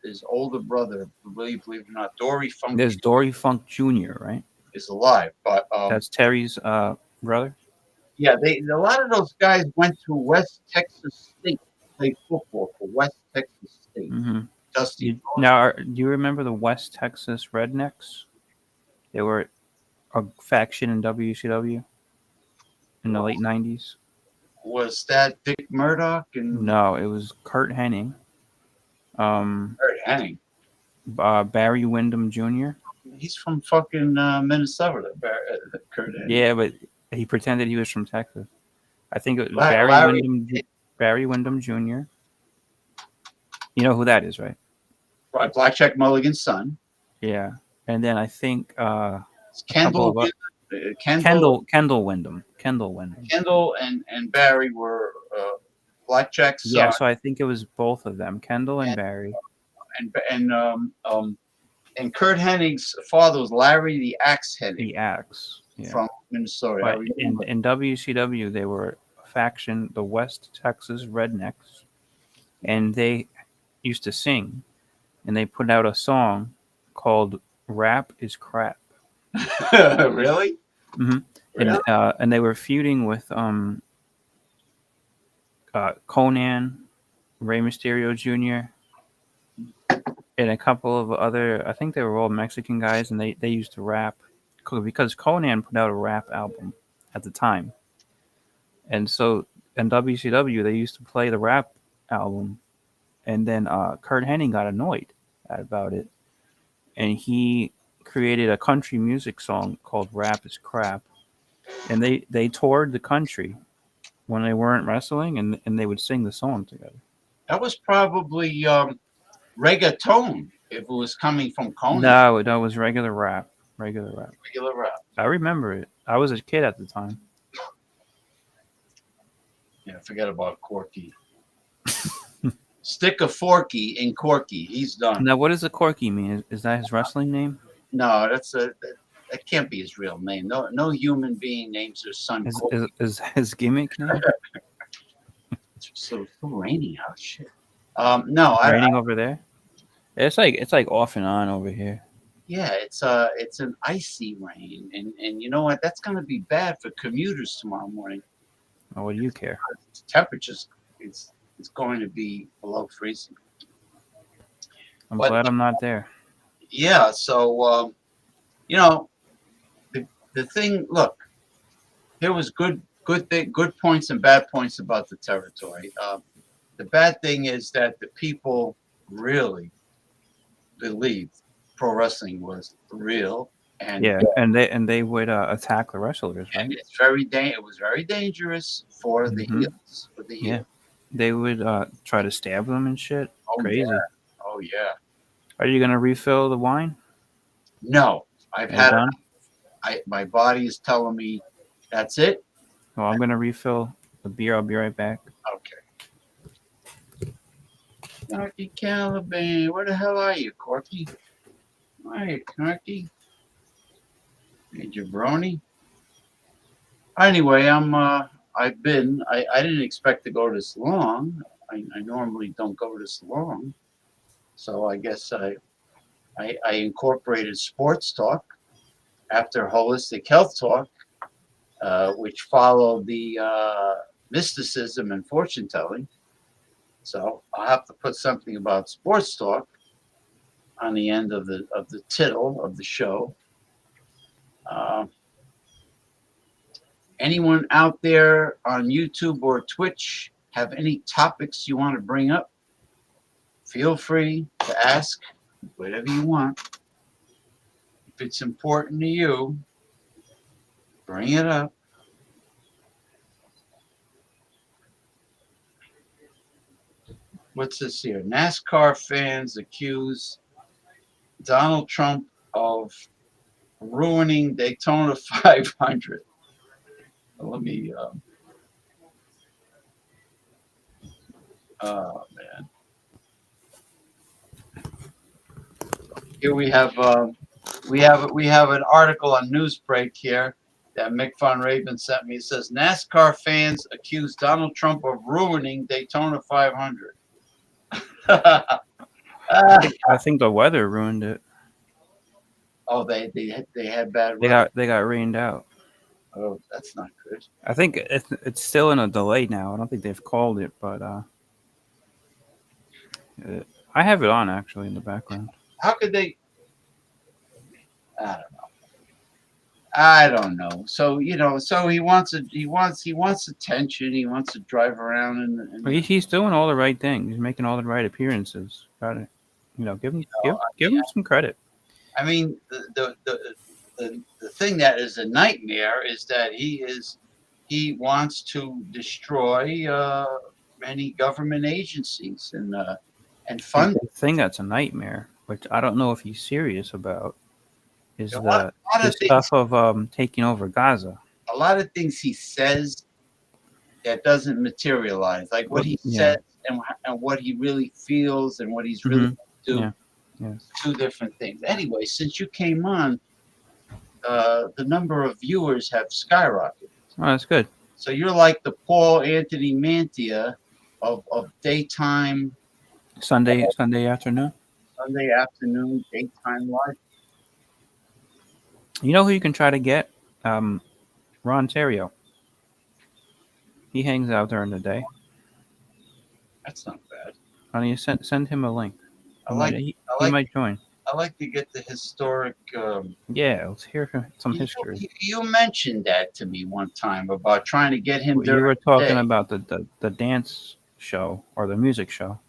His older brother, believe it or not, Dory Funk There's Dory Funk Jr., right? is alive. But That's Terry's brother. yeah, a lot of those guys went to West Texas State to play football for West Texas State. Mm-hmm. Dusty. Do you remember the West Texas Rednecks? They were a faction in WCW in the late 90s. Was that Dick Murdoch and No, it was Kurt Hennig, Kurt Hennig? Barry Windham Jr. He's from fucking Minnesota. Kurt Hennig. Yeah, but he pretended he was from Texas. I think it was Barry Windham Jr. You know who that is, right? Blackjack Mulligan's son. Yeah, and then I think Kendall Windham. Kendall and Barry were Blackjack's son. Yeah, so I think it was both of them, Kendall and Barry. And Kurt Hennig's father was Larry the Axe Hennig. The Axe. Yeah. From Minnesota. But in WCW, they were a faction, the West Texas Rednecks, and they used to sing, and they put out a song called "Rap Is Crap." Really? Mm-hmm. Really? And they were feuding with Conan, Rey Mysterio Jr., and a couple of other. I think they were all Mexican guys, and they used to rap because Conan put out a rap album at the time, and so in WCW they used to play the rap album, and then Kurt Hennig got annoyed about it, and he created a country music song called "Rap Is Crap," and they toured the country when they weren't wrestling, and they would sing the song together. That was probably reggaeton if it was coming from Conan. No, that was regular rap. Regular rap. Regular rap. I remember it. I was a kid at the time. Yeah, forget about Corky. Stick a forky in Corky. He's done. Now, what does the Corky mean? Is that his wrestling name? No, that can't be his real name. No human being names their son Corky. Is his gimmick name? It's so rainy out. Shit. No, Raining over there? It's like off and on over here. yeah, it's an icy rain, and you know what? That's gonna be bad for commuters tomorrow morning. Oh, what do you care? The temperatures, it's going to be below freezing. I'm But- glad I'm not there. Yeah, so you know, the thing. Look, there was good points and bad points about the territory. The bad thing is that the people really believed pro wrestling was real, and Yeah, and they would attack the wrestlers, right? and it was very dangerous for the Mhm. heels. For the Yeah. heels. They would try to stab them and shit. Oh, Crazy. yeah. Oh yeah. Are you gonna refill the wine? No, I've Are you had done? my body is telling me that's it. Well, I'm gonna refill the beer. I'll be right back. Okay. Corky Caliban, where the hell are you, Corky? Hi, Corky. Hey, jabroni. Anyway, I didn't expect to go this long. I normally don't go this long. So I guess I incorporated sports talk after holistic health talk, which followed the mysticism and fortune telling. So I'll have to put something about sports talk on the end of the tittle of the show. Anyone out there on YouTube or Twitch have any topics you want to bring up? Feel free to ask whatever you want. If it's important to you, bring it up. What's this here? NASCAR fans accuse Donald Trump of ruining Daytona 500. Let me. Oh man. Here we have an article on Newsbreak here that Mick Von Raven sent me. It says NASCAR fans accuse Donald Trump of ruining Daytona 500. I think the weather ruined it. Oh, they had bad weather. They got rained out. Oh, that's not good. I think it's still in a delay now. I don't think they've called it, but I have it on actually in the background. How could they? I don't know. So so he wants attention. He wants to drive around and But he's doing all the right things. He's making all the right appearances. Got it. Give him some credit. I mean, the thing that is a nightmare is that he wants to destroy many government agencies and fund. The thing that's a nightmare, which I don't know if he's serious about, is A lot the of stuff of taking over Gaza. A lot of things he says that doesn't materialize, like what he Yeah. says and what he really feels and what he's really do. Yeah. Yes. Two different things. Anyway, since you came on, the number of viewers have skyrocketed. Oh, that's good. So you're like the Paul Anthony Mantia of daytime, Sunday afternoon. Sunday afternoon, daytime life. You know who you can try to get? Ron Terrio. He hangs out during the day. That's not bad. Why don't you send him a link? He like- might join. I like to get the historic. Yeah, let's hear some history. You mentioned that to me one time about trying to get him. You were during the talking day. about the dance show or the music show.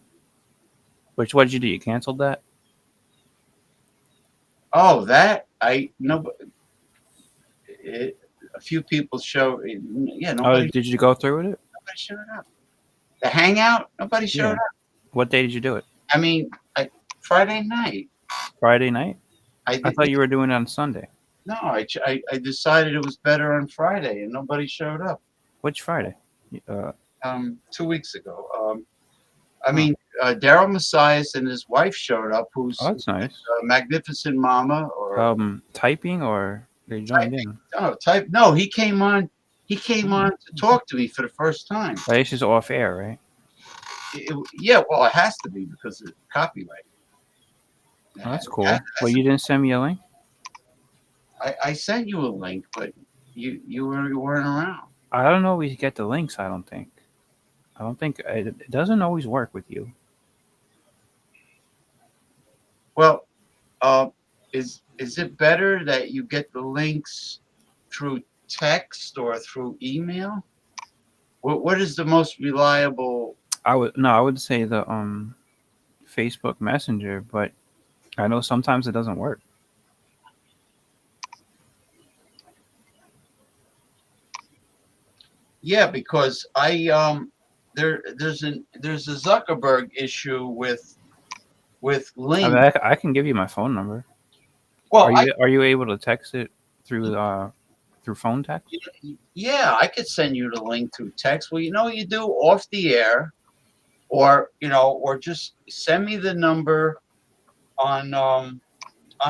What did you do? You canceled that? Oh, that I know. A few people show. Yeah, Oh, nobody. did you go through with it? showed up. The hangout, nobody showed Yeah. up. What day did you do it? I mean, Friday night. Friday night? I I did. thought you were doing it on Sunday. No, I decided it was better on Friday, and nobody showed up. Which Friday? Uh, 2 weeks ago. I Huh. mean, Daryl Messias and his wife showed up, who's oh, that's nice. Magnificent Mama or Typing or they joined in? type. No, he came on. He came on to talk to me for the first time. This is off air, right? Yeah, well, it has to be because of copyright. Oh, that's cool. Well, you didn't send me a link? I sent you a link, but you weren't around. I don't always get the links, I don't think. It doesn't always work with you. Well, is it better that you get the links through text or through email? What is the most reliable? I would say the Facebook Messenger, but I know sometimes it doesn't work. Yeah, because there's a Zuckerberg issue with I links. mean, I can give you my phone number. Well, Are you able to text it through phone text? yeah, I could send you the link through text. Well, you do off the air, or or just send me the number on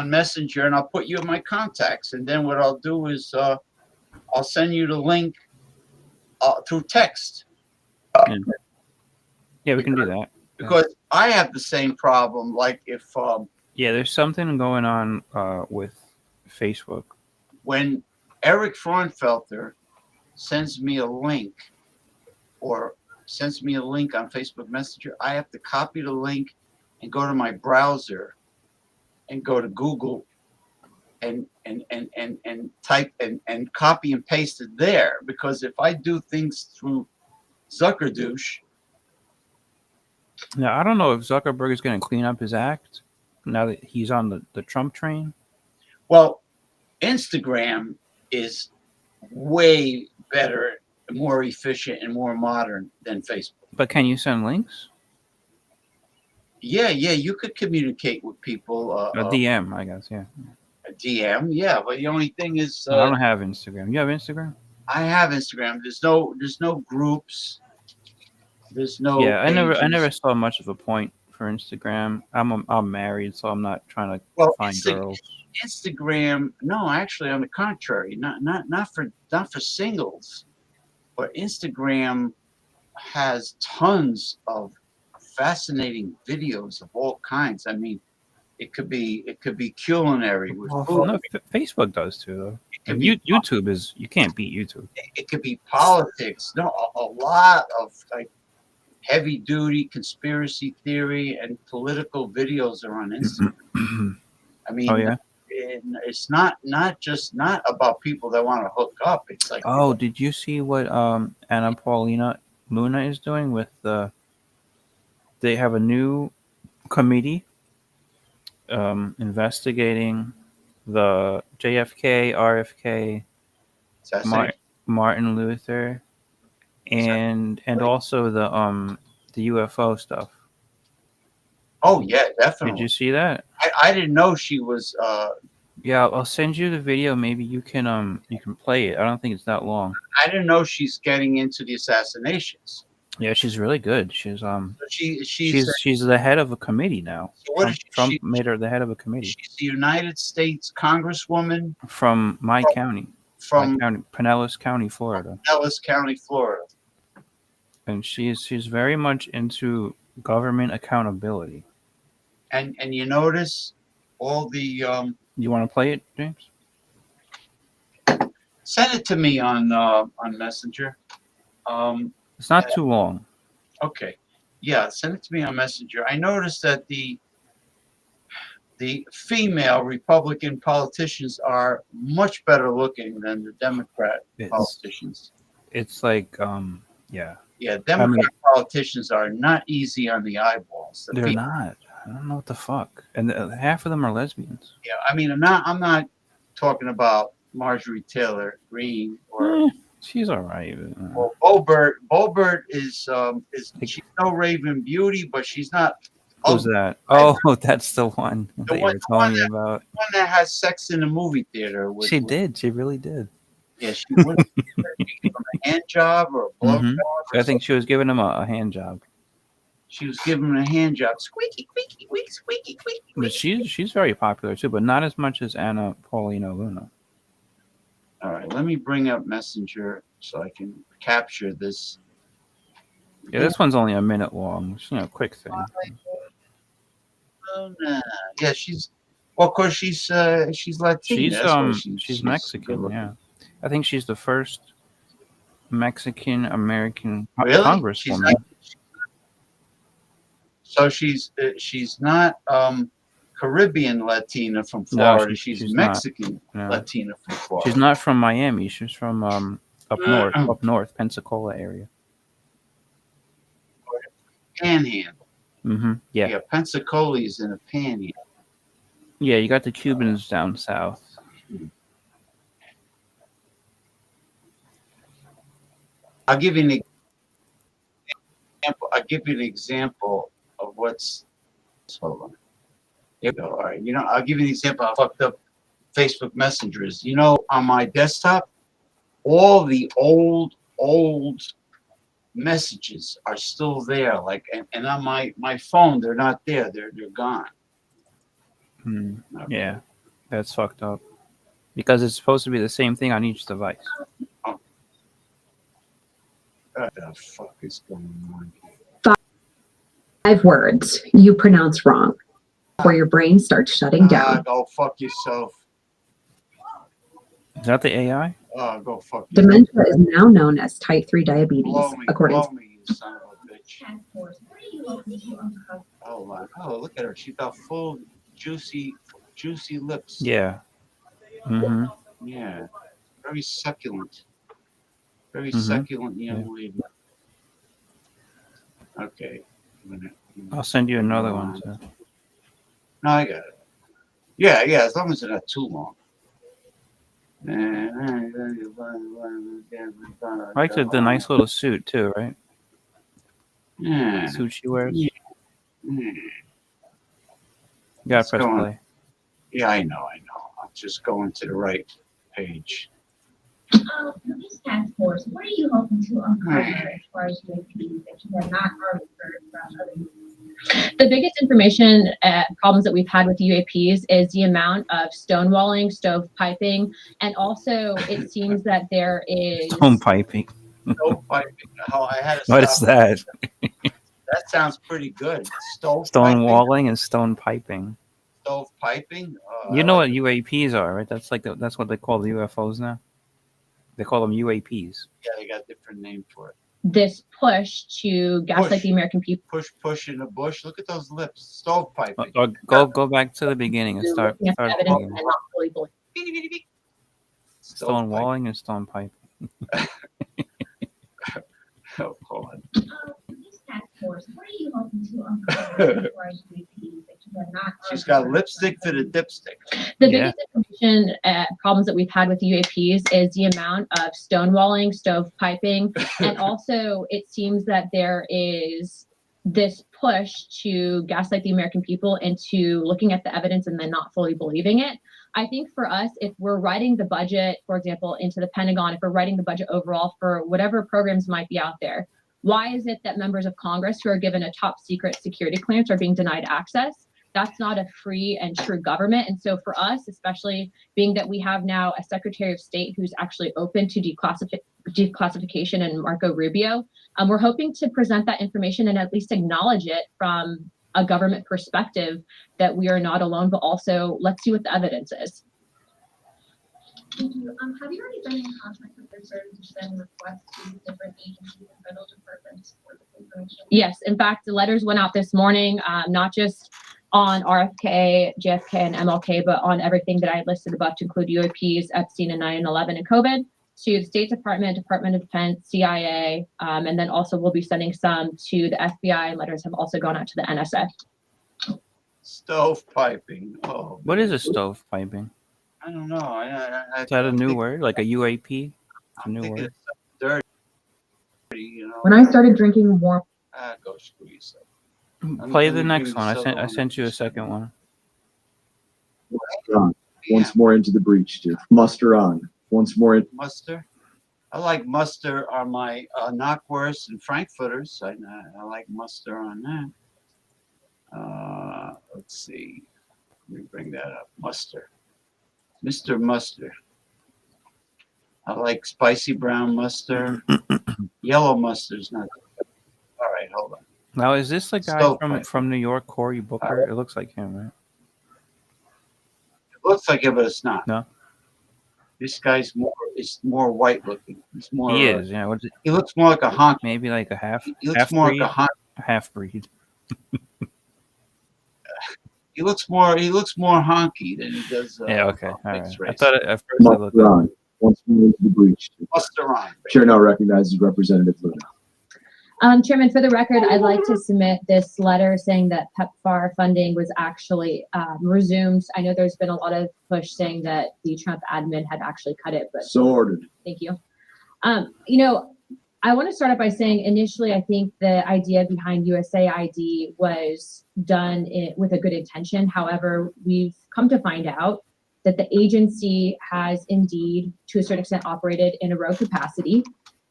Messenger, and I'll put you in my contacts. And then what I'll do is I'll send you the link through text. Yeah, we can do that. Because I have the same problem. Like if Yeah, there's something going on with Facebook. when Eric Fraunfelter sends me a link or sends me a link on Facebook Messenger, I have to copy the link and go to my browser and go to Google and type and copy and paste it there. Because if I do things through Zuckerdouche, Now, I don't know if Zuckerberg is going to clean up his act now that he's on the Trump train. well, Instagram is way better, more efficient, and more modern than Facebook. But can you send links? Yeah, you could communicate with people. A DM, I guess. Yeah. A DM, yeah, but the only thing is, I don't have Instagram. You have Instagram? I have Instagram. There's no groups. There's no. Yeah, I never pages. saw much of a point for Instagram. I'm married, so I'm not trying to find girls. Instagram, no, actually, on the contrary, not for singles, but Instagram has tons of fascinating videos of all kinds. I mean, it could be culinary with food. No, Facebook does too, though. It could And be YouTube you can't beat YouTube. it could be politics. No, a lot of like heavy duty conspiracy theory and political videos are on Instagram. I mean, Oh yeah. it's not about people that want to hook up. It's like, Oh, did you see what Anna Paulina Luna is doing with the? They have a new committee investigating the JFK, RFK, Martin Luther, and also the UFO stuff. oh yeah, definitely. Did you see that? I didn't know she was. Yeah, I'll send you the video. Maybe you can play it. I don't think it's that long. I didn't know she's getting into the assassinations. Yeah, she's really good. She's She's the head of a committee now. So what is Trump made her the head of a committee. She's the United States Congresswoman from my county. From Pinellas County, Florida. Pinellas County, Florida. And she's very much into government accountability. And you notice all the You want to play it, James? Send it to me on Messenger. It's not too long. Okay. Yeah, send it to me on Messenger. I noticed that the female Republican politicians are much better looking than the Democrat politicians. It's like, yeah. Yeah, Democrat politicians are not easy on the eyeballs. They're not. I don't know what the fuck. And half of them are lesbians. Yeah, I mean, I'm not talking about Marjorie Taylor Greene or She's all right. Well, Bobert is she's no Raven Beauty, but she's not Who's ugly. that? Oh, that's the one The that you one, were telling me about. one that has sex in the movie theater. She did. She really did. Yeah, she would give him a hand job or a blow job or I think she was giving him a hand job. She was giving him a hand job. Squeaky, squeaky, squeaky, squeaky, squeaky. But she's very popular too, but not as much as Anna Paulina Luna. All right, let me bring up Messenger so I can capture this. Yeah, this one's only a minute long. It's, quick thing. Yeah, well, of course she's Latina. She's Mexican. Yeah, I think she's the first Mexican American congresswoman. So she's not Caribbean Latina from Florida. No, she's Mexican Latina from Florida. She's not from Miami. She's from up north, Pensacola area. Panhandle. Yeah. Yeah, Pensacola is in a panhandle. Yeah, you got the Cubans down south. I'll give you an example of what's. Hold on. Here we go. All right. I'll give you an example of how fucked up Facebook Messenger is. On my desktop, all the old messages are still there. Like, and on my phone, they're not there. They're gone. Okay. Yeah, that's fucked up. Because it's supposed to be the same thing on each device. Oh. What the fuck is going on? 5 words you pronounce wrong before your brain starts shutting down. Go fuck yourself. Is that the AI? Go fuck yourself. Dementia is now known as type 3 diabetes, according to you son of a bitch. Oh, look at her. She's got full, juicy lips. Yeah. Yeah. Very succulent. Very succulent young lady. Okay. I'll send you another one. Too. No, I got it. Yeah, as long as it's not too long. I like the nice little suit too, right? Yeah. Suit she wears. Yeah. You gotta press play. Yeah, I know. I'm just going to the right page. This task force, what are you hoping to uncover as far as UAPs that you have not already heard from other people? the biggest information problems that we've had with UAPs is the amount of stonewalling, stovepiping, and also it seems that there is Stonepiping. Stovepiping. Oh, I had to What is that? That sounds pretty good. Stonewalling and stonepiping. Stovepiping. You know what UAPs are, right? That's what they call the UFOs now. They call them UAPs. Yeah, they got a different name for it. this push to gaslight the American people. Push in the bush. Look at those lips. Stovepiping. Go back to the beginning and start Evidence and not fully believe. Stonewalling and stonepiping. Oh, hold on. This task force, what are you hoping to uncover as far as UAPs that you have not She's already got heard lipstick for the dipstick. The biggest information problems that we've had with UAPs is the amount of stonewalling, stovepiping, and also it seems that there is this push to gaslight the American people into looking at the evidence and then not fully believing it. I think for us, if we're writing the budget, for example, into the Pentagon, if we're writing the budget overall for whatever programs might be out there, why is it that members of Congress who are given a top secret security clearance are being denied access? That's not a free and true government. And so for us, especially being that we have now a Secretary of State who's actually open to declassification and Marco Rubio, we're hoping to present that information and at least acknowledge it from a government perspective that we are not alone, but also let's see what the evidence is. Thank you. Have you already been in contact with their service to send requests to different agencies and federal departments for this information? Yes, in fact, the letters went out this morning, not just on RFK, JFK, and MLK, but on everything that I listed above to include UAPs, Epstein, and 9/11 and COVID, to the State Department, Department of Defense, CIA, and then also we'll be sending some to the FBI. Letters have also gone out to the NSA. Stovepiping. Oh. What is a stovepiping? I don't know. Is that a new word? Like a UAP? It's a new word. you know. When I started drinking warm Go screw yourself. Play let the me next bring one. this I other sent you a up. second one. Muster on. Once more into the breach, too. Muster on. Once more. Muster. I like muster on my knockwurst and frankfurters. I like muster on that. Let's see. Let me bring that up. Muster. Mr. Mustard. I like spicy brown mustard. Yellow mustard's not good. All right, hold on. Now, is this the guy Stovepipe. from New York, Cory Booker? It looks like him, right? It looks like it, but it's not. No, This guy's more white looking. He's more. he is. Yeah, what's it? He looks more like a honky. Maybe like a half He looks more breed. like a honky. Half breed. He looks more honky than he does. Yeah. Okay. All right. mixed I race. thought at first I looked. Muster on. Once more into the breach, too. Muster on. Chair now recognizes Representative Luna. Chairman, for the record, I'd like to submit this letter saying that PEPFAR funding was actually resumed. I know there's been a lot of push saying that the Trump admin had actually cut it, but So ordered. thank you. I want to start off by saying initially, I think the idea behind USAID was done with a good intention. However, we've come to find out that the agency has indeed, to a certain extent, operated in a rogue capacity.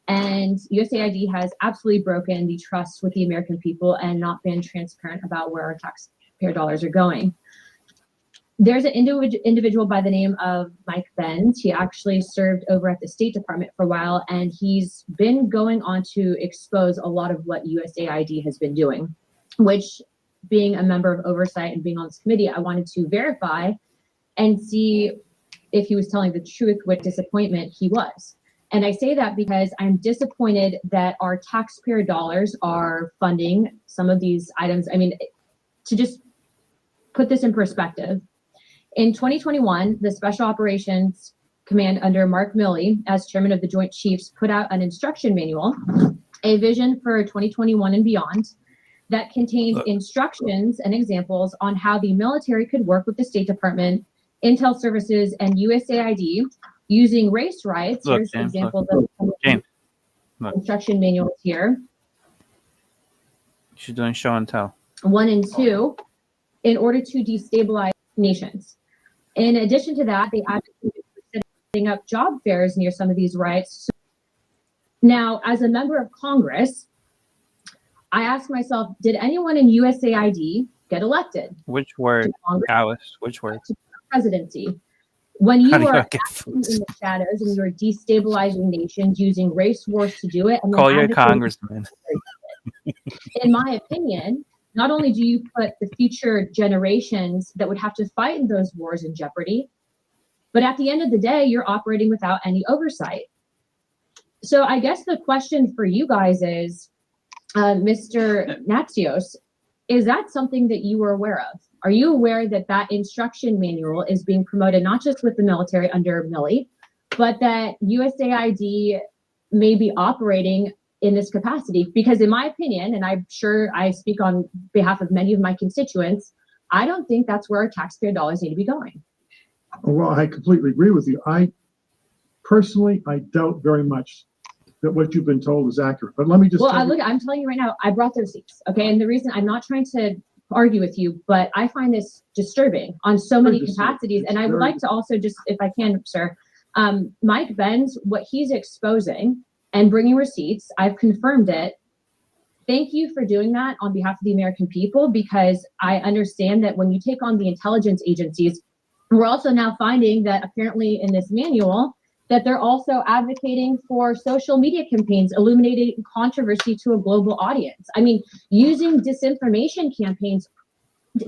And USAID has absolutely broken the trust with the American people and not been transparent about where our taxpayer dollars are going. There's an individual by the name of Mike Benz. He actually served over at the State Department for a while, and he's been going on to expose a lot of what USAID has been doing, which, being a member of oversight and being on this committee, I wanted to verify and see if he was telling the truth, what disappointment he was. And I say that because I'm disappointed that our taxpayer dollars are funding some of these items. I mean, to just put this in perspective, in 2021, the Special Operations Command under Mark Milley, as chairman of the Joint Chiefs, put out an instruction manual, a vision for 2021 and beyond, that contained instructions and examples on how the military could work with the State Department, Intel Services, and USAID using race riots. Look, Here's James, examples look. of James, look. instruction manuals here. She's doing show and tell. 1 and 2, in order to destabilize nations. In addition to that, they advocated for setting up job fairs near some of these riots. Now, as a member of Congress, I asked myself, did anyone in USAID get elected? Which word, to Congress, Alice? Which word? to presidency? When you How do you are not get acting in the shadows and you're destabilizing nations using race wars to do it, and then Call your advocating congressman. in my opinion, not only do you put the future generations that would have to fight in those wars in jeopardy, but at the end of the day, you're operating without any oversight. So I guess the question for you guys is, Mr. Natsios, is that something that you were aware of? Are you aware that that instruction manual is being promoted not just with the military under Milley, but that USAID may be operating in this capacity? Because in my opinion, and I'm sure I speak on behalf of many of my constituents, I don't think that's where our taxpayer dollars need to be going. Well, I completely agree with you. I doubt very much that what you've been told is accurate. But let me just I'm telling you right now, I brought the receipts. Okay. And the reason, I'm not trying to argue with you, but I find this disturbing on so many capacities. And I would like to also just, if I can, sir, Mike Benz, what he's exposing and bringing receipts, I've confirmed it. Thank you for doing that on behalf of the American people, because I understand that when you take on the intelligence agencies, we're also now finding that apparently in this manual that they're also advocating for social media campaigns, illuminating controversy to a global audience. I mean, using disinformation campaigns.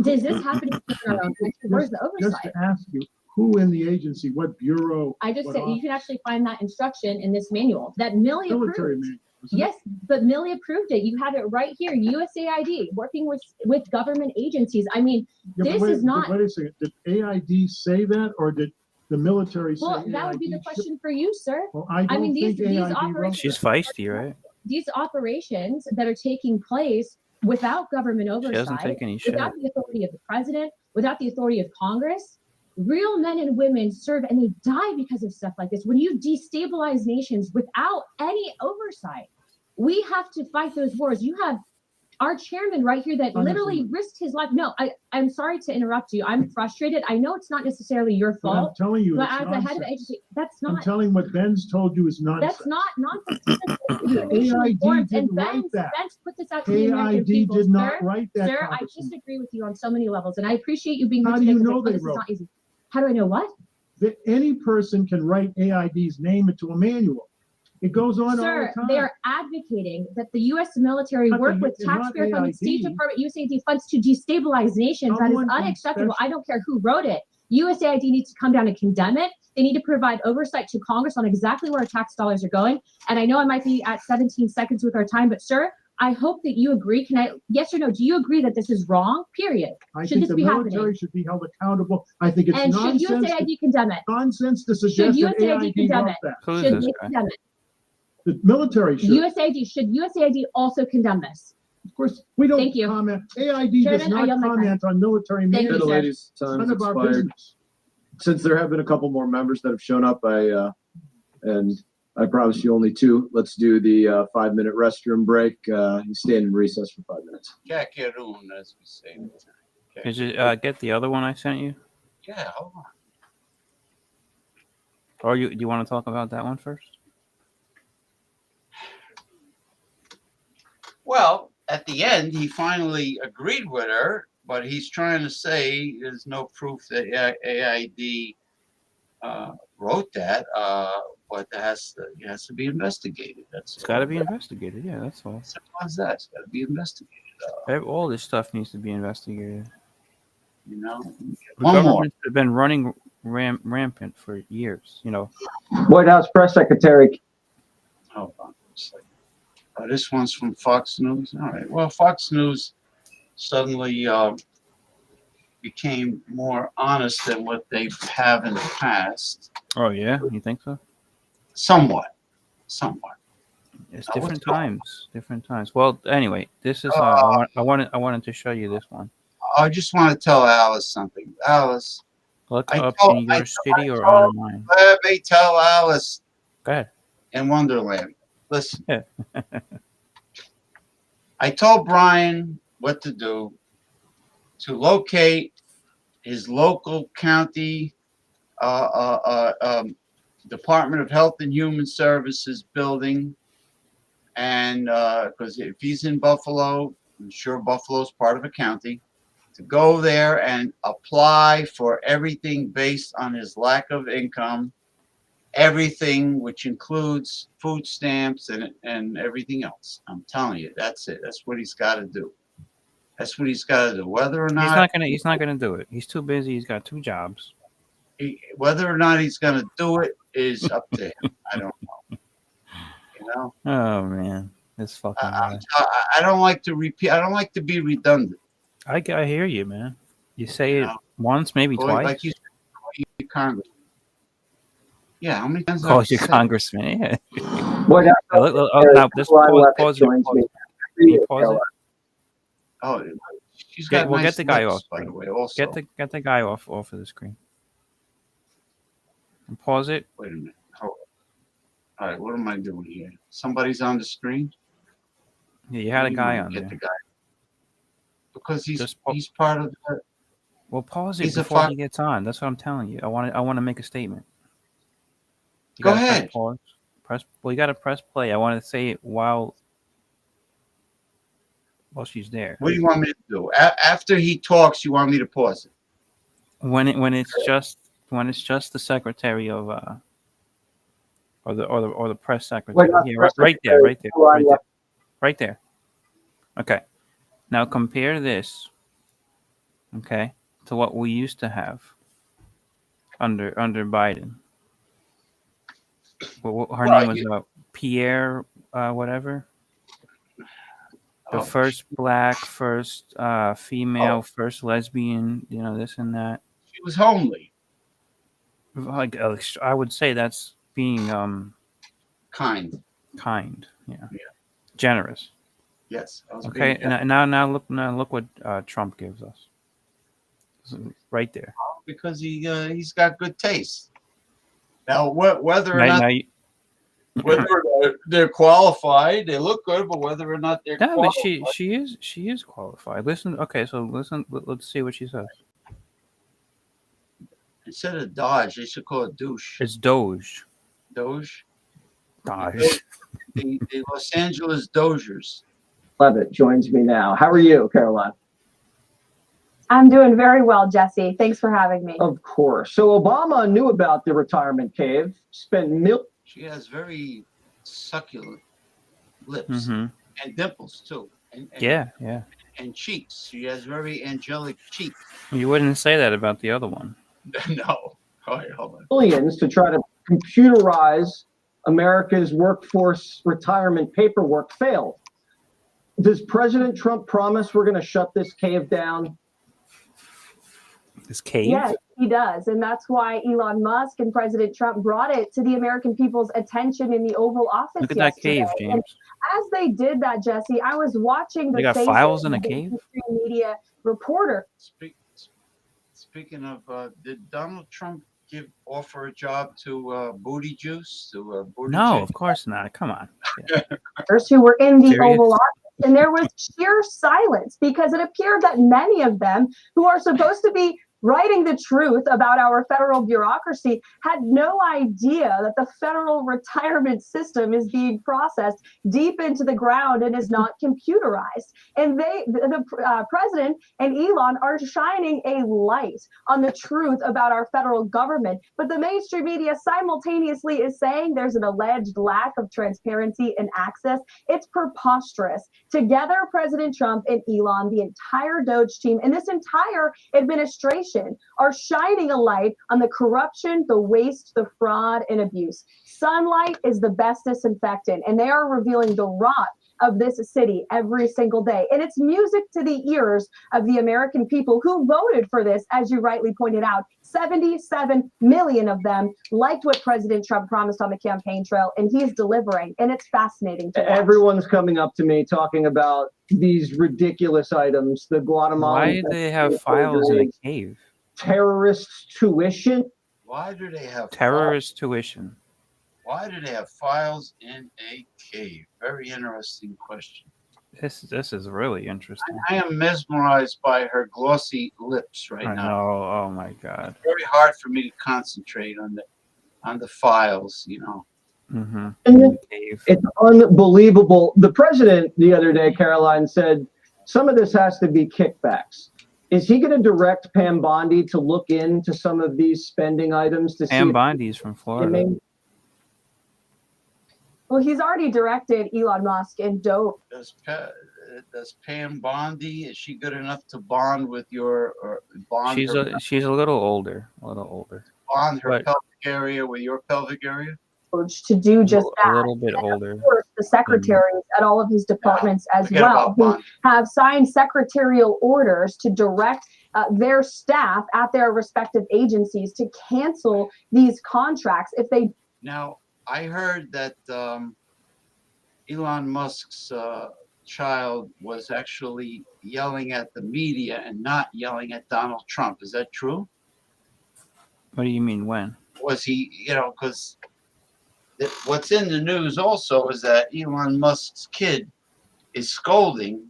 Does this happen in our own country? Where's the just oversight? to ask you, who in the agency, what bureau? I just what said you office? can actually find that instruction in this manual that Milley Military approved. manual. isn't it? Yes, but Milley approved it. You have it right here. USAID working with government agencies. I mean, Yeah, but this wait, is not. Wait a second. Did AID say that, or did the military say? Well, that would be the AID question for you, sir. Well, I don't mean, these think AID operations- wrote She's that. feisty, right? These operations that are taking place without government She doesn't oversight, take any shit. without the authority of the president, without the authority of Congress, real men and women serve and they die because of stuff like this. When you destabilize nations without any oversight, We have to fight those wars. You have our chairman right here that literally risked his life. No, I'm sorry to interrupt you. I'm frustrated. I know it's not necessarily your But I'm fault, telling you, but it's as a head of nonsense. agency, that's I'm not. telling what Ben's told you is nonsense. That's not nonsense. The AID didn't write that. Ben's put this out to the American AID people. did not Sir, write that. sir, I Congressman. disagree with you on so many levels, and I appreciate you being here How do today you because know I know they this is wrote not easy. How do I know what? That any person can write AID's name into a manual. It goes on all Sir, the time. they are advocating that the U.S. military But work the- with they're not taxpayer funded State AID. Department USAID funds to destabilize nations. That is Someone from unacceptable. special- I don't care who wrote it. USAID needs to come down and condemn it. They need to provide oversight to Congress on exactly where our tax dollars are going. And I know I might be at 17 seconds with our time, but sir, I hope that you agree. Can I, yes or no, do you agree that this is wrong? Period. I Should think this the be military happening? should be held accountable. I think it's And should nonsense. USAID condemn it? Nonsense to suggest that USAID AID condemn wrote it? that. Who is Should this they guy? condemn it? The military should. Should USAID also condemn this? Of course, we don't Thank you. comment. AID does Chairman, I not yield my time. comment on military Thank you, matters. The sir. ladies' None time's of our expired. business. Since there have been a couple more members that have shown up, and I promise you only two. Let's do the 5-minute restroom break. You stand in recess for 5 minutes. Kakeroon, as we say. Did you get the other one I sent you? Yeah, hold on. Or do you want to talk about that one first? Well, at the end, he finally agreed with her, but he's trying to say there's no proof that AID wrote that, but it has to be investigated. That's It's got to be investigated. Yeah, that's all. Simple as that. It's got to be investigated. All this stuff needs to be investigated. You know. The One more. governments have been running rampant for years. You know. White House press secretary. Hold on a second. This one's from Fox News. All right. Well, Fox News suddenly became more honest than what they have in the past. Oh yeah, you think so? Somewhat. It's Now, different what's going on? times. Different times. Well, anyway, this is. I wanted to show you this one. I just want to tell Alice something. Alice, Look I up told- in your I city or told- on mine. let me tell Alice Go ahead. in Wonderland. Listen. Yeah. I told Brian what to do to locate his local county Department of Health and Human Services building. And because if he's in Buffalo, I'm sure Buffalo's part of a county, to go there and apply for everything based on his lack of income, everything which includes food stamps and everything else. I'm telling you, that's it. That's what he's got to do. That's what he's got to do. Whether or not He's not gonna do it. He's too busy. He's got 2 jobs. whether or not he's going to do it is up to him. I don't know. You know, Oh man, this fucking guy. I don't like to repeat. I don't like to be redundant. I hear you, man. You say You it know, once, maybe twice. Like you said, Congressman. Yeah, how many times? Calls you congressman. Yeah. White House Now, now, just pause it. joins me. Can you pause it? Oh, she's got Well, nice get the guy lips, off. by the way. Also, Get the guy off of the screen. And pause it. wait a minute. Hold on. All right, what am I doing here? Somebody's on the screen. Yeah, you had a guy on Get there. the guy. Because Just he's part of the. Well, pause it He's a before fuck- he gets on. That's what I'm telling you. I want to make a statement. You Go gotta press ahead. pause. Well, you got to press play. I want to say it while she's there. What do you want me to do? After he talks, you want me to pause it? When it's just the secretary of or the press secretary. Wait, not Yeah, press right there, secretary. right there, Who are right you? there, right there. Okay. Now compare this, okay, to what we used to have under Biden. Her name was Pierre, whatever. The Oh, first black, first female, first lesbian, this and that. She was homely, Like I would say that's being kind. kind, yeah, Yeah. generous. Yes. I was Okay, being and now look what Trump gives us. Right there. because he's got good taste. Now, whether or Now, not now you, Whether or not they're qualified, they look good, but whether or not they're No, but qualified. she is qualified. Listen, okay, so listen. Let's see what she says. Instead of Dodge, they should call it douche. It's Doge. Doge. Doge. The Los Angeles Dodgers. Levitt joins me now. How are you, Caroline? I'm doing very well, Jesse. Thanks for having me. Of course. So Obama knew about the retirement cave, spent She has very succulent lips Mm-hmm. and dimples too. And Yeah. and cheeks. She has very angelic cheeks. You wouldn't say that about the other one. No. All right, hold on. millions to try to computerize America's workforce retirement paperwork failed. Does President Trump promise we're going to shut this cave down? This cave. Yes, he does. And that's why Elon Musk and President Trump brought it to the American people's attention in the Oval Office Look at that yesterday. cave, And James. as they did that, Jesse, I was watching the They got faces files in a of the cave? mainstream media reporter. Speaking of, did Donald Trump offer a job to Booty Juice? No, of course not. Come on. Who were in the Serious? Oval Office, and there was sheer silence because it appeared that many of them who are supposed to be writing the truth about our federal bureaucracy had no idea that the federal retirement system is being processed deep into the ground and is not computerized. And the president and Elon are shining a light on the truth about our federal government. But the mainstream media simultaneously is saying there's an alleged lack of transparency and access. It's preposterous. Together, President Trump and Elon, the entire Doge team, and this entire administration are shining a light on the corruption, the waste, the fraud, and abuse. Sunlight is the best disinfectant, and they are revealing the rot of this city every single day. And it's music to the ears of the American people who voted for this, as you rightly pointed out. 77 million of them liked what President Trump promised on the campaign trail, and he's delivering. And it's fascinating to watch. Everyone's coming up to me talking about these ridiculous items. The Guatemalan. Why do they have files in a cave? Terrorist tuition. Why do they have Terrorist tuition. Why do they have files in a cave? Very interesting question. This is really interesting. I am mesmerized by her glossy lips right I now. know. Oh my God. It's very hard for me to concentrate on the files, you know. Mm-hmm. It's unbelievable. The president the other day, Caroline, said some of this has to be kickbacks. Is he going to direct Pam Bondi to look into some of these spending items to see? Pam Bondi's from Florida. Well, he's already directed Elon Musk and Doge. Does Pam Bondi, is she good enough to bond with your, or bond She's a little older. bond her but- pelvic area with your pelvic area? To do just A that. little bit older. Of course, the secretaries at all of his departments as Forget well, about who Bondi. have signed secretarial orders to direct their staff at their respective agencies to cancel these contracts if they. Now, I heard that Elon Musk's child was actually yelling at the media and not yelling at Donald Trump. Is that true? What do you mean when? Was he, because what's in the news also is that Elon Musk's kid is scolding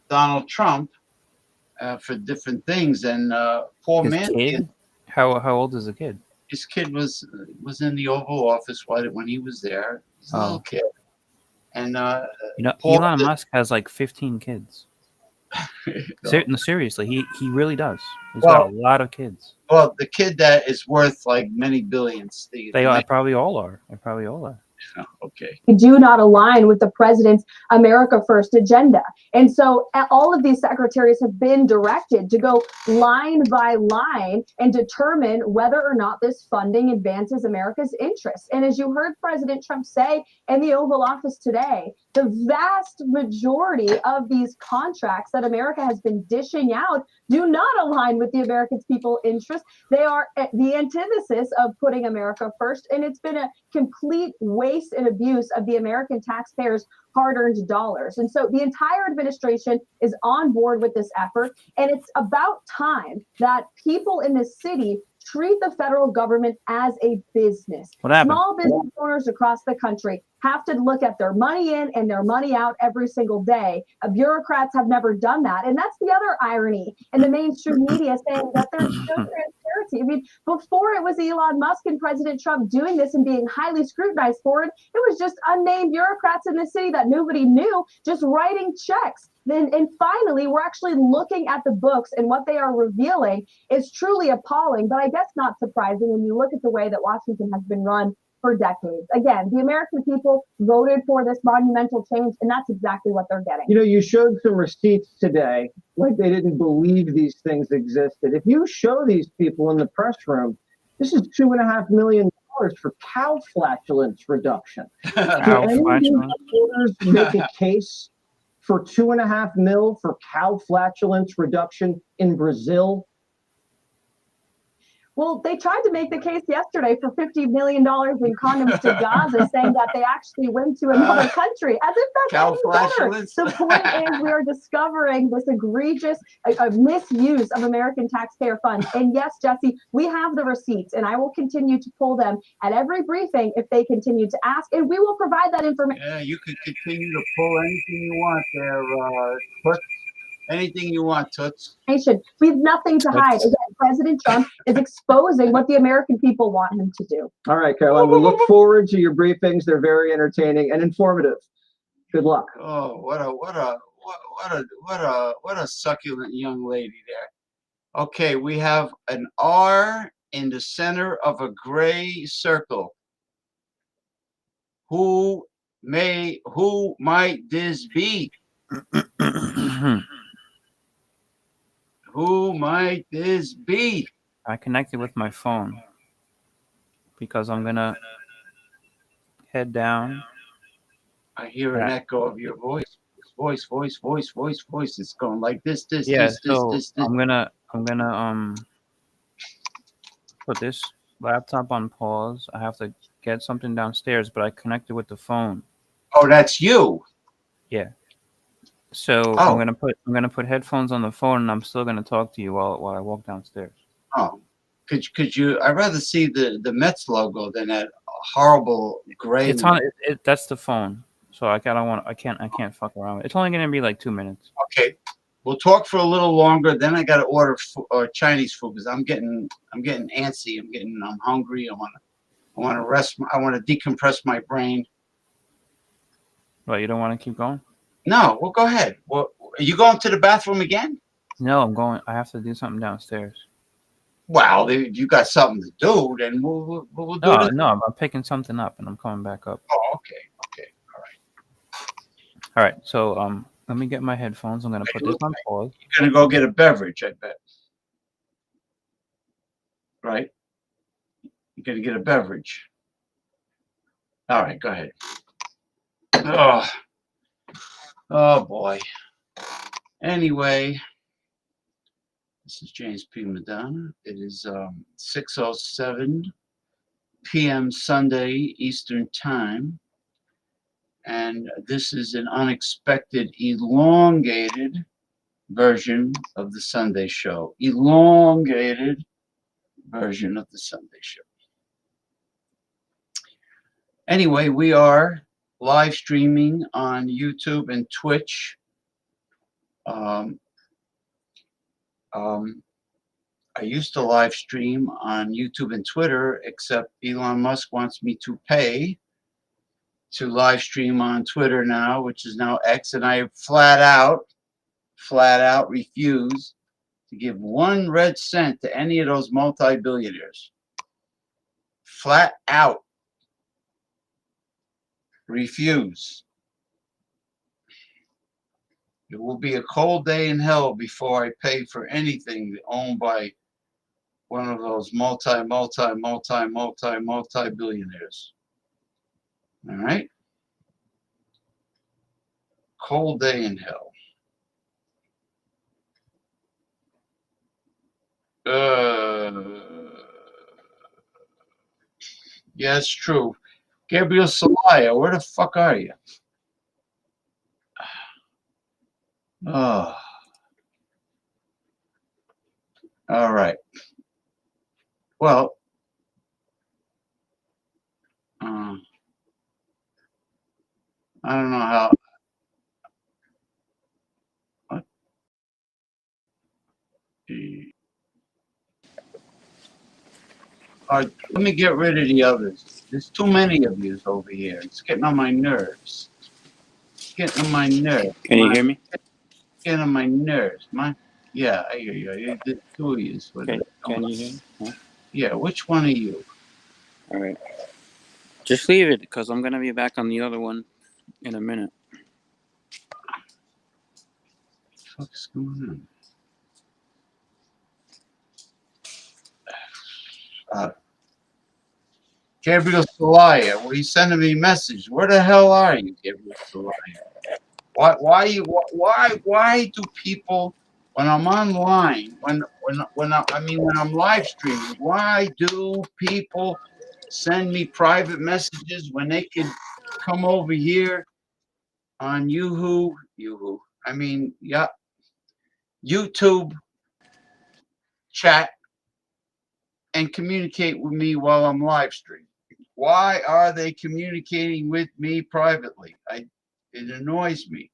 Donald Trump for different things, and poor His man. kid? How old is the kid? His kid was in the Oval Office when he was there. He's a little kid, and Paul Elon did- Musk has like 15 kids. No. No, seriously, he really does. He's Well- got a lot of kids. Well, the kid that is worth like many billions. They probably all are. They probably all are. Okay. Do not align with the president's America First agenda. And so all of these secretaries have been directed to go line by line and determine whether or not this funding advances America's interests. And as you heard President Trump say in the Oval Office today, the vast majority of these contracts that America has been dishing out do not align with the American people's interests. They are the antithesis of putting America first. And it's been a complete waste and abuse of the American taxpayers' hard-earned dollars. And so the entire administration is on board with this effort. And it's about time that people in this city treat the federal government as a business. What happened? Small business owners across the country have to look at their money in and their money out every single day. Bureaucrats have never done that. And that's the other irony in the mainstream media saying that there's no transparency. I mean, before it was Elon Musk and President Trump doing this and being highly scrutinized for it, it was just unnamed bureaucrats in the city that nobody knew just writing checks. And finally, we're actually looking at the books, and what they are revealing is truly appalling, but I guess not surprising when you look at the way that Washington has been run for decades. Again, the American people voted for this monumental change, and that's exactly what they're getting. You know, you showed some receipts today, like they didn't believe these things existed. If you show these people in the press room, this is $2.5 million for cow flatulence reduction. Do Cow any of these flatulence? reporters make a case for $2.5 million for cow flatulence reduction in Brazil? Well, they tried to make the case yesterday for $50 million in condoms to Gaza, saying that they actually went to another country, as if that's Cow any better. flatulence. The point is, we are discovering this egregious misuse of American taxpayer funds. And yes, Jesse, we have the receipts, and I will continue to pull them at every briefing if they continue to ask, and we will provide that information. Yeah, you can continue to pull anything you want there, Toots. Anything you want, Toots. We have nothing to hide. Again, President Trump is exposing what the American people want him to do. All right, Caroline, we look forward to your briefings. They're very entertaining and informative. Good luck. Oh, what a succulent young lady there. Okay, we have an R in the center of a gray circle. Who might this be? Who might this be? I connected with my phone because I'm gonna head down. I hear an echo of your voice. Voice. It's going like this. Yeah, so I'm gonna put this laptop on pause. I have to get something downstairs, but I connected with the phone. Oh, that's you. Yeah. So Oh. I'm gonna put headphones on the phone, and I'm still gonna talk to you while I walk downstairs. Oh, could you? I'd rather see the Mets logo than that horrible gray. It's on. That's the phone. So I can't fuck around with it. It's only gonna be like 2 minutes. Okay, we'll talk for a little longer. Then I got to order Chinese food because I'm getting antsy. I'm hungry. I want to rest. I want to decompress my brain. What, you don't want to keep going? No, well, go ahead. Well, are you going to the bathroom again? No, I'm going. I have to do something downstairs. Well, you got something to do. Then we'll do No, this. no, I'm picking something up and I'm coming back up. Oh, okay, All right. So let me get my headphones. I'm gonna put this on pause. You're gonna go get a beverage, I bet. Right? You're gonna get a beverage. All right, go ahead. Oh boy. Anyway, this is James P. Madonna. It is 6:07 p.m. Sunday Eastern Time, and this is an unexpected, elongated version of the Sunday Show. Elongated version of the Sunday Show. Anyway, we are live streaming on YouTube and Twitch. I used to live stream on YouTube and Twitter, except Elon Musk wants me to pay to live stream on Twitter now, which is now X, and I flat out refuse to give 1 red cent to any of those multi-billionaires. Flat out refuse. It will be a cold day in hell before I pay for anything owned by one of those multi-billionaires. All right? Cold day in hell. Yeah, it's true. Gabriel Salaya, where the fuck are you? Oh. All right. Well, I don't know how. What? Let me get rid of the others. There's too many of yous over here. It's getting on my nerves. It's getting on my nerves. Can you hear me? Getting on my nerves. Yeah, I hear you. The two of yous. Can you hear me? Huh? Yeah, which one are you? All right. Just leave it, because I'm going to be back on the other one in a minute. What the fuck's going on? Gabriel Salaya, well, he's sending me a message. Where the hell are you, Gabriel Salaya? Why do people, when I'm online, when I'm live streaming, why do people send me private messages when they can come over here on yeah, YouTube chat and communicate with me while I'm live streaming? Why are they communicating with me privately? It annoys me.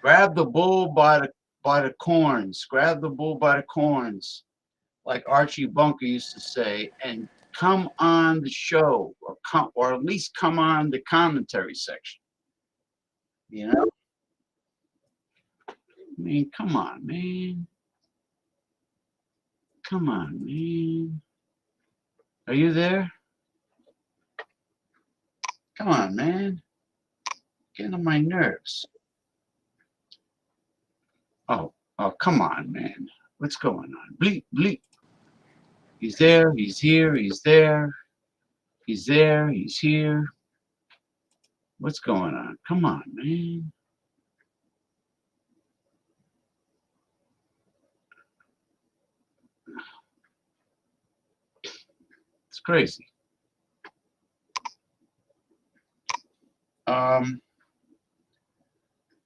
Grab the bull by the corns. Grab the bull by the corns, like Archie Bunker used to say, and come on the show, or at least come on the commentary section. You know? I mean, come on, man. Come on, man. Are you there? Come on, man. Getting on my nerves. Oh, come on, man. What's going on? Bleep, bleep. He's there, he's here, he's there. He's there, he's here. What's going on? Come on, man. It's crazy.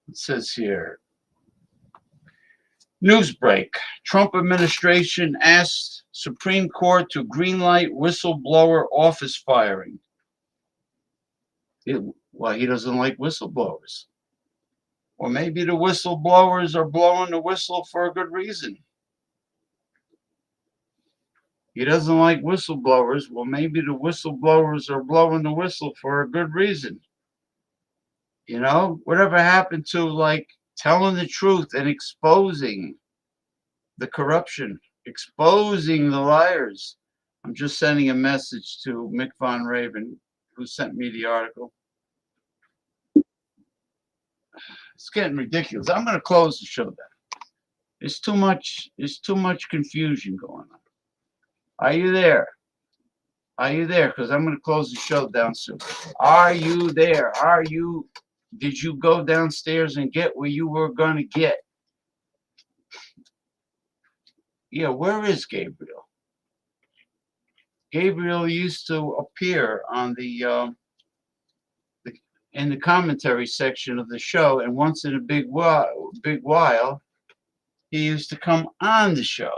It says here, news break. Trump administration asked Supreme Court to greenlight whistleblower office firing. Well, he doesn't like whistleblowers. Or maybe the whistleblowers are blowing the whistle for a good reason. He doesn't like whistleblowers. Well, maybe the whistleblowers are blowing the whistle for a good reason. You know, whatever happened to like telling the truth and exposing the corruption, exposing the liars? I'm just sending a message to Mick Von Raven, who sent me the article. It's getting ridiculous. I'm going to close the show down. There's too much confusion going on. Are you there? Are you there? Because I'm going to close the show down soon. Are you there? Did you go downstairs and get where you were going to get? Yeah, where is Gabriel? Gabriel used to appear on in the commentary section of the show, and once in a big while, he used to come on the show.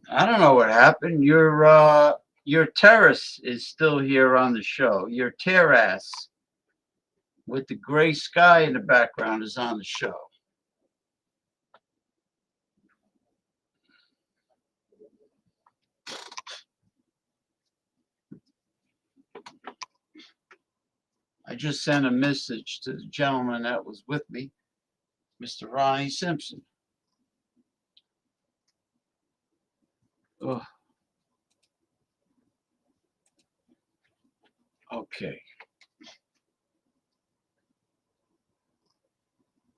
I don't know what happened. Your terrace is still here on the show. Your terrace with the gray sky in the background is on the show. I just sent a message to the gentleman that was with me, Mr. Ronnie Simpson. Ugh. Okay.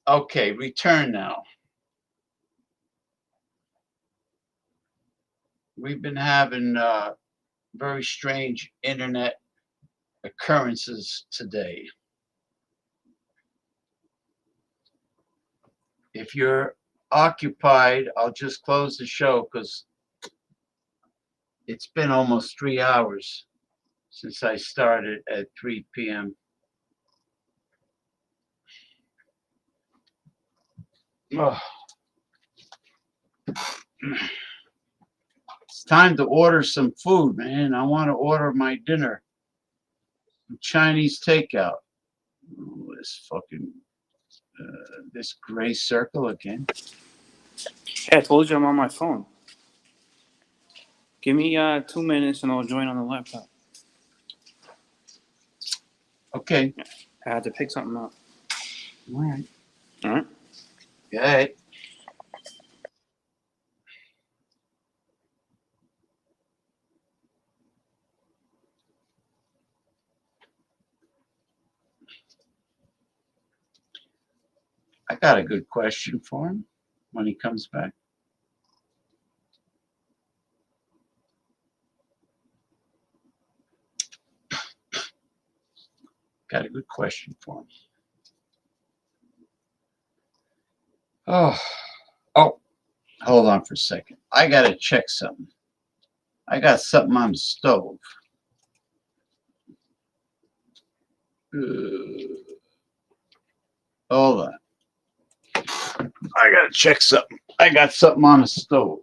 Okay, return now. We've been having very strange internet occurrences today. If you're occupied, I'll just close the show because it's been almost 3 hours since I started at 3 p.m. Ugh. It's time to order some food, man. I want to order my dinner. Chinese takeout. Oh, this gray circle again. Hey, I told you I'm on my phone. Give me 2 minutes and I'll join on the laptop. Okay. I had to pick something up. All right. All right. Good. I got a good question for him when he comes back. Got a good question for him. Oh, hold on for a second. I got to check something. I got something on the stove. Hold on. I got to check something. I got something on the stove.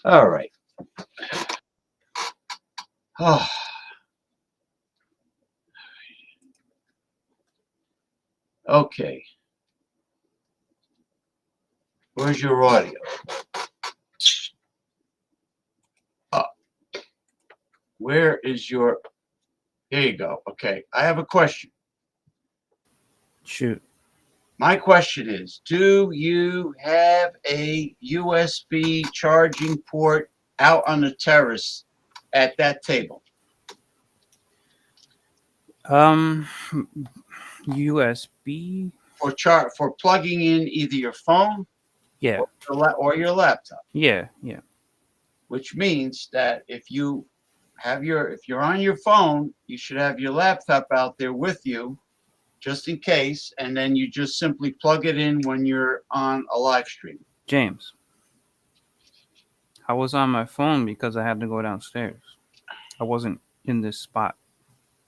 All right. Oh. Okay. Where's your audio? Where is your... Here you go. Okay. I have a question. Shoot. My question is, do you have a USB charging port out on the terrace at that table? USB? For plugging in either your phone Yeah. or your laptop. Yeah. Yeah. Which means that if you're on your phone, you should have your laptop out there with you just in case, and then you just simply plug it in when you're on a live stream. James. I was on my phone because I had to go downstairs. I wasn't in this spot.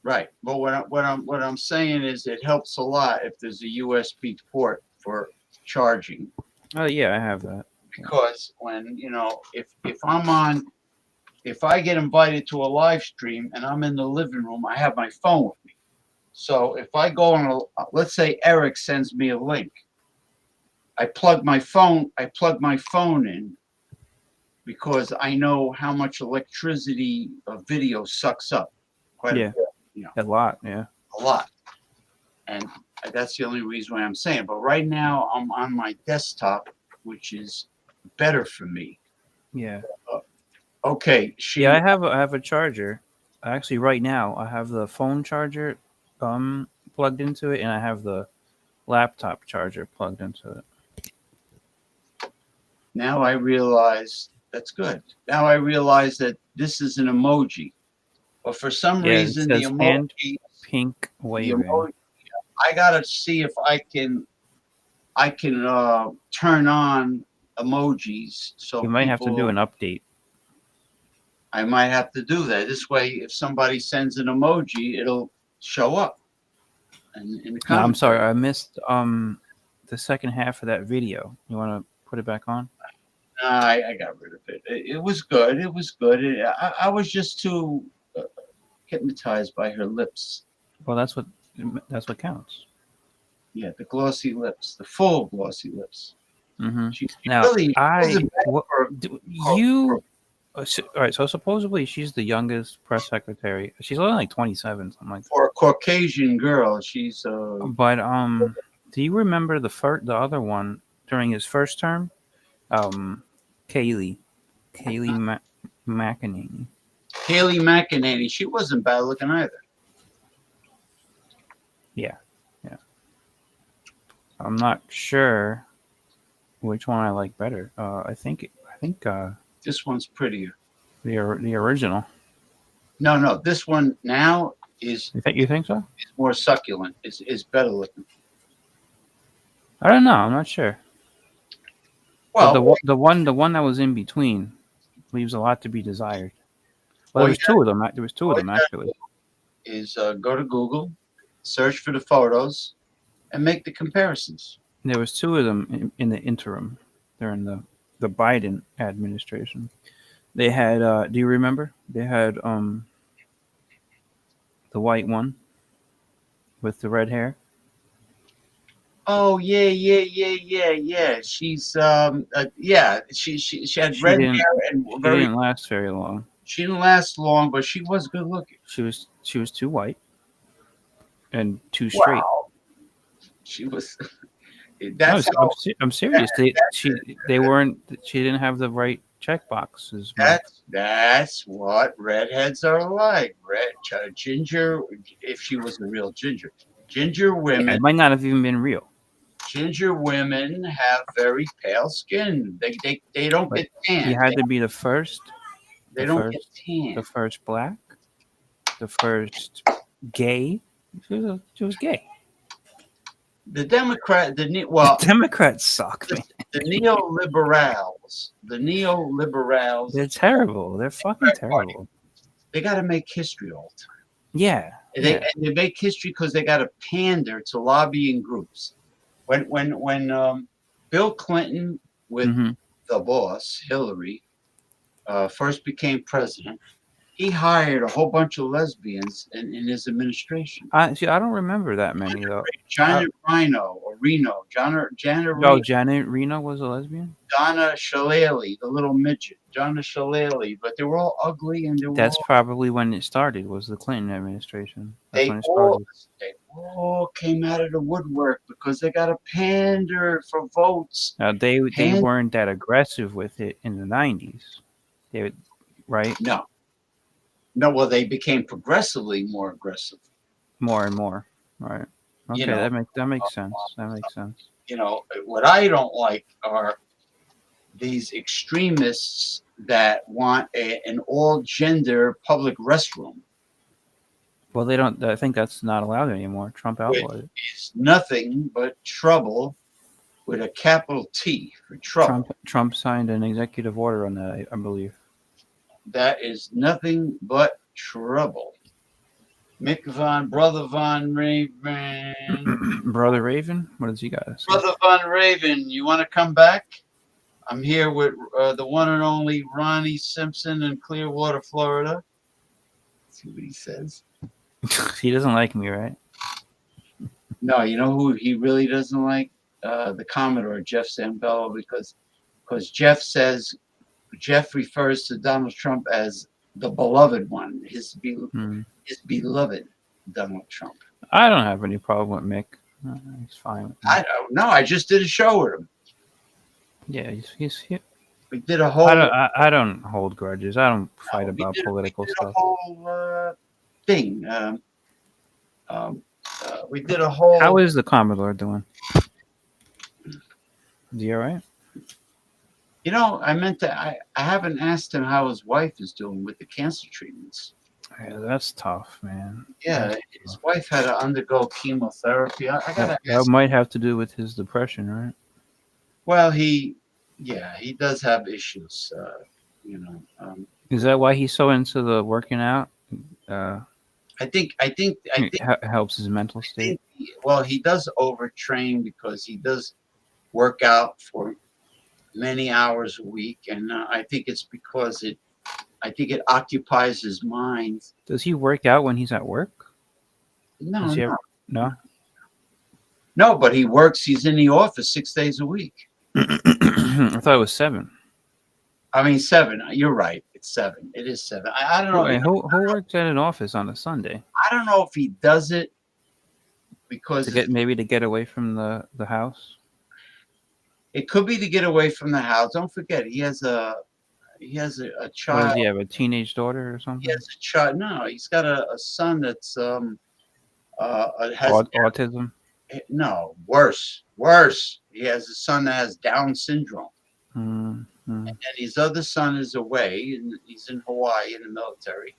Right. But what I'm saying is it helps a lot if there's a USB port for charging. Oh yeah, I have that. Because when if I get invited to a live stream and I'm in the living room, I have my phone with me. So if I go on let's say Eric sends me a link, I plug my phone in because I know how much electricity a video sucks up. Quite a bit, a lot, yeah. A lot. And that's the only reason why I'm saying. But right now I'm on my desktop, which is better for me. Yeah. Okay. I have a charger. Actually, right now I have the phone charger plugged into it, and I have the laptop charger plugged into it. Now I realize that's good. Now I realize that this is an emoji, but for some reason the emoji pink waving. I gotta see if I can turn on emojis. So you might have to do an update. I might have to do that. This way, if somebody sends an emoji, it'll show up. In the No, I'm sorry, I missed the second half of that video. You want to put it back on? I got rid of it. It was good. It was good. I was just too hypnotized by her lips. Well, that's what counts. Yeah, the glossy lips, the full glossy lips. Mm-hmm. Now, really, all right, so supposedly she's the youngest press secretary. She's only like 27, something like that. For a Caucasian girl, she's. But do you remember the other one during his first term? Kaylee McEnany. Kaylee McEnany. She wasn't bad looking either. Yeah. I'm not sure which one I like better. I think This one's prettier. the original. No. This one now is You think so? more succulent. Is better looking. I don't know. I'm not sure. But Well, the one that was in between leaves a lot to be desired. Well, all there you was two of them. There was two of all them you gotta actually. is go to Google, search for the photos, and make the comparisons. There was two of them in the interim during the Biden administration. They had. Do you remember? They had the white one with the red hair. Oh yeah. She's yeah. She had She red didn't. hair and She very. didn't last very long. She didn't last long, but she was good looking. She was too white and too straight. Wow. She was. No, That's how. I'm serious. They weren't. She didn't have the right check boxes. That's what redheads are like. Ginger. If she was a real ginger, ginger women. It might not have even been real. Ginger women have very pale skin. They don't But get tan. he had to be the first. They The don't first. get tan. The first black. The first gay. She was gay. The Democrat, well, Democrats suck, man. the neoliberals, They're terrible. They're fucking terrible. they got to make history all the time. Yeah. And they make history because they got to pander to lobbying groups. When Bill Clinton with Mhm. the boss Hillary first became president, he hired a whole bunch of lesbians in his administration. I don't remember that many though. Janet Reno, Janet Reno was a lesbian. Donna Shalala, the little midget, Donna Shalala, but they were all ugly and That's probably when it started. Was the Clinton administration? That's they when it all started. came out of the woodwork because they got to pander for votes. Now they weren't that aggressive with it in the 90s. They would, right? No, well, they became progressively more aggressive. More and more, right? Okay, You know, that makes sense. That makes sense. You know, what I don't like are these extremists that want an all-gender public restroom. Well, they don't. I think that's not allowed anymore. Trump outlawed it. It's nothing but trouble with a capital T for trouble. Trump signed an executive order on that, I believe. That is nothing but trouble. Brother Von Raven. Brother Raven? What does he got to say? Brother Von Raven, you want to come back? I'm here with the one and only Ronnie Simpson in Clearwater, Florida. Let's see what he says. He doesn't like me, right? No, you know who he really doesn't like? The Commodore, Jeff Zambello, because Jeff refers to Donald Trump as the beloved one, his beloved Donald Trump. I don't have any problem with Mick. He's fine with me. I don't know. I just did a show with him. Yeah, he's We did a whole. I don't hold grudges. I don't fight about political stuff. A whole thing. We did a whole. How is the Commodore doing? Is he all right? You know, I meant to. I haven't asked him how his wife is doing with the cancer treatments. Yeah, that's tough, man. Yeah, his wife had to undergo chemotherapy. I gotta. That might have to do with his depression, right? Well, he does have issues. Is that why he's so into the working out? I think helps his mental state. Well, he does overtrain because he does work out for many hours a week, and I think it's because it occupies his mind. Does he work out when he's at work? No, but he works. He's in the office 6 days a week. I thought it was 7. I mean 7. You're right. It's 7. It is 7. I don't know. Wait, who works at an office on a Sunday? I don't know if he does it because to get away from the house. It could be to get away from the house. Don't forget, he has a child. What does he have? A teenage daughter or something? He has a child. No, he's got a son that's has autism. No, worse. He has a son that has Down syndrome. Mm, mm. And his other son is away, and he's in Hawaii in the military.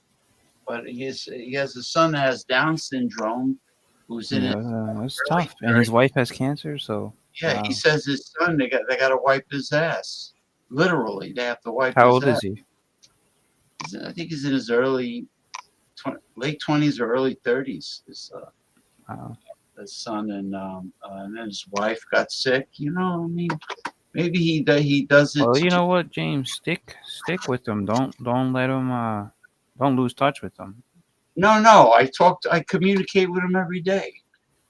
But he has a son that has Down syndrome, who's in his Yeah, that's early tough. And his wife has cancer, so Yeah, he wow. says his son they got to wipe his ass. Literally, they have to wipe How his old ass. is he? I think he's in his late 20s or early 30s. Wow. His son and then his wife got sick. I mean, maybe he does it. Well, you know what, James? Stick with them. Don't let them. Don't lose touch with them. No. I communicate with him every day.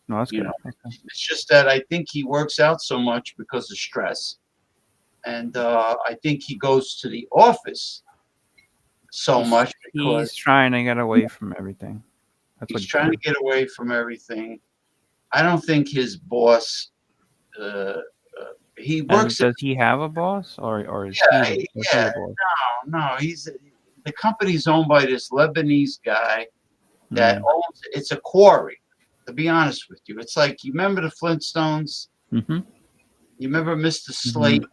No, that's You good. know, Okay. it's just that I think he works out so much because of stress, and I think he goes to the office so much because He's trying to get away from everything. That's what he's he's trying to doing. get away from everything. I don't think his boss. Uh, he And works. does he have a boss, or is Yeah, he yeah. the boss? No. The company's owned by this Lebanese guy that Mm. owns. It's a quarry. To be honest with you, it's like you remember the Flintstones. Mm-hmm. You remember Mr. Mm-hmm. Slate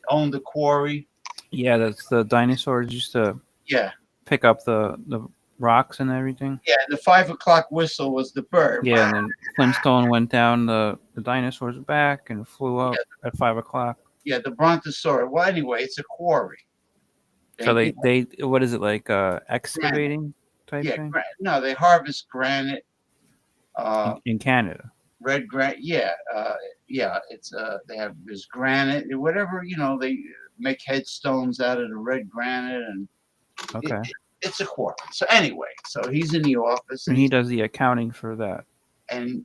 owned the quarry. Yeah, that's the dinosaurs used to Yeah, pick up the rocks and everything. yeah. And the 5 o'clock whistle was the bird. Yeah, and then Flintstone went down the dinosaur's back and flew up Yeah, at 5 o'clock. yeah. The Brontosaurus. Well, anyway, it's a quarry. So They they what is it like granite. excavating type Yeah, thing no, they harvest granite. in Canada? Red granite. Yeah. It's they have this granite, whatever they make headstones out of the red granite, and Okay, it's a quarry. So anyway, so he's in the office, and he does the accounting for that. and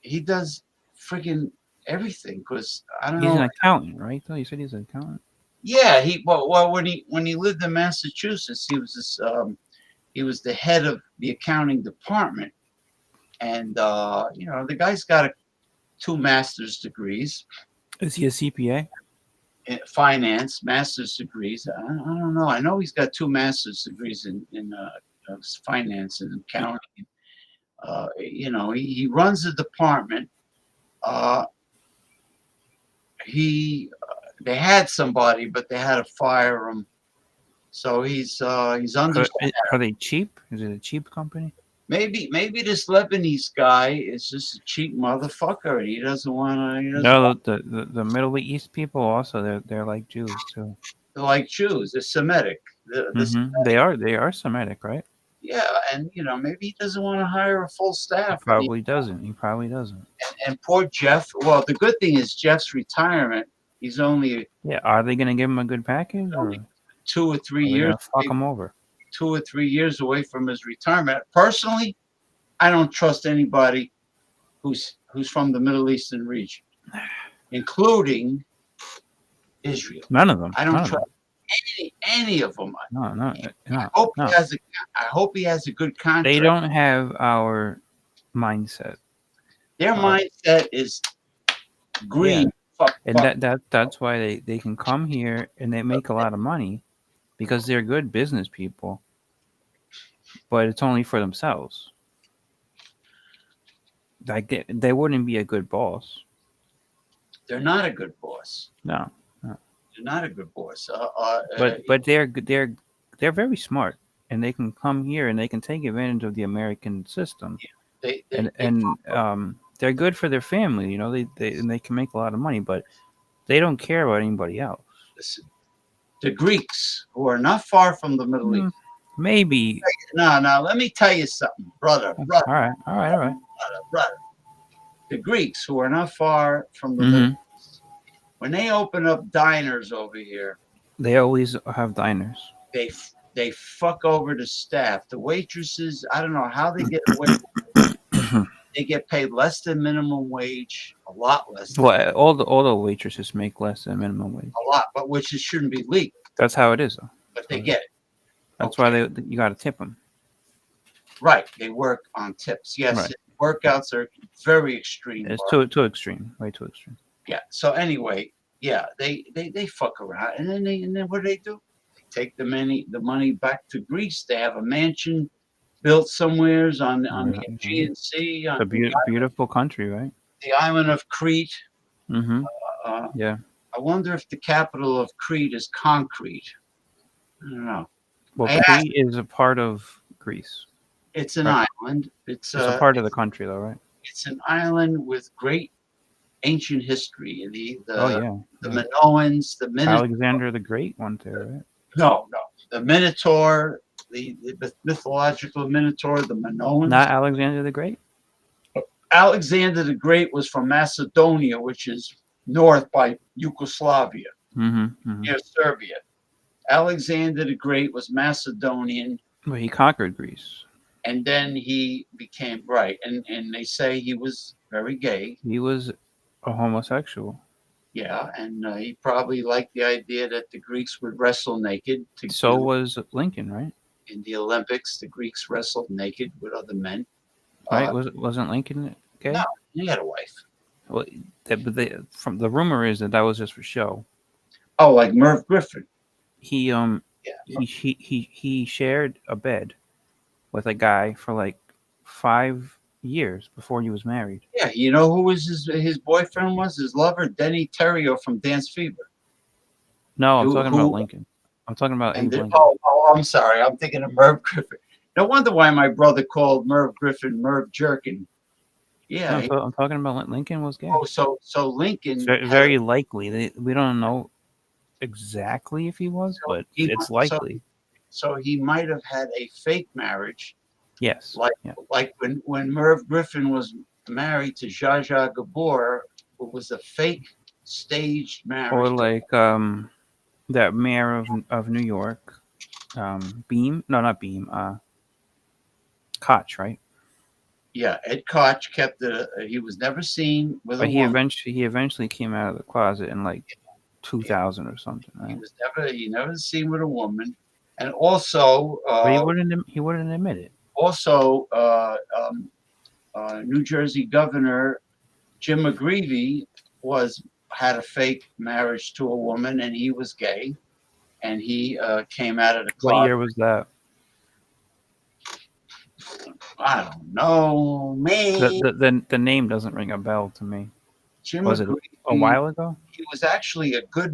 he does freaking everything because I don't He's an know. accountant, right? Though you said he's an accountant. Yeah, well when he lived in Massachusetts, he was the head of the accounting department, and the guy's got two master's degrees. Is he a CPA? In finance, master's degrees. I don't know. I know he's got two master's degrees in finance and accounting. He runs a department. Uh, they had somebody, but they had to fire him. So he's under. Are they cheap? Is it a cheap company? Maybe this Lebanese guy is just a cheap motherfucker, and he doesn't want to. No, the Middle East people also they're like Jews too. They're like Jews. They're Semitic. They are Semitic, right? Yeah, and maybe he doesn't want to hire a full staff. He probably doesn't. And poor Jeff. Well, the good thing is Jeff's retirement. He's only Yeah, are they gonna give him a good package, or 2 or 3 are they years. gonna fuck him over? 2 or 3 years away from his retirement. Personally, I don't trust anybody who's from the Middle Eastern region, including Israel. None of them. I don't trust any of them. No. I hope he has a good contract. They don't have our mindset. Their mindset is greed. Yeah. And that's why they can come here and they make a lot of money because they're good business people, but it's only for themselves. Like they wouldn't be a good boss. They're not a good boss. No. They're not a good boss. But they're very smart, and they can come here and they can take advantage of the American system. They're good for their family. They can make a lot of money, but they don't care about anybody else. Listen, the Greeks, who are not far from the Middle East. Maybe. No. Let me tell you something, brother. All right. Brother. The Greeks, who are not far from the Middle East, when they open up diners over here, they always have diners. They fuck over the staff. The waitresses, I don't know how they get away with it. They get paid less than minimum wage, a lot less. Well, all the waitresses make less than minimum wage. A lot, but which shouldn't be legal. That's how it is, though. But they get it. That's why you got to tip them. Right, they work on tips. Yes, right. Workouts are very extreme. It's too extreme, way too extreme. Yeah. So anyway, yeah, they fuck around, and then what do? They take the money back to Greece. They have a mansion built somewheres on the Aegean Sea. It's a beautiful country, right? the island of Crete. Mm-hmm. Uh, Yeah. I wonder if the capital of Crete is concrete. I don't know. Well, I asked, Crete is a part of Greece. it's an Right. island. It's It's a part of the country, though, right? it's an island with great ancient history. Oh yeah. The Yeah. Minoans, the Minotaur. Alexander the Great went there, right? No, the Minotaur, the mythological Minotaur, the Minoans. Not Alexander the Great. Alexander the Great was from Macedonia, which is north by Yugoslavia, Mm-hmm. Mm-hmm. near Serbia. Alexander the Great was Macedonian, Well, he conquered Greece. and then he became right. And they say he was very gay. He was a homosexual. Yeah, and he probably liked the idea that the Greeks would wrestle naked. So was Lincoln, right? In the Olympics, the Greeks wrestled naked with other men. Right? Wasn't Lincoln gay? No, he had a wife. Well, from the rumor is that was just for show. Oh, like Merv Griffin. He Yeah. he shared a bed with a guy for like 5 years before he was married. Yeah, you know who was his boyfriend was? His lover, Denny Terrio from Dance Fever. No, I'm Who- talking who- about Lincoln. I'm talking about Abe And Lincoln. I'm sorry. I'm thinking of Merv Griffin. No wonder why my brother called Merv Griffin Merv Jerkin. Yeah. No, I'm talking about Lincoln was gay. So Lincoln. It's very likely. We don't know exactly if he was, but it's likely. So he might have had a fake marriage, Yes. like Yeah. like when Merv Griffin was married to Zsa Zsa Gabor, it was a fake staged marriage. Or like that mayor of New York, Beam. No, not Beam. Koch, right? Yeah, Ed Koch kept he was never seen with But a he woman. eventually came out of the closet in like 2000 or something, He right? was never seen with a woman, and also But he wouldn't admit it. also New Jersey Governor Jim McGreevey had a fake marriage to a woman, and he was gay, and he came out of the What closet. year was that? I don't know, man. The name doesn't ring a bell to me. Jim Was it a McGreevey, while ago? he was actually a good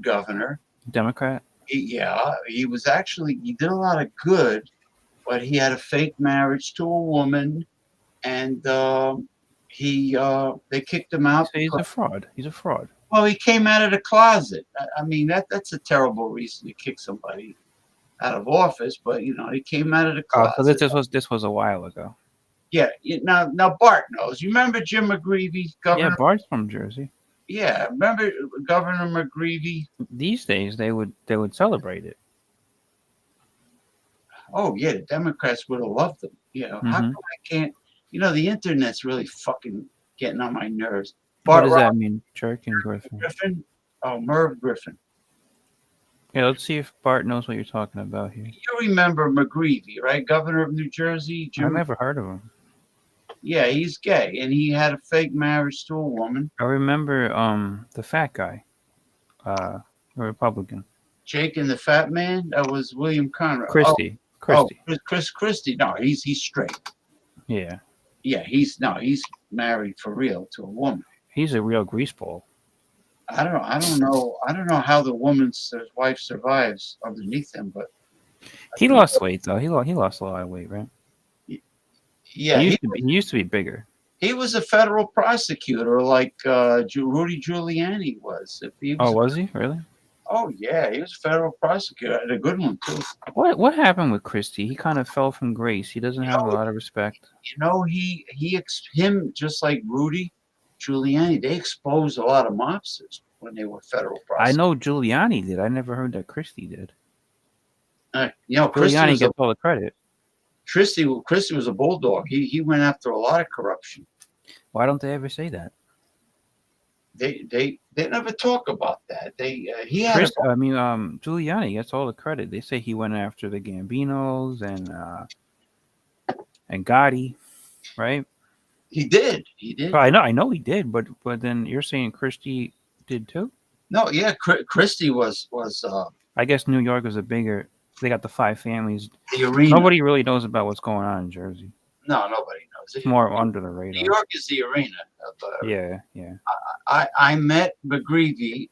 governor. Democrat? He did a lot of good, but he had a fake marriage to a woman, and they kicked him out. So he's a fraud. He's a fraud. Well, he came out of the closet. I mean, that's a terrible reason to kick somebody out of office, but he came out of the Oh, closet. so this was a while ago. Yeah. Now Bart knows. You remember Jim McGreevey, Governor? Yeah, Bart's from Jersey. Yeah, remember Governor McGreevey? These days they would celebrate it. Oh yeah, the Democrats would have loved him. How come I can't? The internet's really fucking getting on my nerves. What Bart does that mean? Jerkin Griffin. Griffin? Oh, Merv Griffin. Yeah, let's see if Bart knows what you're talking about here. You remember McGreevey, right? Governor of New Jersey. I've never heard of him. Yeah, he's gay, and he had a fake marriage to a woman. I remember the fat guy, a Republican. Jake and the Fat Man. That was William Conrad. Christie. Christie. Chris Christie. No, he's straight. Yeah. Yeah, he's married for real to a woman. He's a real greaseball. I don't know how the woman's wife survives underneath him, but He lost weight though. He lost a lot of weight, right? yeah, he used to be bigger. he was a federal prosecutor like Rudy Giuliani was. Was he really? Oh yeah, he was a federal prosecutor, and a good one too. What happened with Christie? He kind of fell from grace. He doesn't have a lot of respect. Him just like Rudy Giuliani, they exposed a lot of mobsters when they were federal I prosecutors. know Giuliani did. I never heard that Christie did. Christie Giuliani was, gets all the credit. Christie was a bulldog. He went after a lot of corruption. Why don't they ever say that? They never talk about that. He had Giuliani gets all the credit. They say he went after the Gambinos and Gotti, right? he did. Oh, I know he did, but then you're saying Christie did too? No, yeah, Christie was I guess New York was a bigger. They got the 5 families. the arena. Nobody really knows about what's going on in Jersey. No, nobody knows. It's more under the New radar. York is the arena. Yeah, yeah. I met McGreevy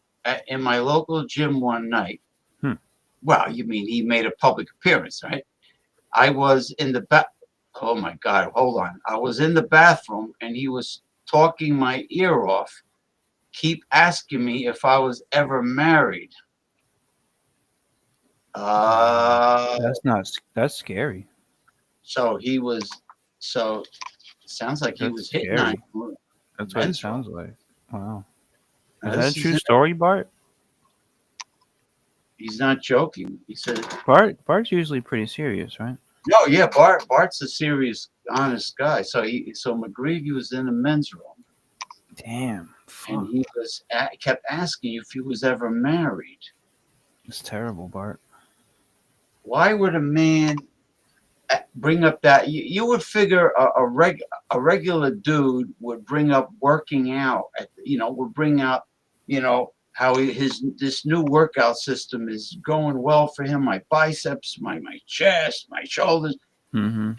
in my local gym one night. Hmm. Well, you mean he made a public appearance, right? I was in the Oh my God! Hold on. I was in the bathroom and he was talking my ear off. Keep asking me if I was ever married. That's scary. So he was. So sounds like he That's was hitting on scary. you. That's what it Men's room. sounds like. Wow. Now, Is that a this true is story, Bart? He's not joking. He said, Bart's usually pretty serious, right? "No, yeah, Bart's a serious, honest guy." So McGreevy was in the men's room, Damn. and Fuck. he kept asking you if he was ever married. It's terrible, Bart. Why would a man bring up that? You would figure a regular dude would bring up working out. Would bring out, how this new workout system is going well for him. My biceps, my chest, my shoulders. Mm-hmm.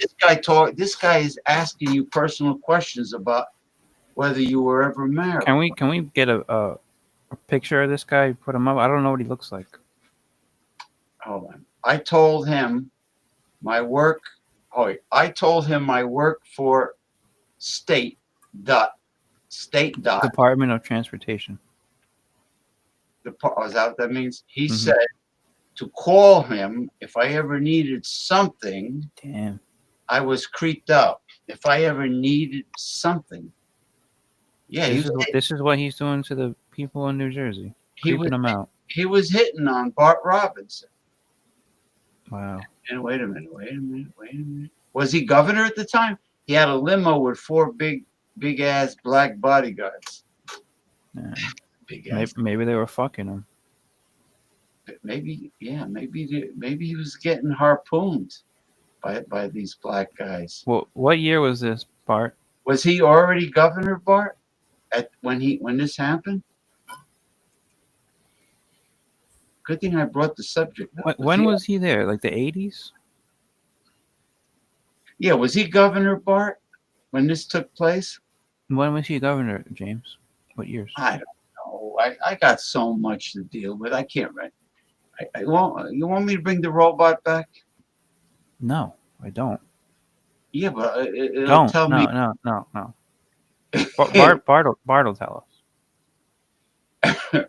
This guy is asking you personal questions about whether you were ever married. Can we get a picture of this guy? Put him up. I don't know what he looks like. Hold on. I told him my work. I told him my work for state dot. Department of Transportation. Is that what that means? He Mhm. said to call him if I ever needed something. Damn. I was creeped out. If I ever needed something. Yeah, This is what he's doing to the people in New Jersey, creeping them out. he was hitting on Bart Robinson. Wow. And wait a minute. Was he governor at the time? He had a limo with 4 big ass black bodyguards. Yeah. Big ass. Maybe they were fucking him. Maybe he was getting harpooned by these black guys. Well, what year was this, Bart? Was he already governor, Bart, when this happened? Good thing I brought the subject up. When was he there? Like the 80s? Yeah, was he governor, Bart, when this took place? When was he governor, James? What years? I don't know. I got so much to deal with. I can't write. You want me to bring the robot back? No, I don't. Yeah, but it'll Don't. tell me. No. Bart will tell us.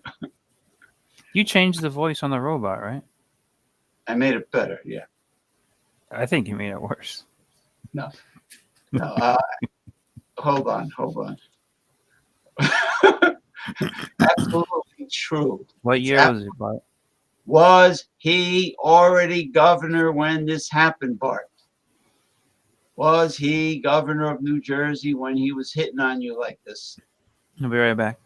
You changed the voice on the robot, right? I made it better. Yeah. I think you made it worse. No. Hold on. Absolutely true. What year was it, Bart? Was he already governor when this happened, Bart? Was he governor of New Jersey when he was hitting on you like this? I'll be right back.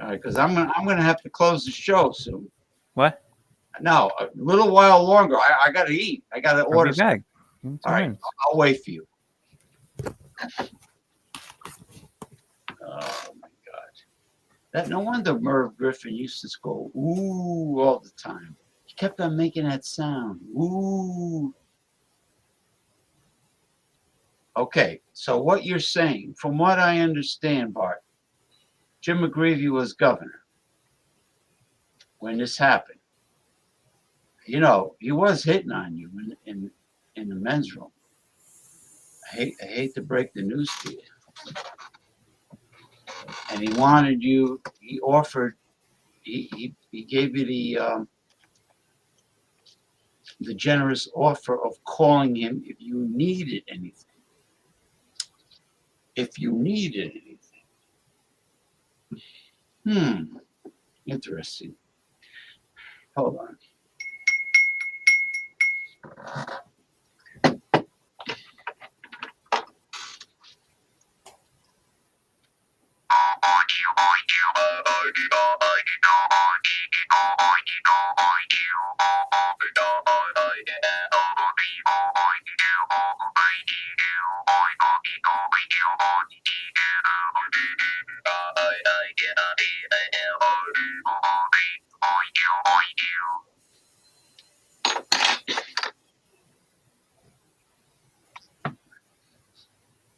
All right, because I'm gonna have to close the show soon. What? No, a little while longer. I gotta eat. I gotta I'll order. be back. All right, I'll wait for you. Oh my God! No wonder Merv Griffin used to go ooh all the time. He kept on making that sound. Ooh. Okay, so what you're saying, from what I understand, Bart, Jim McGreevy was governor when this happened. He was hitting on you in the men's room. I hate to break the news to you. And he wanted you. He offered. He gave you the generous offer of calling him if you needed anything. If you needed anything. Interesting. Hold on.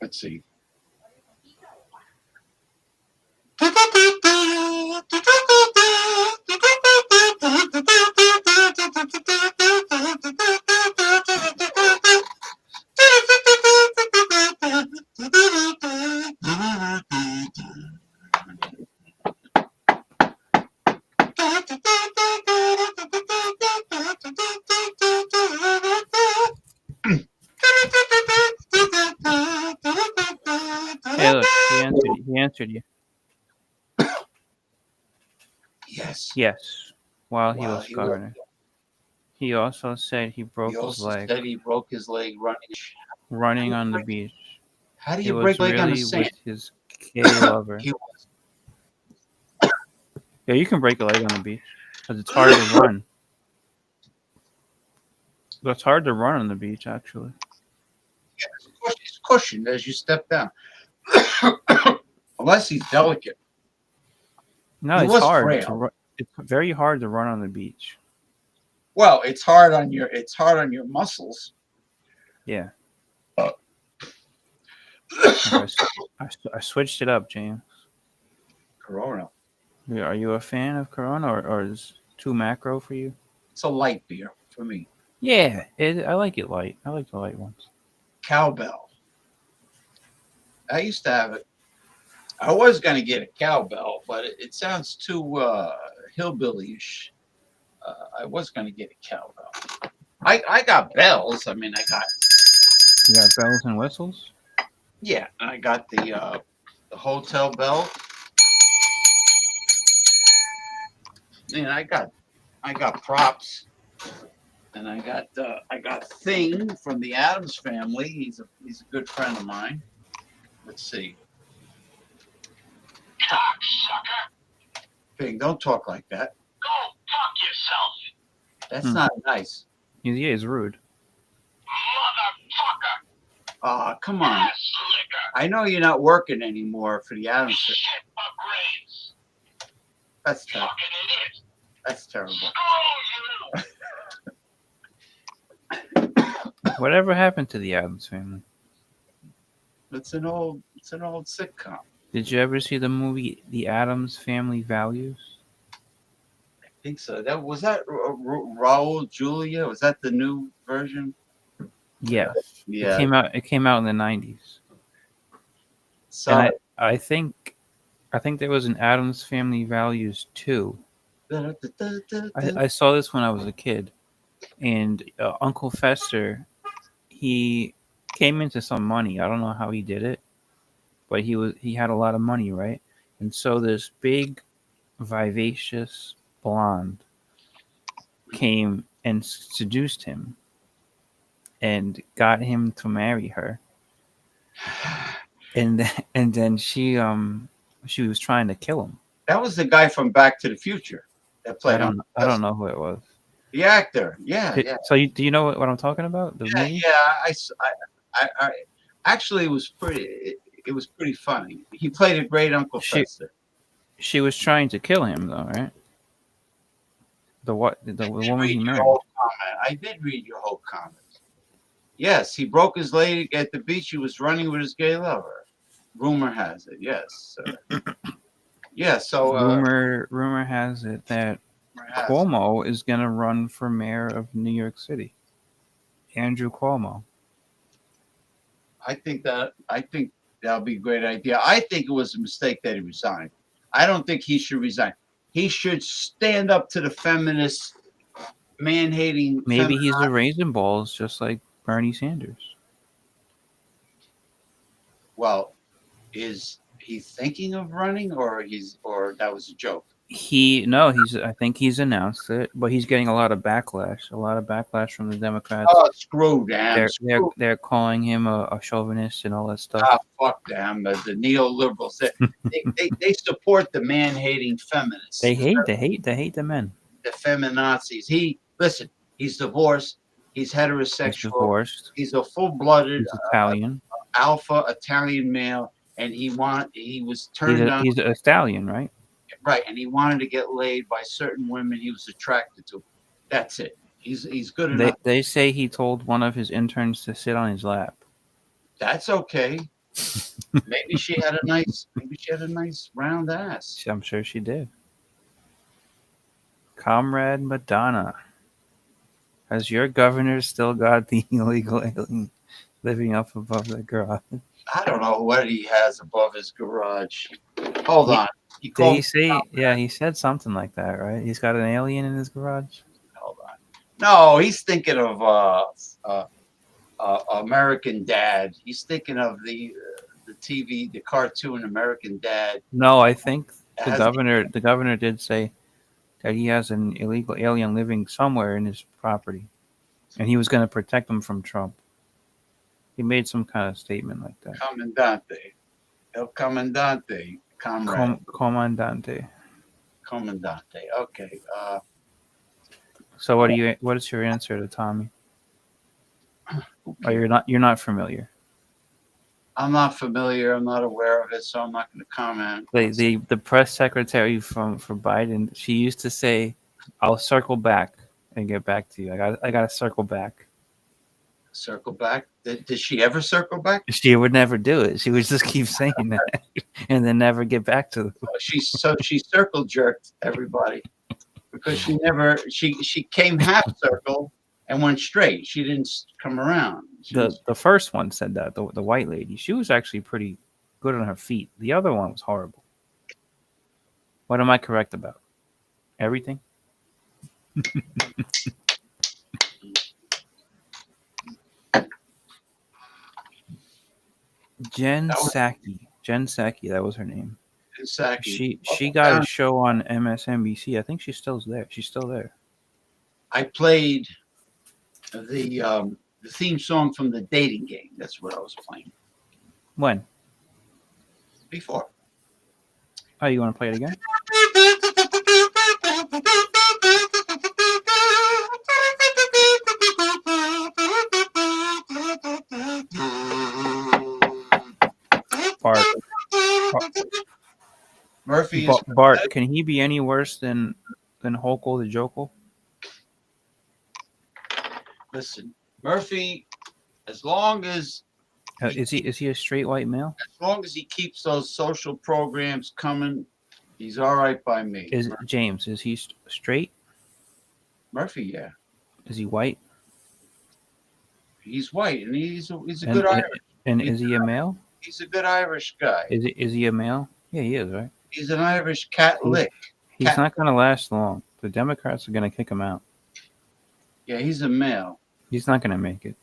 Let's see. Hey, look, he answered. He answered you. Yes. Yes, while he While was he was, governor. He also said he he broke his also leg said he broke his leg running on the beach. How do It you break was leg on the really sand? with his gay lover. He Yeah, you can break a leg on the beach because it's hard to run. It's hard to run on the beach, actually. it's cushioned as you step down. Unless he's delicate. No, He it's was hard to frail. run. It's very hard to run on the beach. Well, it's hard on your muscles. Yeah. Uh. Okay, I switched it up, James. Corona. Yeah, are you a fan of Corona, or is too macro for you? It's a light beer for me. Yeah, I like it light. I like the light ones. Cowbell. I used to have it. I was going to get a cowbell, but it sounds too hillbilly-ish. I was going to get a cowbell. I got bells. I mean, You got bells and whistles? yeah, I got the hotel bell. And I got props. And I got Thing from the Addams Family. He's a good friend of mine. Let's see. Cocksucker. Thing, don't talk like that. Go fuck yourself, That's not nice. Yeah, it's rude. motherfucker. Come on. Ass liquor. I know you're not working anymore for the Addams Family. Shit upgrades. That's terrible. Fucking idiot. That's terrible. Screw you. Whatever happened to the Addams Family? It's an old sitcom. Did you ever see the movie The Addams Family Values? I think so. Was that Raul Julia? Was that the new version? Yes. Yeah. It came out in the 90s. So And I think there was an Addams Family Values 2. I saw this when I was a kid, and Uncle Fester, he came into some money. I don't know how he did it, but he had a lot of money, right? And so this big, vivacious blonde came and seduced him and got him to marry her. And then she was trying to kill him. that was the guy from Back to the Future that played him. I don't know who it was. The actor. Yeah, yeah. So do you know what I'm talking about? The movie? Yeah. I actually it was pretty funny. He played a great Uncle Fester. She was trying to kill him, though, right? The woman he married. I did read your whole comment. Yes, he broke his leg at the beach. He was running with his gay lover. Rumor has it. Yes. Yeah. So rumor has it that Cuomo is going to run for mayor of New York City. Andrew Cuomo. I think that'll be a great idea. I think it was a mistake that he resigned. I don't think he should resign. He should stand up to the feminist, man-hating. Maybe he's a raisin balls, just like Bernie Sanders. Well, is he thinking of running, or that was a joke? I think he's announced it, but he's getting a lot of backlash from the Democrats. Oh, screw them. They're calling him a chauvinist and all that stuff. Ah, fuck them. The neoliberals. They support the man-hating feminists. They hate the men. The feminazis. He's divorced. He's heterosexual. He's divorced. He's a full-blooded He's Italian. Alpha Italian male, and he was turned on. He's a stallion, right? Right, and he wanted to get laid by certain women he was attracted to. That's it. He's good enough. They say he told one of his interns to sit on his lap. That's okay. Maybe she had a nice round ass. I'm sure she did. Comrade Madonna. Has your governor still got the illegal alien living up above the garage? I don't know what he has above his garage. Hold He- on. He Did called he say? Yeah, he said something like that, right? He's got an alien in his garage. Hold on. No, he's thinking of American Dad. He's thinking of the TV, the cartoon American Dad. No, I think the Has governor did say that he has an illegal alien living somewhere in his property, and he was going to protect them from Trump. He made some kind of statement like that. Comandante. El Comandante. Comrade. Comandante. Comandante. Okay. So what is your answer to Tommy? Oh, you're not familiar. I'm not familiar. I'm not aware of it, so I'm not going to comment. The press secretary for Biden, she used to say, "I'll circle back and get back to you. I got to circle back." Circle back. Did she ever circle back? She would never do it. She would just keep saying that and then never get back to them. She circle jerked everybody because she came half circle and went straight. She didn't come around. The first one said that, the white lady. She was actually pretty good on her feet. The other one was horrible. What am I correct about? Everything? Jen Psaki, that was her name. Psaki. She got a show on MSNBC. I think she's still there. She's still there. I played the theme song from the dating game. That's what I was playing When? before. Oh, you want to play it again? Bart. Murphy is Bart, can he be any worse than Hokel the Jokel? Listen, Murphy. As long as Is he a straight white male? as long as he keeps those social programs coming, he's all right by me. James, is he straight? Murphy, yeah, Is he white? he's white and he's a good Irish. And is he a male? He's a good Irish guy. Is he a male? Yeah, he is, right? He's an Irish Catholic. He's not going to last long. The Democrats are going to kick him out. Yeah, he's a male. He's not going to make it.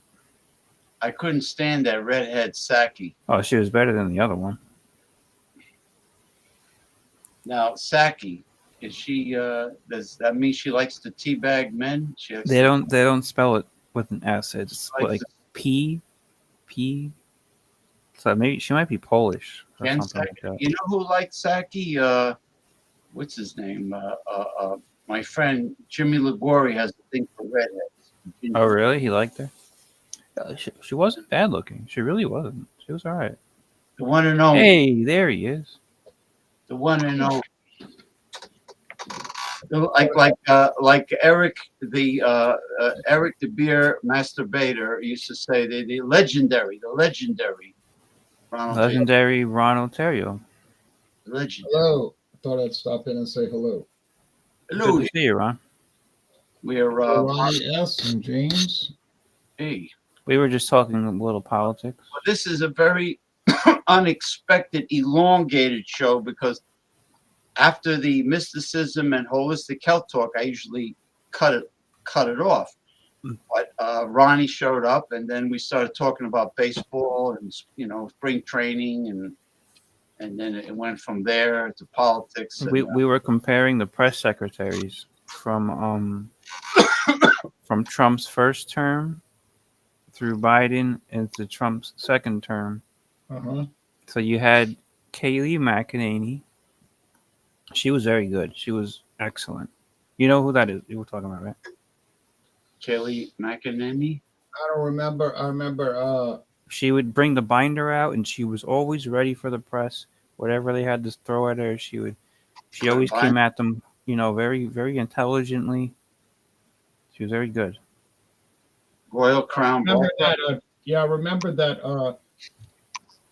I couldn't stand that redhead Psaki. Oh, she was better than the other one. Now, Psaki, is she? Does that mean she likes to teabag men? They don't spell it with an S. It's like P. So maybe she might be Polish or something like that. You know who likes Psaki? What's his name? My friend Jimmy Liguori has a thing for redheads. Oh, really? He liked her? She wasn't bad looking. She really wasn't. She was all right. The one and only. Hey, there he is. The one and only. Like Eric Eric the beer masturbator used to say, the legendary Ronald Ronald Terrio. Legendary. Hello. I thought I'd stop in and say hello. Hello. Good to see you, Ron. We're Ronnie S. and James. Hey. We were just talking a little politics. Well, this is a very unexpected, elongated show because after the mysticism and holistic health talk, I usually cut it off. But Ronnie showed up, and then we started talking about baseball and spring training, and then it went from there to politics. And, We were comparing the press secretaries from Trump's first term through Biden into Trump's second term. Uh-huh. So you had Kayleigh McEnany. She was very good. She was excellent. You know who that is? You were talking about, right? Kayleigh McEnany. I don't remember. I remember. She would bring the binder out, and she was always ready for the press. Whatever they had to throw at her, she always came at them, very, very intelligently. She was very good. Royal Crown. I remember that. I remember that.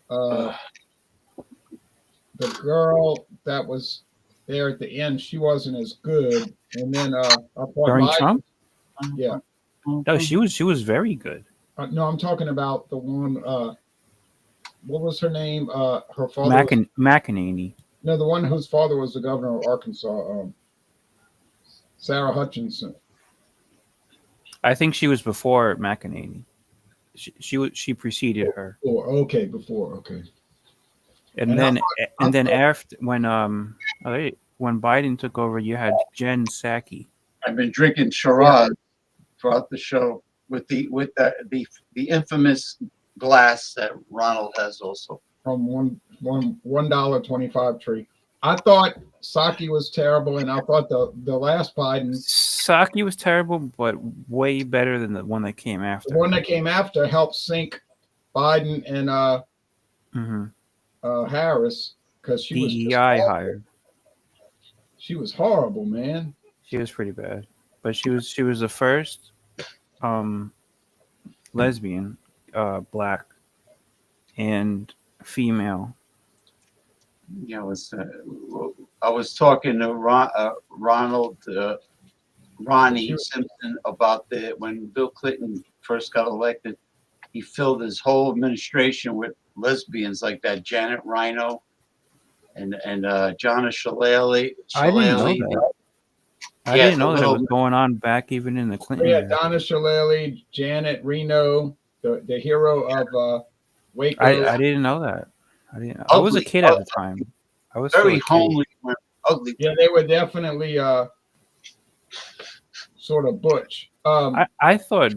uh, the girl that was there at the end, she wasn't as good. And then I thought During Biden, Trump? yeah. No, she was very good. No, I'm talking about the one. What was her name? Her father. McEnany. No, the one whose father was the governor of Arkansas. Sarah Hutchinson. I think she was before McEnany. She preceded her. Okay, before. Okay. And then after when Biden took over, you had Jen Psaki. I've been drinking Shiraz throughout the show with the infamous glass that Ronald has also. From $1.25 tree. I thought Psaki was terrible, and I thought the last Biden. Psaki was terrible, but way better than the one that came after. The one that came after helped sink Biden and Harris because she was DEI hired. She was horrible, man. She was pretty bad, but she was the first lesbian, black, and female. Yeah, I was talking to Ronald Ronnie Simpson about when Bill Clinton first got elected. He filled his whole administration with lesbians like that Janet Rhino and Jonna Shillelagh. I didn't know that. I didn't know that it was going on back even in the Clinton. Yeah, Donna Shillelagh, Janet Reno, the hero of Waco. I didn't know that. I was a kid at the time. I was very homely, ugly. Yeah, they were definitely sort of butch. I thought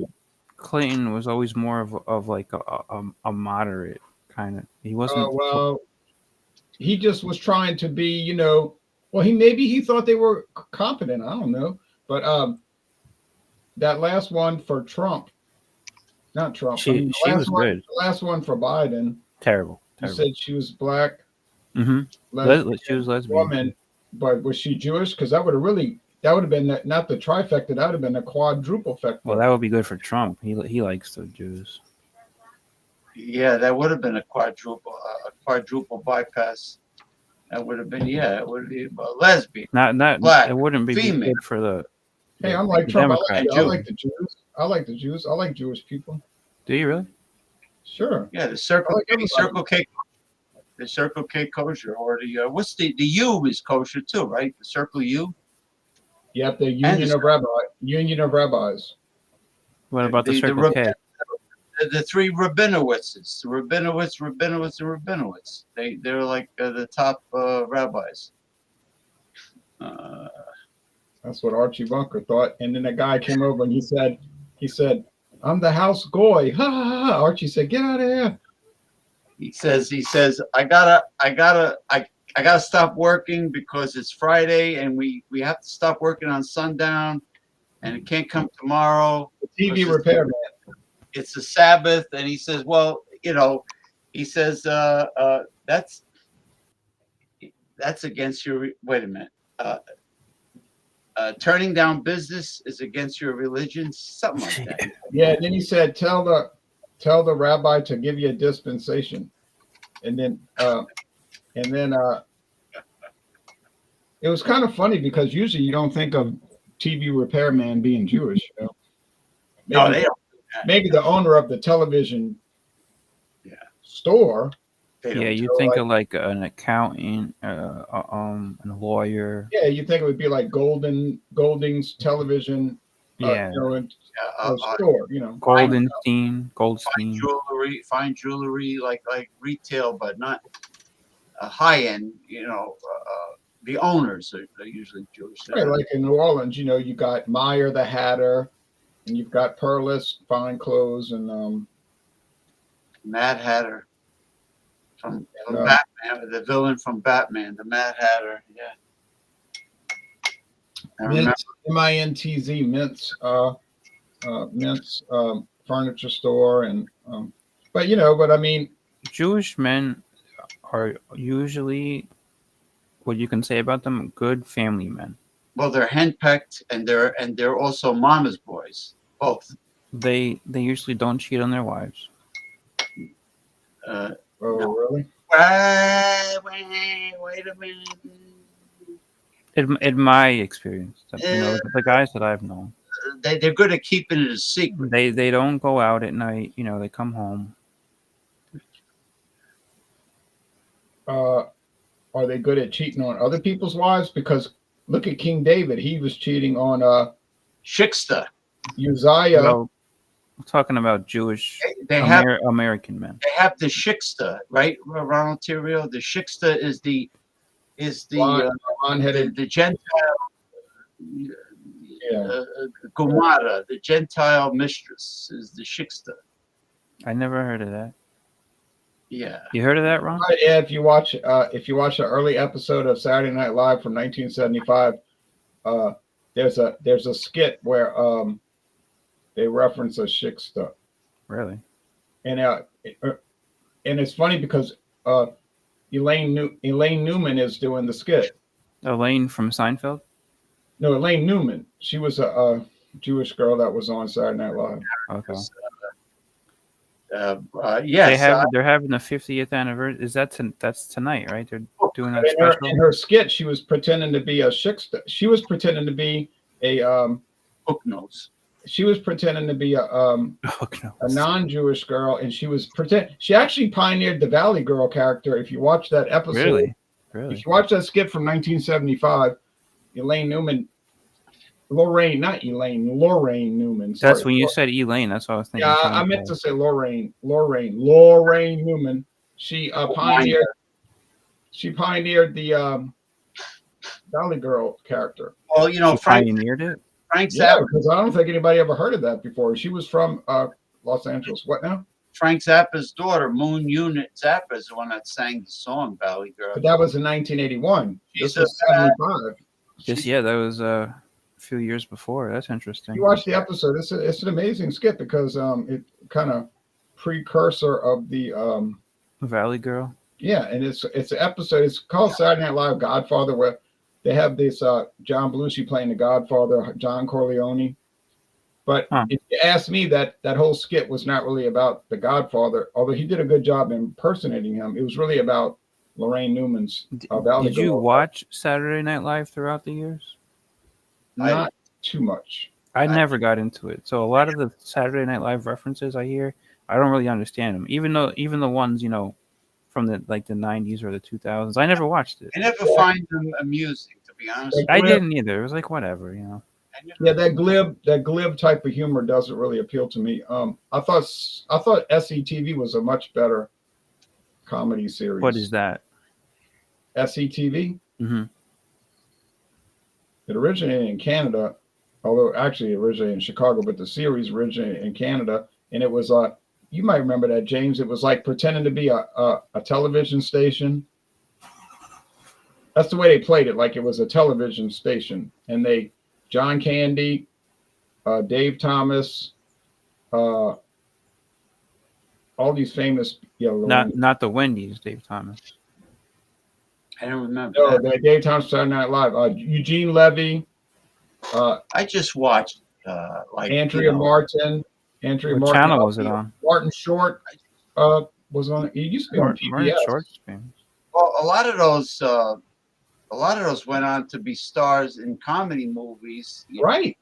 Clinton was always more of like a moderate kind of. He wasn't. Well, he just was trying to be, well, he thought they were competent. I don't know, but that last one for Trump, not Trump. She was good. The last one for Biden. Terrible. You said she was black. Mm-hmm. She was lesbian. Woman, but was she Jewish? Because that would have been not the trifecta. That would have been a quadruple factor. Well, that would be good for Trump. He likes the Jews. Yeah, that would have been a quadruple bypass. That would have been it would be a lesbian. Not black. It wouldn't be female. good for the. Hey, I'm like Trump. Democrat. I like the Jews. I like the Jews. I like Jewish people. Do you really? Sure. Yeah, the Circle K. The Circle K kosher, or the what's the U is kosher too, right? The Circle U. Yep, the Union of Rabbis. What about the Circle K? The three Rabinowitzes, Rabinowitz, and Rabinowitz. They're like the top rabbis. That's what Archie Bunker thought. And then a guy came over and he said, "I'm the house goy." Ha ha ha. Archie said, "Get out of here." He says, I gotta stop working because it's Friday and we have to stop working on sundown and it can't come tomorrow. The TV repairman. It's a Sabbath, and he says, well, he says that's against your. Wait a minute. Turning down business is against your religion, something like that. Yeah. And then he said, tell the rabbi to give you a dispensation, and then it was kind of funny because usually you don't think of TV repairman being Jewish. No, they don't. Maybe the owner of the television store. Yeah, you think of like an accountant, a lawyer. Yeah, you think it would be like Golding's television. Store. Goldstein. Fine jewelry, like retail, but not a high end. The owners are usually Jewish. Right, like in New Orleans, you got Meyer the Hatter. And you've got Perlis, fine clothes, and Mad Hatter from Batman, the villain from Batman, the Mad Hatter. Yeah. MINTZ, Mintz furniture store, and but I mean, Jewish men are usually, what you can say about them, good family men. Well, they're henpecked and they're also mama's boys, both. They usually don't cheat on their wives. Oh, No. really? Wait a minute. In my experience, the guys that I've known, They're good at keeping it a secret. they don't go out at night. They come home. Are they good at cheating on other people's wives? Because look at King David. He was cheating on Shiksta. Uzziah. Well, I'm talking about Jewish They have American men. they have the Shiksta, right, Ronald Terrio? The Shiksta is the Blonde-headed. the Gentile Yeah. Gomara, the Gentile mistress is the Shiksta. I never heard of that. Yeah. You heard of that, Ron? Yeah, if you watch an early episode of Saturday Night Live from 1975, there's a skit where they reference a shiksta. Really? And it's funny because Elaine Newman is doing the skit. Elaine from Seinfeld? No, Elaine Newman. She was a Jewish girl that was on Saturday Night Live. Okay. Yes. They're having the 50th anniversary. That's tonight, right? They're doing that in special. her skit, she was pretending to be a shiksta. She was pretending to be a hook nose. She was pretending to be a non-Jewish girl, and she actually pioneered the Valley Girl character. If you watch that episode, Really? If you watch that skit from 1975, Elaine Newman, Lorraine Newman. Sorry. That's when you said Elaine. That's what I was thinking. Yeah, I meant to say Lorraine Newman. She pioneered the Valley Girl character. Well, Frank pioneered it. Frank Zappa. Yeah, because I don't think anybody ever heard of that before. She was from Los Angeles. What now? Frank Zappa's daughter, Moon Unit Zappa, is the one that sang the song Valley Girl. But that was in 1981. This was 75. That was a few years before. That's interesting. You watch the episode. It's an amazing skit because it kind of precursor of the Valley Girl. Yeah, and it's an episode. It's called Saturday Night Live Godfather, where they have this John Belushi playing the Godfather, John Corleone. But if you ask me, that whole skit was not really about the Godfather, although he did a good job impersonating him. It was really about Lorraine Newman's Valley Did you Girl. watch Saturday Night Live throughout the years? Not too much. I never got into it. So a lot of the Saturday Night Live references I hear, I don't really understand them. Even the ones, from the 90s or the 2000s, I never watched it. I never find them amusing, to be honest. I didn't either. It was like whatever, Yeah, that glib type of humor doesn't really appeal to me. I thought SCTV was a much better comedy series. What is that? SCTV? Mm-hmm. It originated in Canada, although actually it originated in Chicago, but the series originated in Canada, and it was you might remember that, James. It was like pretending to be a television station. That's the way they played it, like it was a television station, and John Candy, Dave Thomas, all these famous. Not the Wendy's, Dave Thomas. I don't remember. No, Dave Thomas, Saturday Night Live. Eugene Levy. I just watched Andrea Martin. Andrea What Martin. channel was it on? Martin Short was on. It used to be on PBS. Martin Short's famous. Well, a lot of those went on to be stars in comedy movies. Right.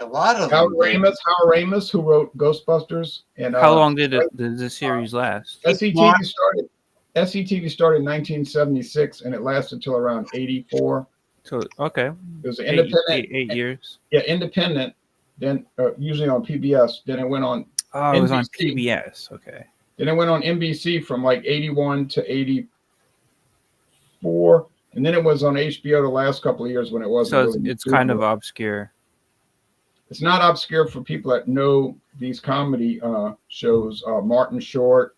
A lot of Howard them. Ramis, who wrote Ghostbusters. And How long did the series last? SCTV started in 1976, and it lasted until around 84. So okay, it was independent. 8 years. Yeah, independent. Then usually on PBS. Then it went on. Oh, it was on PBS. Okay. Then it went on NBC from like 81 to 84, and then it was on HBO the last couple of years when it wasn't. So it's kind of obscure. It's not obscure for people that know these comedy shows. Martin Short.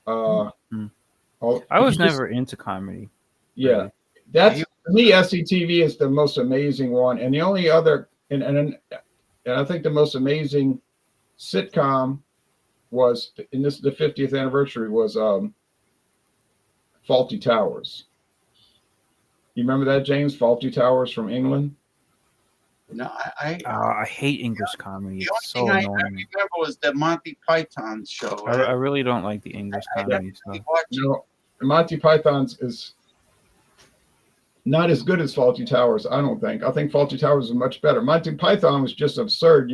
I was never into comedy. Yeah, that's to me. SCTV is the most amazing one, and the only other, and I think the most amazing sitcom was, and this is the 50th anniversary, was Faulty Towers. You remember that, James? Faulty Towers from England. No, I I hate English comedy. the It's only so thing I annoying. remember was the Monty Python show. I really don't like the English comedy stuff. No, Monty Python's is not as good as Faulty Towers, I don't think. I think Faulty Towers is much better. Monty Python was just absurd,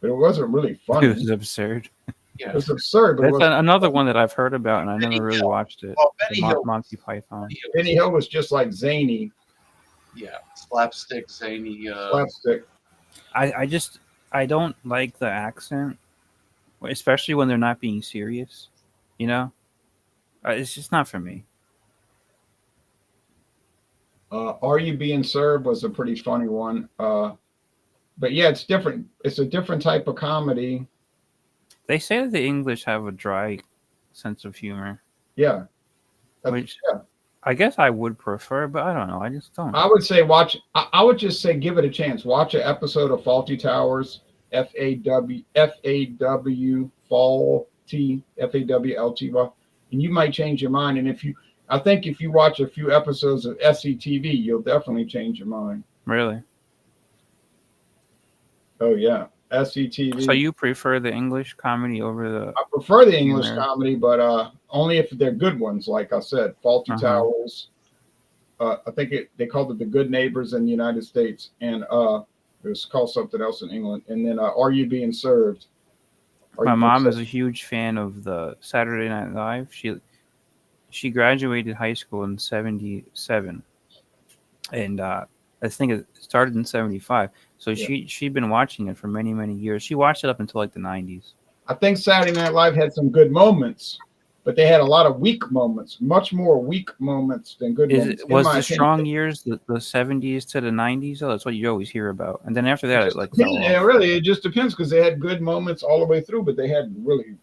but it wasn't really It funny. was absurd. Yeah. It was absurd, but it That's wasn't another funny. one that I've heard about, and I Benny never really Hill. watched it. Well, The Benny Hill. Monty Python. Benny Hill was just like zany Yeah, slapstick, zany. slapstick. I don't like the accent, especially when they're not being serious. You know, it's just not for me. Are You Being Served was a pretty funny one. But yeah, it's different. It's a different type of comedy. They say that the English have a dry sense of humor, Yeah. which Yeah. I guess I would prefer, but I don't know. I just don't. I would say watch. I would just say give it a chance. Watch an episode of Faulty Towers, FAW Faulty FAWLTY, and you might change your mind. And I think if you watch a few episodes of SCTV, you'll definitely change your mind. Really? Oh yeah, SCTV. So you prefer the English comedy over the? I prefer the English Humor. comedy, but only if they're good ones. Like I said, Faulty Towers. I think they called it The Good Neighbors in the United States, and it was called something else in England. And then Are You Being Served? My mom is a huge fan of the Saturday Night Live. She graduated high school in '77, and I think it started in '75. So she'd been watching it for many years. She watched it up until like the '90s. I think Saturday Night Live had some good moments, but they had a lot of weak moments, much more weak moments than good moments. Was the strong years the '70s to the '90s? Oh, that's what you always hear about. And then after that, it like fell Yeah, off. really, it just depends because they had good moments all the way through, but they had really.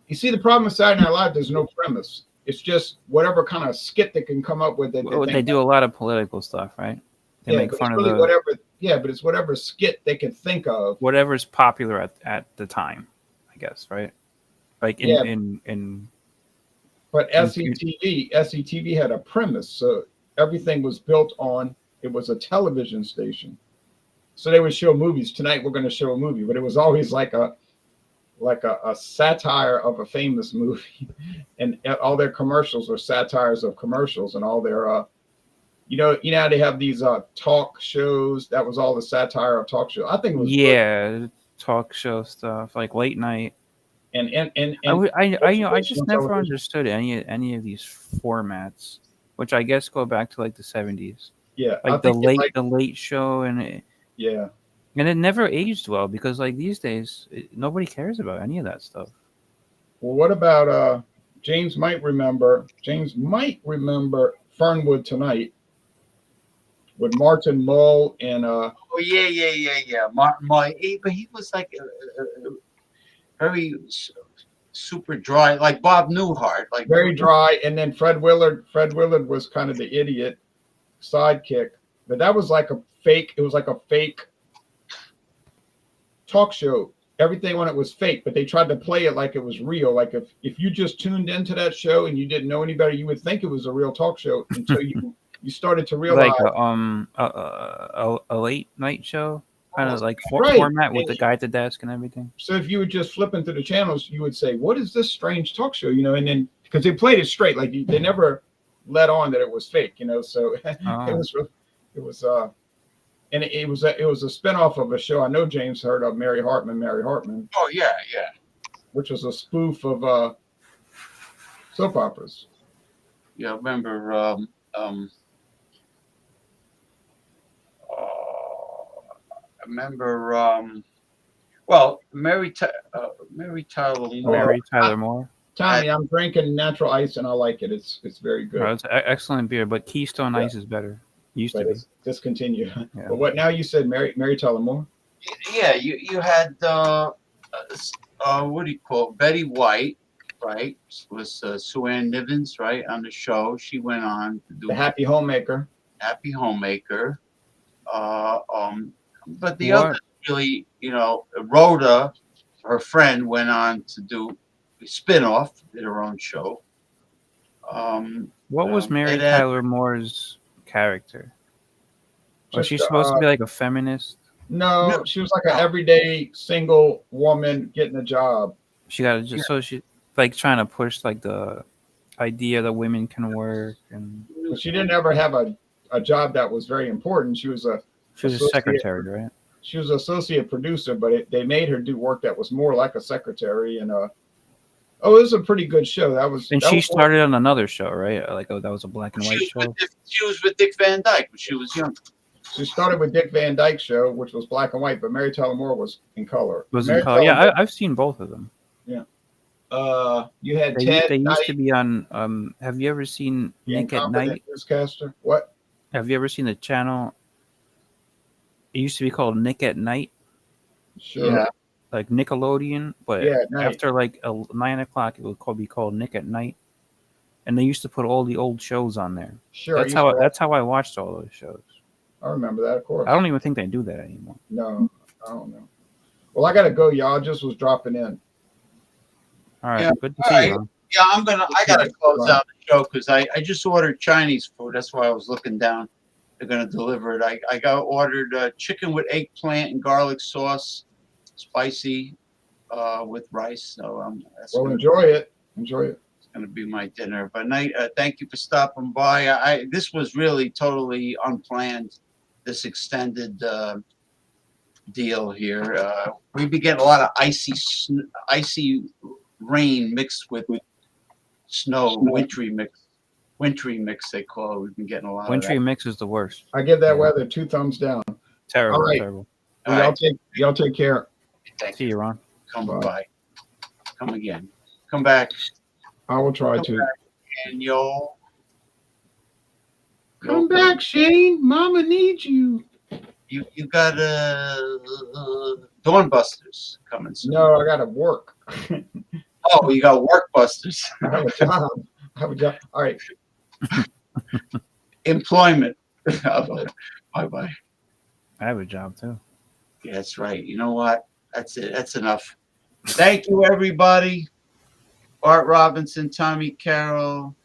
You see, the problem with Saturday Night Live, there's no premise. It's just whatever kind of skit they can come up with. They do a lot of political stuff, right? They make fun of really the whatever. Yeah, but it's whatever skit they can think of. whatever's popular at the time, I guess, right? Like in But SCTV had a premise, so everything was built on. It was a television station, so they would show movies. Tonight we're going to show a movie, but it was always like a satire of a famous movie, and all their commercials were satires of commercials, and all their how they have these talk shows. That was all the satire of talk shows. I think it was good. talk show stuff like late night. And I just never understood any of these formats, which I guess go back to like the '70s. Yeah, like the late show and it never aged well because like these days nobody cares about any of that stuff. Well, what about James might remember Fernwood Tonight with Martin Mull and Martin Mull, but he was like very super dry, like Bob Newhart, like very dry. And then Fred Willard was kind of the idiot sidekick, but that was like a fake. It was like a fake talk show. Everything on it was fake, but they tried to play it like it was real. Like if you just tuned into that show and you didn't know any better, you would think it was a real talk show until you started to realize like a late night show. Kind of like format with the guy at the desk and everything. So if you would just flip into the channels, you would say, "What is this strange talk show?" And then because they played it straight, like they never let on that it was fake. So it was a spinoff of a show I know James heard of, Mary Hartman. Oh yeah. Which was a spoof of soap operas. Yeah, I remember. Mary Tyler Moore. Tommy, I'm drinking natural ice and I like it. It's very good. It's excellent beer, but Keystone Ice is better. Used to be. Discontinue. Yeah. But what now? You said Mary Tyler Moore. Yeah, you had what do you call it? Betty White, right? Was Sue Ann Nivens, right, on the show? She went on to do the Happy Homemaker. But the other really, Rhoda, her friend, went on to do a spin-off, did her own show. What was Mary Tyler Moore's character? Was she Just, supposed to be like a feminist? no, she was like an everyday single woman getting a job. She got just so she like trying to push like the idea that women can work, and But she didn't ever have a job that was very important. She was a she was a associate- secretary, right? She was associate producer, but they made her do work that was more like a secretary. And it was a pretty good show. And she started on another show, right? Like that was a black and She white was, show. she was with Dick Van Dyke when she was young. She started with Dick Van Dyke Show, which was black and white, but Mary Tyler Moore was in color. Was Mary in color. Tyler Yeah, Moore- I've seen both of them. you had They, Ted they used Knight, to be on. Have you ever seen the Nick at incompetent Night? newscaster. What? Have you ever seen the channel? It used to be called Nick at Night, Sure. Yeah. like Nickelodeon, but Yeah, at night. after like 9 o'clock, it would be called Nick at Night, and they used to put all the old shows on there. Sure. That's how I watched all those shows. I remember that, of course. I don't even think they do that anymore. No, I don't know. Well, I gotta go, y'all. Just was dropping in. All right, Yeah, good to all see right. you. Ron. Yeah, I gotta close out the show because I just ordered Chinese food. That's why I was looking down. They're gonna deliver it. I got ordered chicken with eggplant and garlic sauce, spicy, with rice. So that's Well, gonna, enjoy it. Enjoy it. gonna be my dinner. But night, thank you for stopping by. This was really totally unplanned. This extended deal here. We've been getting a lot of icy rain mixed with snow, wintry mix they call it. We've been getting a lot Wintry of that. mix is the worst. I give that weather 2 thumbs down. Terrible, All right. terrible. All Y'all right. y'all take care. Thank See you, Ron. Come Bye. by. Come again. Come back. I will try Come to. back. And you'll Come back, Shane. Mama needs you. you got Dawnbusters coming soon. No, I gotta work. Oh, you got Workbusters. I have a job. I have a job. All right. Employment. Bye bye. I have a job too. Yeah, that's right. You know what? That's it. That's enough. Thank you, everybody. Art Robinson, Tommy Carroll,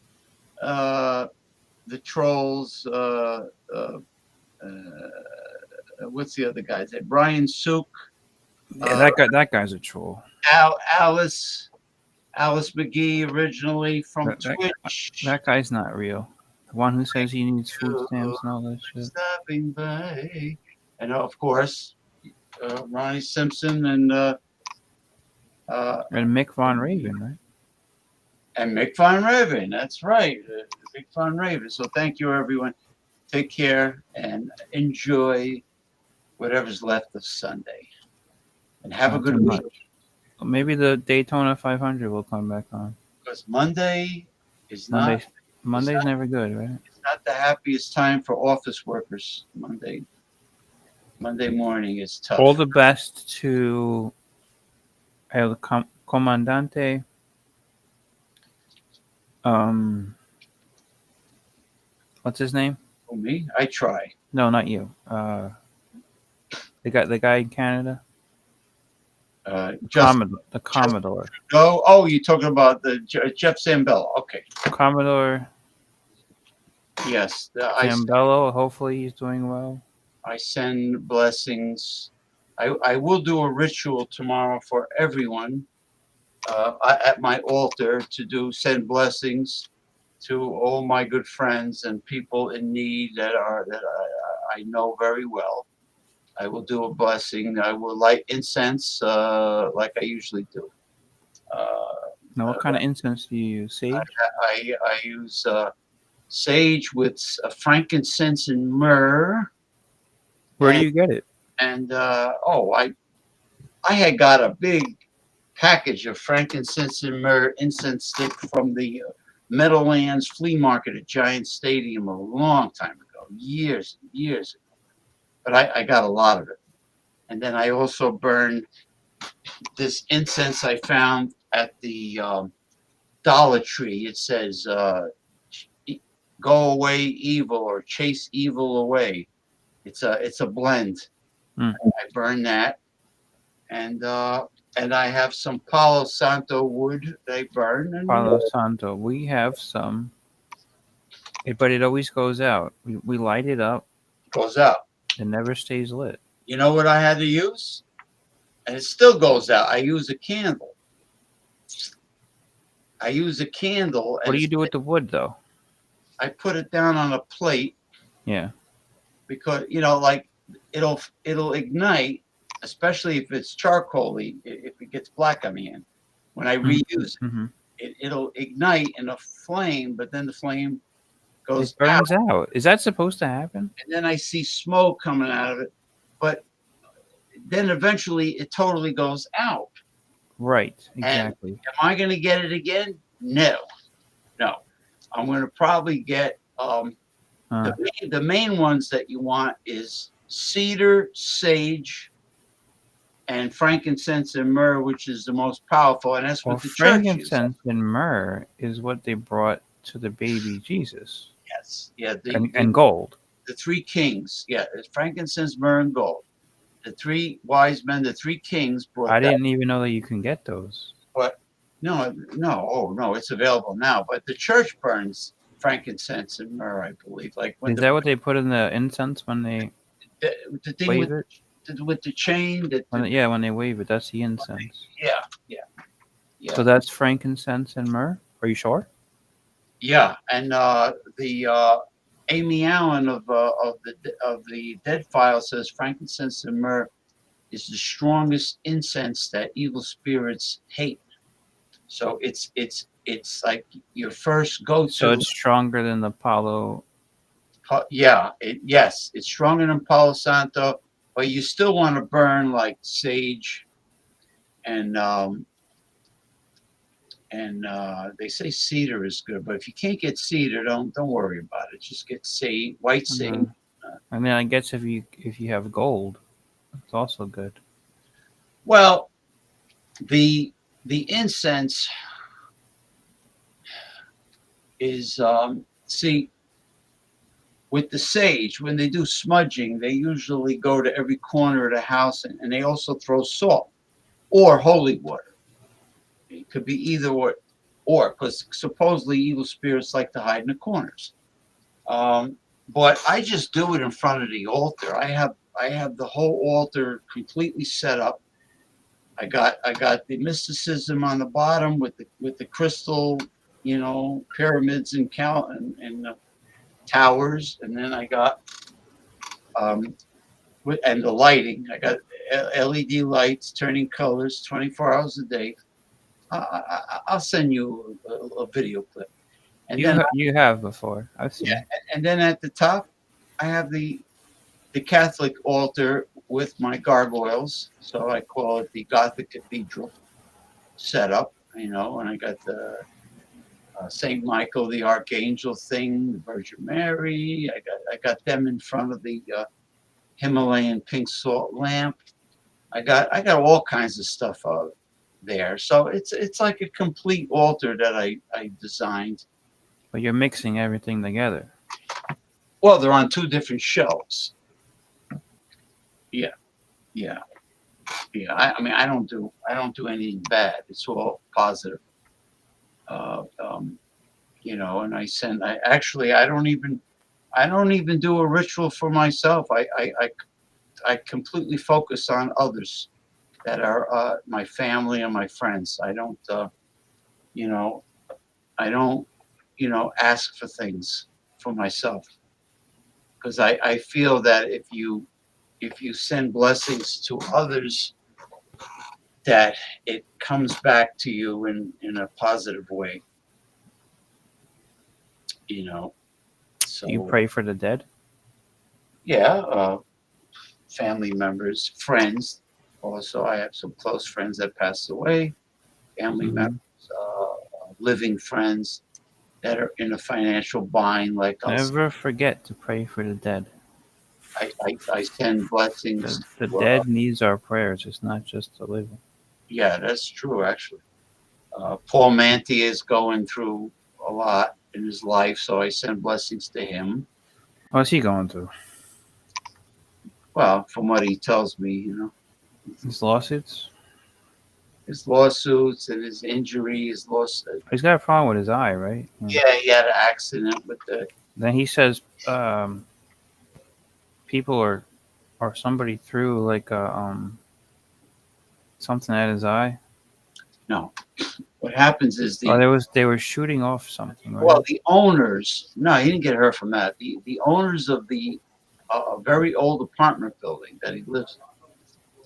the Trolls. What's the other guy's name? Brian Sook. Yeah, that guy's a troll. Alice McGee, originally from That- Twitch. That guy's not real. The one who says he needs food stamps and all that shit. Stopping by, and of course, Ronnie Simpson and And Mick Von Raven, right? and Mick Von Raven. That's right, Mick Von Raven. So thank you, everyone. Take care and enjoy whatever's left of Sunday, and have a Not good too week. much. Maybe the Daytona 500 will come back on. Because Monday is not Monday's never good, right? it's not the happiest time for office workers. Monday morning is tough. All the best to El Comandante. What's his name? For me, I try. No, not you. The guy in Canada. Just The Commodore. go. Oh, you're talking about the Jeff Zambello. Okay. Commodore Yes. Zambello. Hopefully he's doing well. I send blessings. I will do a ritual tomorrow for everyone at my altar to send blessings to all my good friends and people in need that I know very well. I will do a blessing. I will light incense like I usually do. Now, what kind of incense do you use? Sage? I use sage with frankincense and myrrh. Where do you get it? And I had got a big package of frankincense and myrrh incense stick from the Meadowlands Flea Market at Giant Stadium a long time ago, years and years ago. But I got a lot of it. And then I also burned this incense I found at the Dollar Tree. It says, "Go away evil" or "Chase evil away." It's a blend. I burn that, and I have some Palo Santo wood that I burn. And Palo Santo. We have some, but it always goes out. We light it up. goes out. It never stays lit. You know what I had to use? And it still goes out. I use a candle. I use a candle, What and do you do with the wood, though? I put it down on a plate Yeah. because like it'll ignite, especially if it's charcoaly. If it gets black on the hand, when I reuse Mm-hmm. it'll ignite in a flame, but then the flame goes It out, burns out. Is that supposed to happen? and then I see smoke coming out of it. But then eventually it totally goes out. Right. And Exactly. am I going to get it again? No. I'm going to probably get the main ones that you want is cedar, sage, and frankincense and myrrh, which is the most powerful, and that's Well, what the church uses. frankincense and myrrh is what they brought to the baby Jesus. Yes, yeah, And gold. the three kings. Yeah, it's frankincense, myrrh, and gold. The three wise men, the three kings brought. I didn't even know that you can get those. But no, it's available now. But the church burns frankincense and myrrh, I believe. Like when Is that what they put in the incense when they the thing wave it? with the chain that When they wave it, that's the incense. yeah. So that's frankincense and myrrh. Are you sure? Yeah, and the Amy Allen of the Dead File says frankincense and myrrh is the strongest incense that evil spirits hate. So it's like your first go-to. So it's stronger than the Palo. Yeah, yes, it's stronger than Palo Santo, but you still want to burn like sage and they say cedar is good, but if you can't get cedar, don't worry about it. Just get sage, white sage. I mean, I guess if you have gold, it's also good. Well, the incense is see, with the sage, when they do smudging, they usually go to every corner of the house, and they also throw salt or holy water. It could be either or, because supposedly evil spirits like to hide in the corners. But I just do it in front of the altar. I have the whole altar completely set up. I got the mysticism on the bottom with the crystal, pyramids and towers, and then I got and the lighting. I got LED lights turning colors 24 hours a day. I'll send you a video clip. And You have before. I've seen. Yeah, and then at the top, I have the Catholic altar with my gargoyles. So I call it the Gothic Cathedral setup. And I got the Saint Michael the Archangel thing, the Virgin Mary. I got them in front of the Himalayan pink salt lamp. I got all kinds of stuff out there. So it's like a complete altar that I designed. But you're mixing everything together. Well, they're on two different shelves. Yeah. I mean, I don't do anything bad. It's all positive. And I don't even do a ritual for myself. I completely focus on others that are my family and my friends. I don't ask for things for myself, because I feel that if you send blessings to others, that it comes back to you in a positive way. So Do you pray for the dead? yeah, family members, friends. Also, I have some close friends that passed away, family members, living friends that are in a financial bind like us. Never forget to pray for the dead. I send blessings. The dead needs our prayers. It's not just the living. Yeah, that's true, actually. Paul Manti is going through a lot in his life, so I send blessings to him. What's he going through? Well, from what he tells me, His lawsuits? his lawsuits and his injury, his loss. He's got a problem with his eye, right? Yeah, he had an accident with the. Then he says people are or somebody threw like a something at his eye. No. What happens is Or they were shooting off something, right? well, the owners. No, he didn't get hurt from that. The owners of the very old apartment building that he lives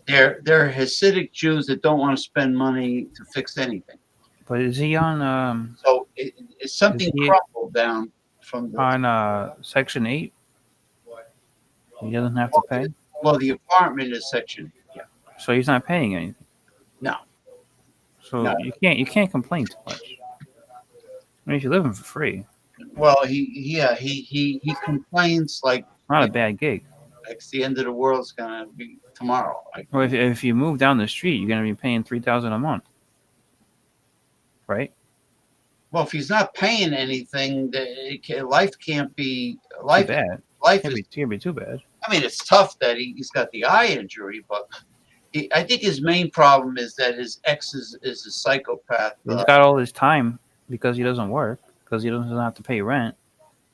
in. They're Hasidic Jews that don't want to spend money to fix anything. But is he on So it's something he- crumbled down from the. Section 8? He doesn't have to pay, Well, the apartment is section. Yeah. so he's not paying anything. No. So No. you can't complain too much. I mean, if you're living for free, Well, he complains like not a bad gig. it's the end of the world's gonna be tomorrow. Like, Well, if you move down the street, you're gonna be paying $3,000 a month, right? well, if he's not paying anything, life can't be Too life. bad. Life Can't is. be too bad. I mean, it's tough that he's got the eye injury, but I think his main problem is that his ex is a psychopath. He's got all this time because he doesn't work, because he doesn't have to pay rent,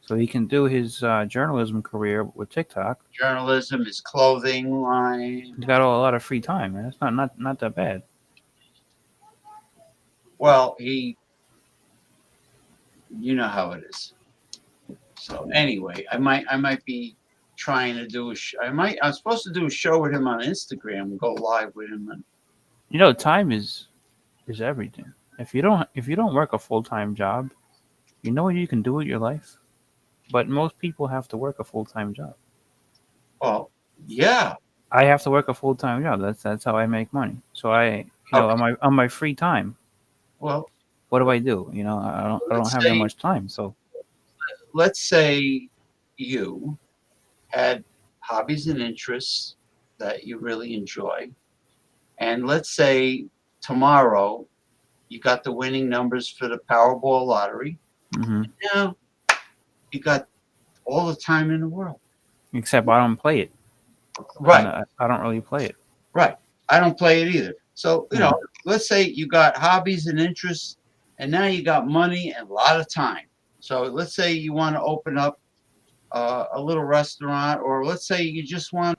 so he can do his journalism career with TikTok. Journalism, his clothing line. He's got a lot of free time, man. It's not that bad. Well, you know how it is. So anyway, I might be trying to do I'm supposed to do a show with him on Instagram, go live with him, and You know, time is everything. If you don't work a full-time job, you know what you can do with your life? But most people have to work a full-time job. well, yeah. I have to work a full-time job. That's how I make money. So on my free time, Well, what do I do? You know, I don't have that much time. So let's say you had hobbies and interests that you really enjoy, and let's say tomorrow you got the winning numbers for the Powerball lottery. Now you got all the time in the world. except I don't play it. Right. I don't really play it. Right. I don't play it either. So, let's say you got hobbies and interests, and now you got money and a lot of time. So let's say you want to open up a little restaurant, or let's say you just want.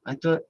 I thought